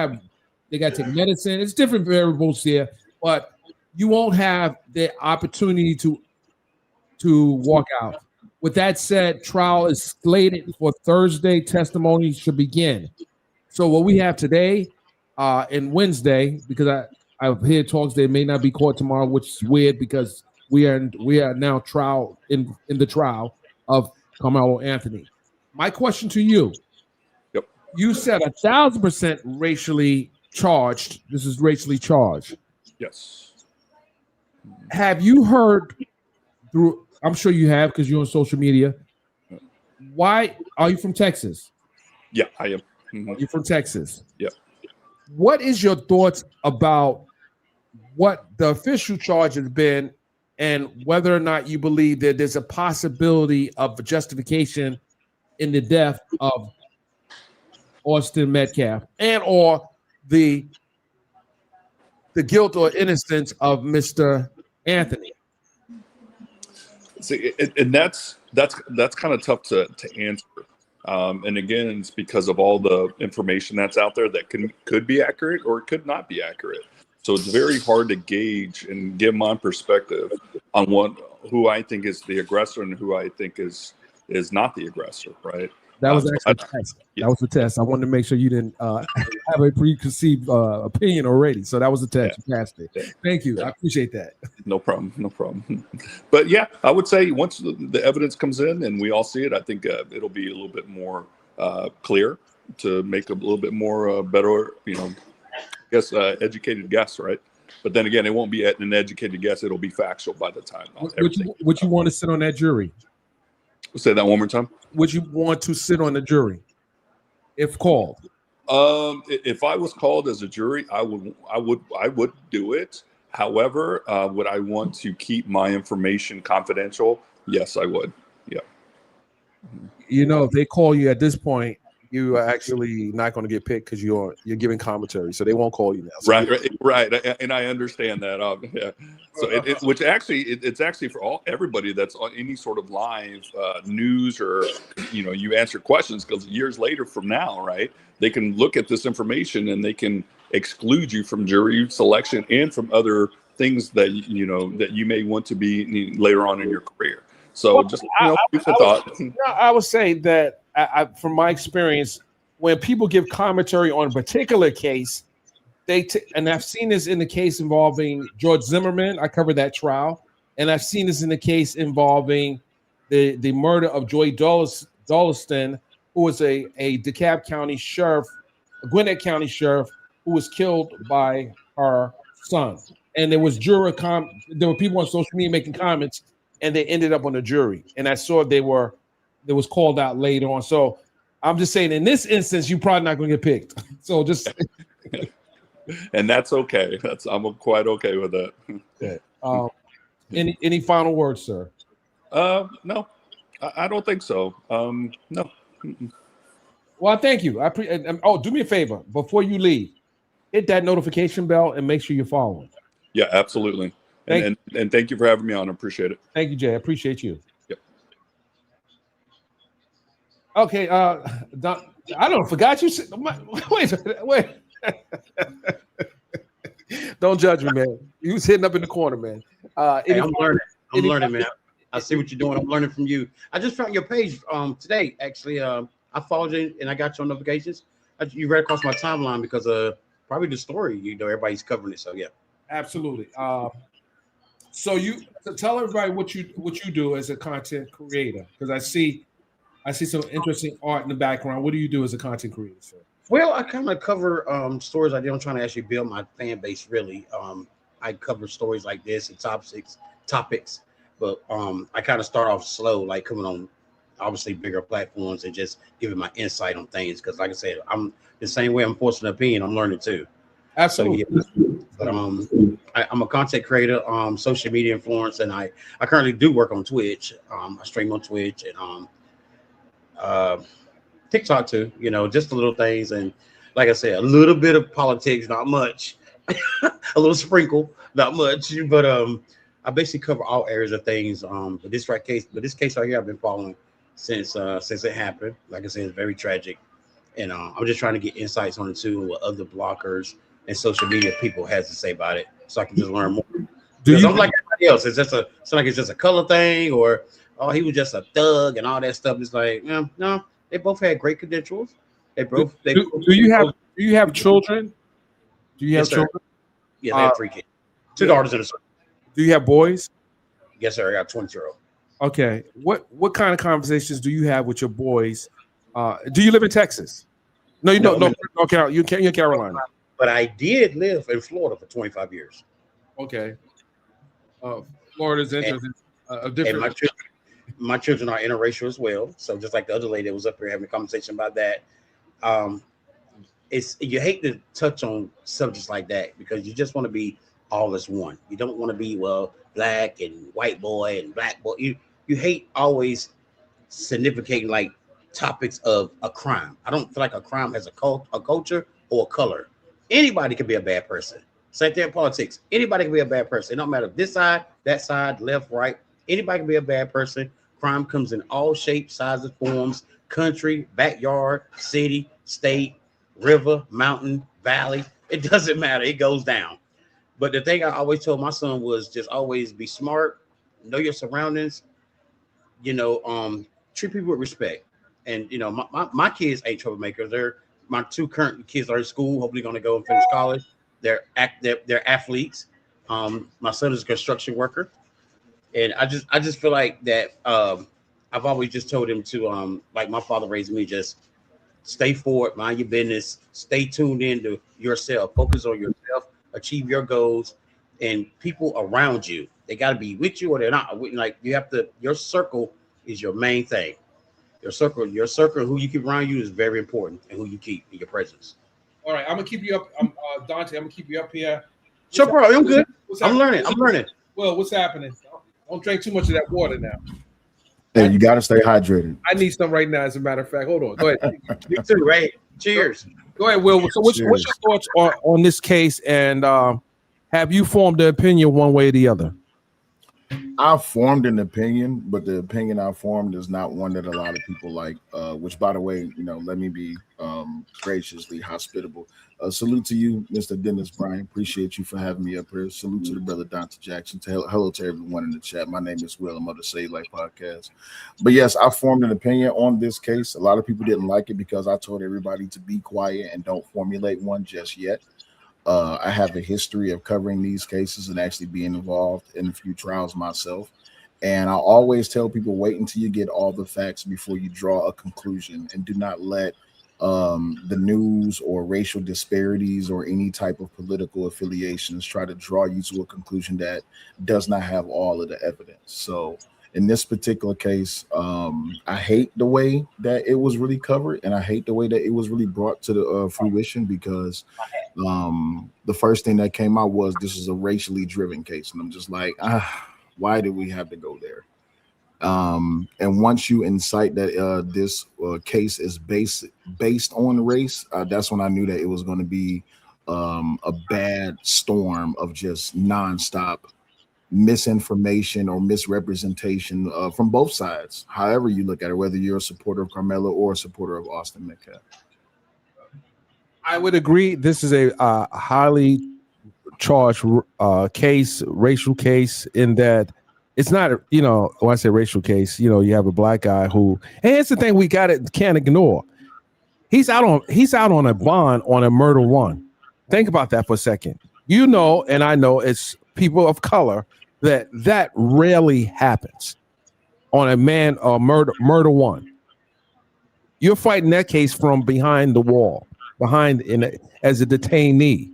they got to take medicine. It's different variables here, but you won't have the opportunity to walk out. With that said, trial is slated for Thursday. Testimony should begin. So what we have today and Wednesday, because I've heard talks they may not be court tomorrow, which is weird because we are now trial in the trial of Karmelo Anthony. My question to you: You said 1,000% racially charged. This is racially charged. Yes. Have you heard through? I'm sure you have because you're on social media. Why are you from Texas? Yeah, I am. Mm-hmm. You're from Texas. Yeah. What is your thoughts about what the official charge has been and whether or not you believe that there's a possibility of justification in the death of Austin Metcalf and or the guilt or innocence of Mr. Anthony? See, and that's kind of tough to answer. And again, it's because of all the information that's out there that could be accurate or it could not be accurate. So it's very hard to gauge and give my perspective on who I think is the aggressor and who I think is not the aggressor, right? That was actually a test. Yeah. That was a test. I wanted to make sure you didn't have a preconceived opinion already. So that was a test. You passed it. Yeah. Thank you. I appreciate that. No problem. No problem. But yeah, I would say once the evidence comes in and we all see it, I think it'll be a little bit more clear to make a little bit more better, educated guess, right? But then again, it won't be an educated guess. It'll be factual by the time. Would you want to sit on that jury? Say that one more time. Would you want to sit on the jury if called? If I was called as a jury, I would do it. However, would I want to keep my information confidential? Yes, I would. Yeah. If they call you at this point, you are actually not going to get picked because you're giving commentary, so they won't call you now. So right, and I understand that. Yeah. So it's actually for everybody that's on any sort of live news or you answer questions, because years later from now, right, they can look at this information and they can exclude you from jury selection and from other things that you may want to be later on in your career. So just food for thought. I would say that. From my experience, when people give commentary on a particular case, and I've seen this in the case involving George Zimmerman. I covered that trial, and I've seen this in the case involving the murder of Joy Dolliston, who was a DeKalb County sheriff, a Gwinnett County sheriff, who was killed by her son. And there was there were people on social media making comments, and they ended up on the jury. And I saw they was called out later on. So I'm just saying, in this instance, you're probably not going to get picked. So just, and that's okay. I'm quite okay with that. Yeah. Any final words, sir? No, I don't think so. No. Well, thank you. Do me a favor before you leave, hit that notification bell and make sure you're following. Yeah, absolutely. And thank you for having me on. I appreciate it. Thank you, Jay. I appreciate you. Yep. Okay, I don't forgot you. Wait. Don't judge me, man. You was hitting up in the corner, man. Hey, I'm learning, man. I see what you're doing. I'm learning from you. I just found your page today. Actually, I followed you and I got your notifications. You read across my timeline because probably the story. Everybody's covering it. So yeah, absolutely. So tell everybody what you do as a content creator, because I see some interesting art in the background. What do you do as a content creator, sir? Well, I kind of cover stories like this. I'm trying to actually build my fan base. Really, I cover stories like this and topics, but I kind of start off slow, like coming on obviously bigger platforms and just giving my insight on things. Because, like I said, I'm the same way I'm forcing an opinion. I'm learning too. Absolutely. So, yeah. But I'm a content creator, social media influencer, and I currently do work on Twitch. I stream on Twitch and TikTok too. You know, just the little things, and like I said, a little bit of politics, not much. A little sprinkle, not much. But I basically cover all areas of things. But this case right here, I've been following since it happened. Like I said, it's very tragic, and I'm just trying to get insights on it too, and what other bloggers and social media people has to say about it, so I can just learn more. Because I'm like everybody else. It's like it's just a color thing, or he was just a thug and all that stuff. It's like, no, they both had great credentials. Do you have children? Do you have children? Yeah, they have 3 kids, 2 daughters and a son. Do you have boys? Yes, sir. I got a 20-year-old. Okay. What kind of conversations do you have with your boys? Do you live in Texas? No, you don't. No, you're in Carolina. But I did live in Florida for 25 years. Okay. Florida's interesting. And my children are interracial as well. So just like the other lady that was up here having a conversation about that, you hate to touch on subjects like that because you just want to be all as one. You don't want to be black and white boy and black boy. You hate always significating like topics of a crime. I don't feel like a crime has a culture or a color. Anybody can be a bad person. Same thing in politics. Anybody can be a bad person. It don't matter this side, that side, left, right. Anybody can be a bad person. Crime comes in all shapes, sizes, forms, country, backyard, city, state, river, mountain, valley. It doesn't matter. It goes down. But the thing I always told my son was just always be smart, know your surroundings, treat people with respect. And, my kids ain't troublemakers. My 2 current kids are in school, hopefully going to go and finish college. They're athletes. My son is a construction worker. And I just feel like that I've always just told him to, like my father raised me, just stay forward, mind your business, stay tuned into yourself, focus on yourself, achieve your goals, and people around you. They got to be with you or they're not. Like your circle is your main thing. Your circle, who you keep around you is very important, and who you keep in your presence. All right, I'm gonna keep you up. Dante. I'm gonna keep you up here. Sure, bro. I'm good. I'm learning. Well, what's happening? Don't drink too much of that water now. Hey, you gotta stay hydrated. I need some right now. As a matter of fact, hold on. Go ahead. Me too. Right. Cheers. Go ahead, Will. So, what's your thoughts on this case? And have you formed an opinion one way or the other? I've formed an opinion, but the opinion I formed is not one that a lot of people like. Which, by the way, let me be graciously hospitable. Salute to you, Mr. Dennis Byron. Appreciate you for having me up here. Salute to the brother Dante Jackson. Hello to everyone in the chat. My name is Will. I'm on the Save Life podcast. But yes, I formed an opinion on this case. A lot of people didn't like it because I told everybody to be quiet and don't formulate one just yet. I have a history of covering these cases and actually being involved in a few trials myself. And I always tell people, wait until you get all the facts before you draw a conclusion, and do not let the news or racial disparities or any type of political affiliations try to draw you to a conclusion that does not have all of the evidence. So in this particular case, I hate the way that it was really covered, and I hate the way that it was really brought to the fruition, because the first thing that came out was this is a racially driven case, and I'm just like, why did we have to go there? And once you incite that this case is based on race, that's when I knew that it was going to be a bad storm of just nonstop misinformation or misrepresentation from both sides, however you look at it, whether you're a supporter of Karmelo or a supporter of Austin Metcalf. I would agree. This is a highly charged case, racial case, in that it's not, when I say racial case, you have a black guy who, and it's the thing we can't ignore. He's out on a bond on a murder one. Think about that for a second. And I know it's people of color that rarely happens on a man or murder one. You're fighting that case from behind the wall, as a detainee.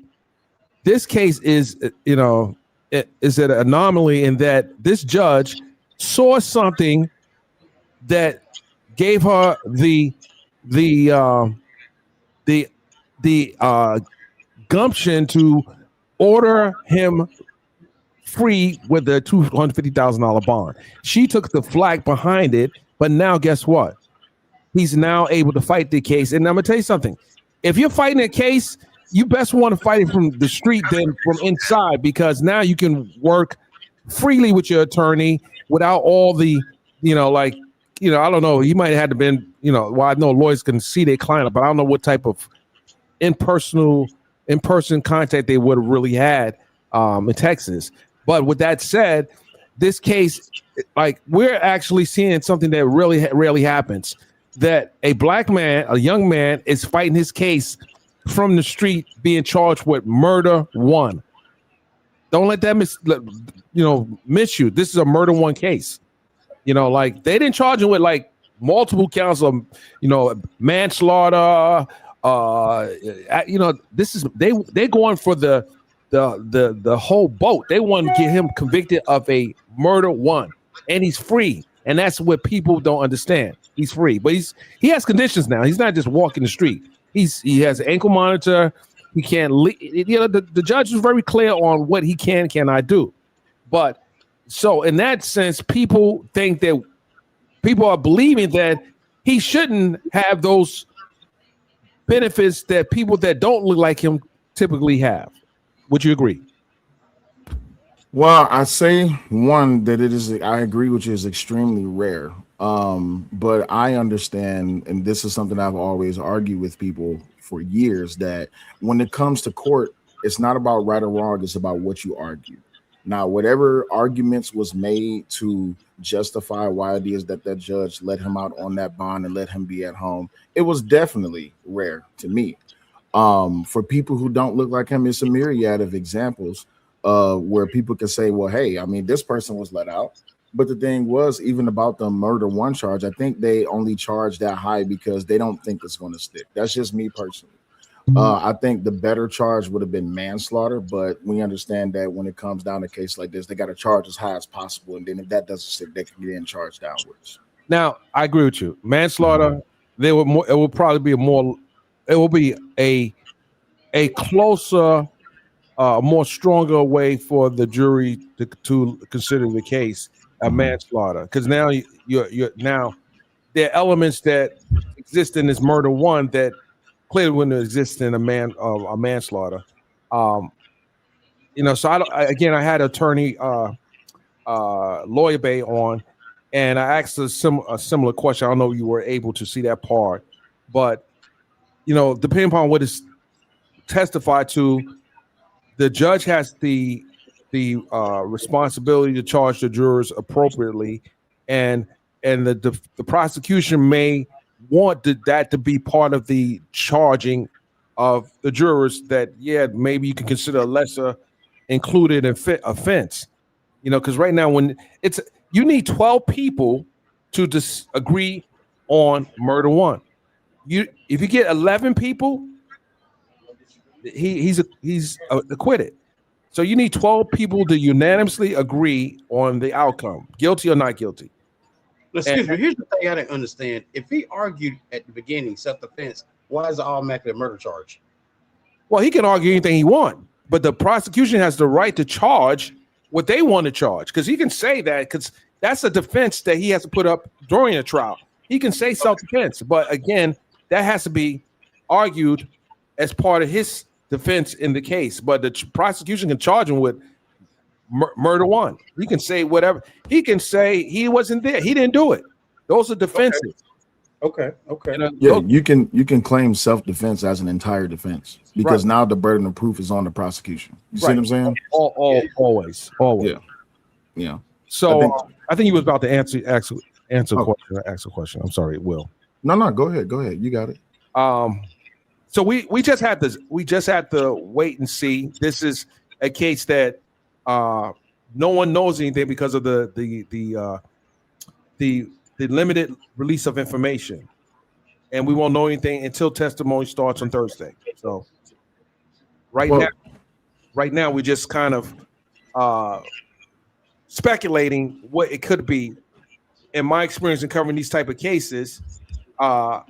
This case is, is an anomaly in that this judge saw something that gave her the gumption to order him free with a $250,000 bond. She took the flag behind it, but now guess what? He's now able to fight the case. And I'm gonna tell you something. If you're fighting a case, you best want to fight it from the street than from inside, because now you can work freely with your attorney without all the, I don't know, you might have had to been, well, I know lawyers can see their client, but I don't know what type of in-person contact they would have really had in Texas. But with that said, this case, like, we're actually seeing something that really rarely happens, that a black man, a young man, is fighting his case from the street, being charged with murder one. Don't let that miss you. This is a murder one case. Like, they didn't charge him with like multiple counts of, manslaughter. This is they're going for the whole boat. They want to get him convicted of a murder one, and he's free. And that's what people don't understand. He's free, but he has conditions now. He's not just walking the street. He has an ankle monitor. He can't leave. The judge is very clear on what he cannot do. But so in that sense, people are believing that he shouldn't have those benefits that people that don't look like him typically have. Would you agree? Well, I say one that I agree with you, is extremely rare. But I understand, and this is something I've always argued with people for years, that when it comes to court, it's not about right or wrong, it's about what you argue. Now, whatever arguments was made to justify why it is that judge let him out on that bond and let him be at home, it was definitely rare to me. For people who don't look like him, it's a myriad of examples where people can say, well, hey, I mean, this person was let out. But the thing was, even about the murder one charge, I think they only charge that high because they don't think it's going to stick. That's just me personally. I think the better charge would have been manslaughter, but we understand that when it comes down to a case like this, they got to charge as high as possible. And then if that doesn't stick, they can get in charge downwards. Now, I agree with you. Manslaughter, it will be a closer, more stronger way for the jury to consider the case a manslaughter, because now you're now there are elements that exist in this murder one that clearly wouldn't exist in a manslaughter. So I had attorney LawyerBae on, and I asked a similar question. I don't know if you were able to see that part, but depending upon what is testified to, the judge has the responsibility to charge the jurors appropriately, and the prosecution may want that to be part of the charging of the jurors, that maybe you can consider a lesser included offense, because right now when you need 12 people to disagree on murder one. If you get 11 people, he's acquitted. So you need 12 people to unanimously agree on the outcome, guilty or not guilty. Excuse me. Here's the thing I didn't understand. If he argued at the beginning self-defense, why is it automatically a murder charge? Well, he can argue anything he wants, but the prosecution has the right to charge what they want to charge, because he can say that, because that's a defense that he has to put up during a trial. He can say self-defense, but again, that has to be argued as part of his defense in the case. But the prosecution can charge him with murder one. He can say whatever. He can say he wasn't there. He didn't do it. Those are defenses. Okay. You can claim self-defense as an entire defense, because now the burden of proof is on the prosecution. You see what I'm saying? Always. Yeah. So I think he was about to answer a question. I'm sorry, Will. No, go ahead. You got it. So we just had to wait and see. This is a case that no one knows anything because of the limited release of information, and we won't know anything until testimony starts on Thursday. So right now we're just kind of speculating what it could be. In my experience in covering these type of cases, if I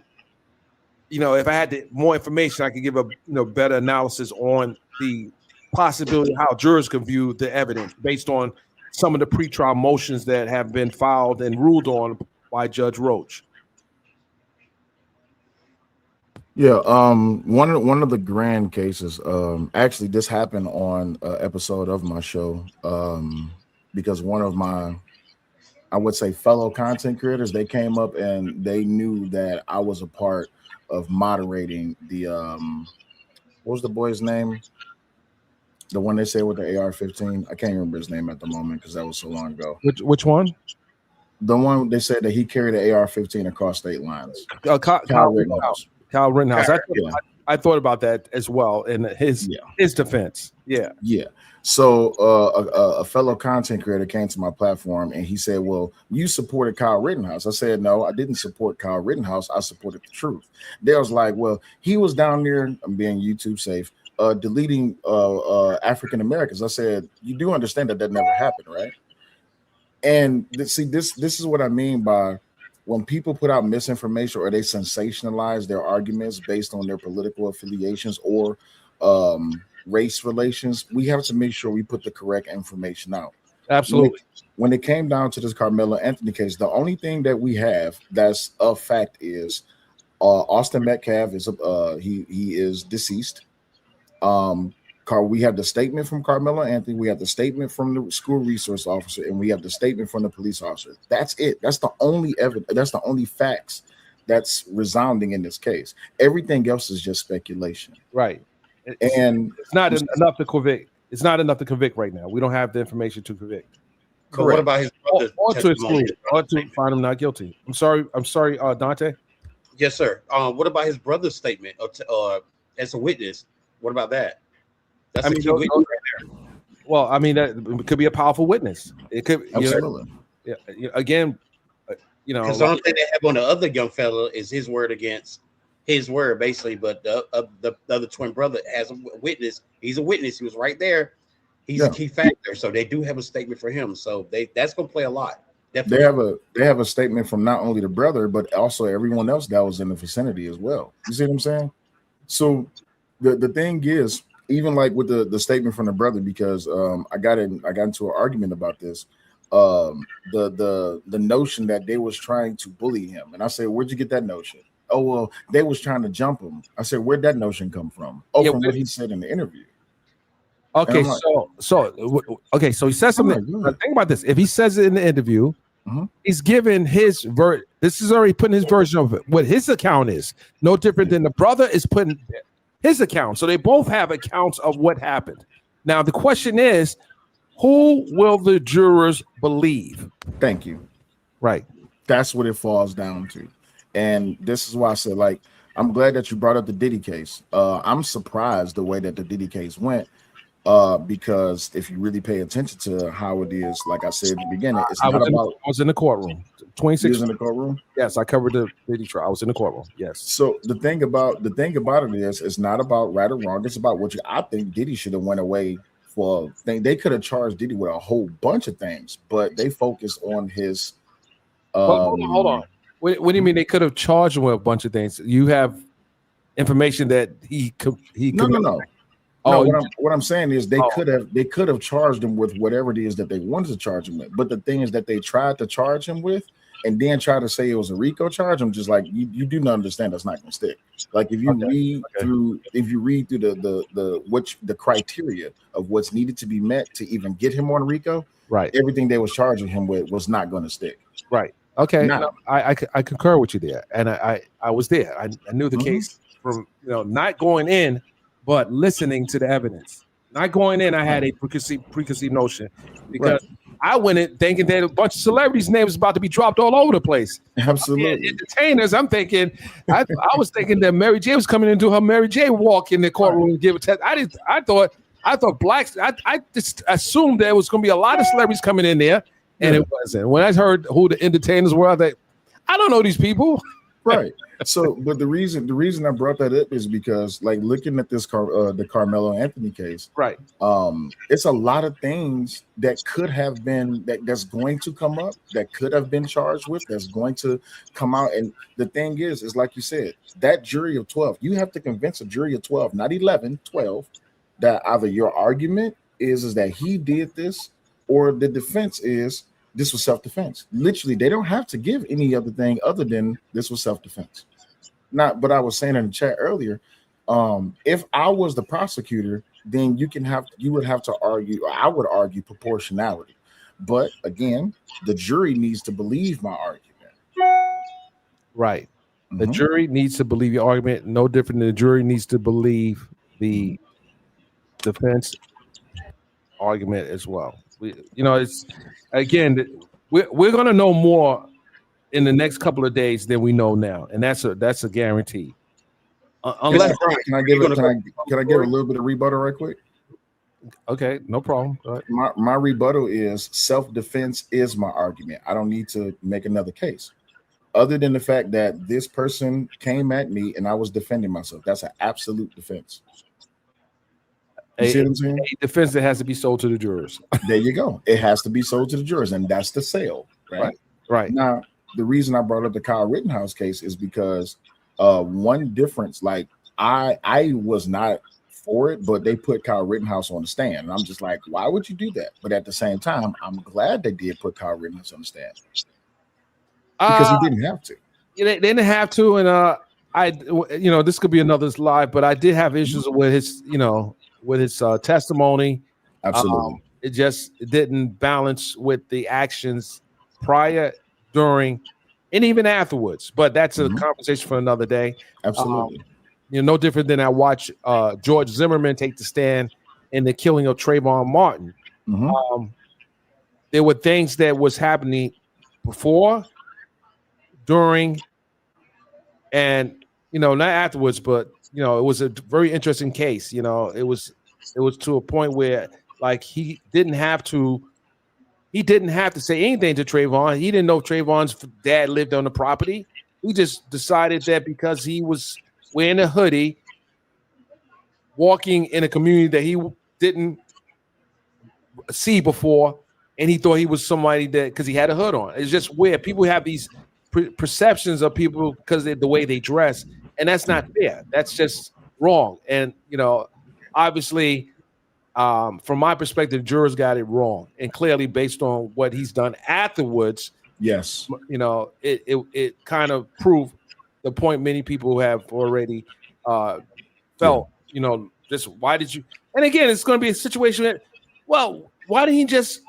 had more information, I could give a better analysis on the possibility of how jurors can view the evidence based on some of the pretrial motions that have been filed and ruled on by Judge Roach. Yeah, one of the grand cases. Actually, this happened on an episode of my show. Because one of my, I would say, fellow content creators, they came up and they knew that I was a part of moderating the what was the boy's name? The one they say with the AR-15. I can't remember his name at the moment because that was so long ago. Which one? The one they said that he carried an AR-15 across state lines. Kyle Rittenhouse. Kyle Rittenhouse. I thought about that as well in his defense. Yeah. So a fellow content creator came to my platform and he said, well, you supported Kyle Rittenhouse. I said, no, I didn't support Kyle Rittenhouse. I supported the truth. They was like, well, he was down there, I'm being YouTube safe, deleting African Americans. I said, you do understand that never happened, right? And see, this is what I mean by when people put out misinformation or they sensationalize their arguments based on their political affiliations or race relations, we have to make sure we put the correct information out. Absolutely. When it came down to this Karmelo Anthony case, the only thing that we have that's a fact is Austin Metcalf is he is deceased. We have the statement from Karmelo Anthony, we have the statement from the school resource officer, and we have the statement from the police officer. That's it. That's the only evidence. That's the only facts that's resounding in this case. Everything else is just speculation. Right. And it's not enough to convict. It's not enough to convict right now. We don't have the information to convict. Correct. What about his brother's testimony? Or to find him not guilty. I'm sorry, Dante. Yes, sir. What about his brother's statement as a witness? What about that? That's a key witness right there. Well, I mean, that could be a powerful witness. It could, absolutely. Again, because the only thing they have on the other young fella is his word against his word, basically. But the other twin brother has a witness. He's a witness. He was right there. He's a key factor. So they do have a statement for him. So that's going to play a lot. Definitely. They have a statement from not only the brother, but also everyone else that was in the vicinity as well. You see what I'm saying? So the thing is, even like with the statement from the brother, because I got into an argument about this. The notion that they was trying to bully him, and I said, where'd you get that notion? Oh, well, they was trying to jump him. I said, where'd that notion come from? Oh, from what he said in the interview. Okay, so he says something. Think about this. If he says it in the interview, he's giving his this is already putting his version of it, what his account is. No different than the brother is putting his account. So they both have accounts of what happened. Now the question is, who will the jurors believe? Thank you. Right. That's what it falls down to. And this is why I said, like, I'm glad that you brought up the Diddy case. I'm surprised the way that the Diddy case went, because if you really pay attention to how it is, like I said at the beginning, it's I was in the courtroom. 26 in the courtroom. Yes, I covered the Diddy trial. I was in the courtroom. Yes. So the thing about it is, it's not about right or wrong. It's about what I think Diddy should have went away for. They could have charged Diddy with a whole bunch of things, but they focused on his. Hold on. What do you mean they could have charged him with a bunch of things? You have information that he No. Oh, no, what I'm saying is they could have charged him with whatever it is that they wanted to charge him with. But the thing is that they tried to charge him with, and then try to say it was a RICO charge. I'm just like, you do not understand that's not going to stick. Like if you read through the criteria of what's needed to be met to even get him on RICO, right? Everything they was charging him with was not going to stick. Right. Okay. No, I concur with you there, and I was there. I knew the case from not going in, but listening to the evidence. Not going in, I had a preconceived notion because I went in thinking that a bunch of celebrities' names was about to be dropped all over the place. Absolutely. Entertainers, I'm thinking, I was thinking that Mary J was coming into her Mary J walk in the courtroom and give a test. I thought I thought blacks. I just assumed there was going to be a lot of celebrities coming in there, and it wasn't. When I heard who the entertainers were, I thought, I don't know these people. Right. So, but the reason I brought that up is because, like, looking at this the Karmelo Anthony case, right? It's a lot of things that could have been that's going to come up, that could have been charged with, that's going to come out. And the thing is like you said, that jury of 12, you have to convince a jury of 12, not 11, 12, that either your argument is that he did this, or the defense is this was self-defense. Literally, they don't have to give any other thing other than this was self-defense. But I was saying in the chat earlier, if I was the prosecutor, then you would have to argue, or I would argue proportionality. But again, the jury needs to believe my argument. Right. The jury needs to believe your argument. No different than the jury needs to believe the defense argument as well. It's again, we're going to know more in the next couple of days than we know now, and that's a guarantee. Unless can I give a little bit of rebuttal right quick? Okay, no problem. Go ahead. My rebuttal is self-defense is my argument. I don't need to make another case, other than the fact that this person came at me and I was defending myself. That's an absolute defense. You see what I'm saying? A defense that has to be sold to the jurors. There you go. It has to be sold to the jurors, and that's the sale. Right. Now, the reason I brought up the Kyle Rittenhouse case is because one difference, like I was not for it, but they put Kyle Rittenhouse on the stand. And I'm just like, why would you do that? But at the same time, I'm glad they did put Kyle Rittenhouse on the stand. Because he didn't have to. They didn't have to, and this could be another live, but I did have issues with his testimony. Absolutely. It didn't balance with the actions prior, during, and even afterwards. But that's a conversation for another day. Absolutely. No different than I watched George Zimmerman take the stand in the killing of Trayvon Martin. There were things that was happening before, during, and not afterwards, but it was a very interesting case. It was to a point where, like, he didn't have to say anything to Trayvon. He didn't know Trayvon's dad lived on the property. He just decided that because he was wearing a hoodie, walking in a community that he didn't see before, and he thought he was somebody that, because he had a hood on. It's just weird. People have these perceptions of people because of the way they dress, and that's not fair. That's just wrong. And obviously, from my perspective, jurors got it wrong, and clearly based on what he's done afterwards, yes, it kind of proved the point many people have already felt. Just why did you? And again, it's going to be a situation that, well, why didn't he just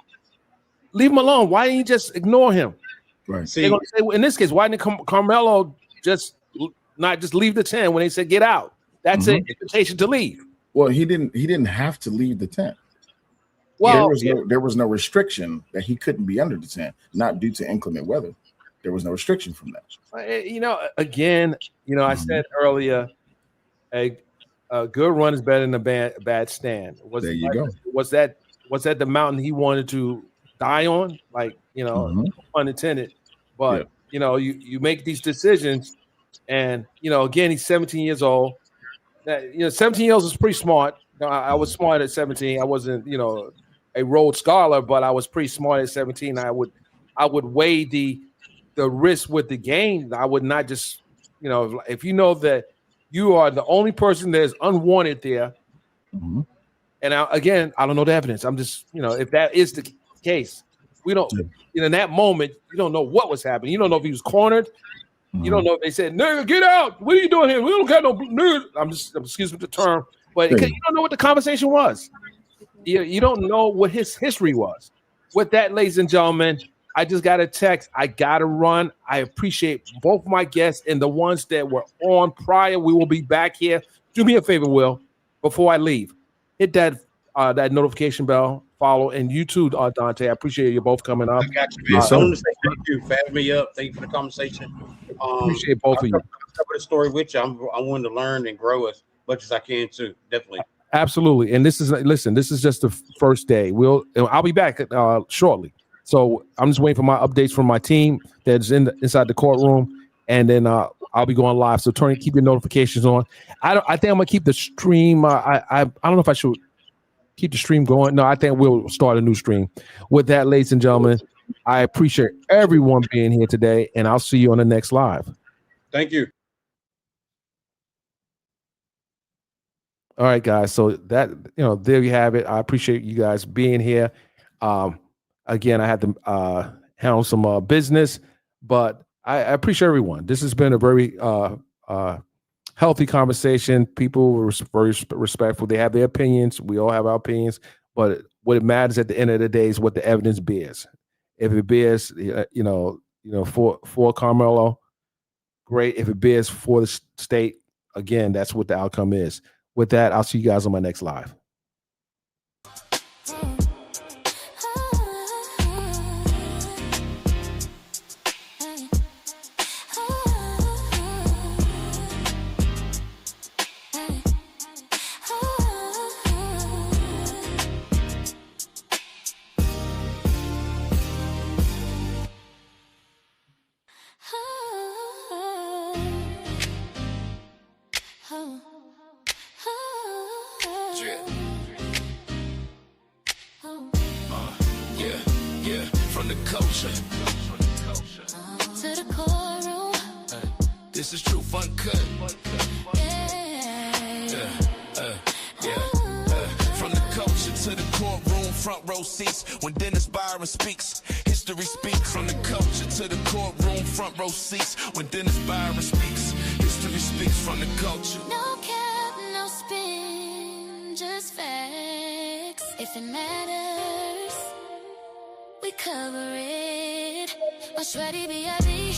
leave him alone? Why didn't he just ignore him? Right. They're going to say, in this case, why didn't Karmelo not just leave the tent when they said get out? That's an invitation to leave. Well, he didn't have to leave the tent. Well, there was no restriction that he couldn't be under the tent, not due to inclement weather. There was no restriction from that. Again, I said earlier, a good run is better than a bad stand. There you go. Was that the mountain he wanted to die on? Like, pun intended. But you make these decisions, and again, he's 17 years old. 17 years is pretty smart. I was smart at 17. I wasn't, a Rhodes Scholar, but I was pretty smart at 17. I would weigh the risk with the gain. I would not just, if you know that you are the only person that is unwanted there. And I don't know the evidence. I'm just, if that is the case, we don't, in that moment, you don't know what was happening. You don't know if he was cornered. You don't know if they said, "Nigga, get out! What are you doing here? We don't got no nigga." I'm excuse me the term, but you don't know what the conversation was. You don't know what his history was. With that, ladies and gentlemen, I just got a text. I got to run. I appreciate both my guests and the ones that were on prior. We will be back here. Do me a favor, Will, before I leave. Hit that notification bell. Follow, and you too, Dante. I appreciate you both coming up. I got you, man. I want to say thank you for having me up. Thank you for the conversation. Appreciate both of you. Cover the story with you. I'm willing to learn and grow as much as I can too. Definitely. Absolutely. And this is just the first day. I'll be back shortly. So I'm just waiting for my updates from my team that's inside the courtroom, and then I'll be going live. So Tony, keep your notifications on. I think I'm gonna keep the stream. I don't know if I should keep the stream going. No, I think we'll start a new stream. With that, ladies and gentlemen, I appreciate everyone being here today, and I'll see you on the next live. Thank you. All right, guys. So that, there you have it. I appreciate you guys being here. Again, I had to handle some business, but I appreciate everyone. This has been a very healthy conversation. People were very respectful. They have their opinions. We all have our opinions, but what matters at the end of the day is what the evidence bears. If it bears, for Karmelo, great. If it bears for the state, again, that's what the outcome is. With that, I'll see you guys on my next live. This is Truth Uncut. From the culture to the courtroom, front row seats. When Dennis Byron speaks, history speaks. From the culture to the courtroom, front row seats. When Dennis Byron speaks, history speaks. From the culture. No cap, no spin, just facts. If it matters, we cover it. What's ready, B.I.B.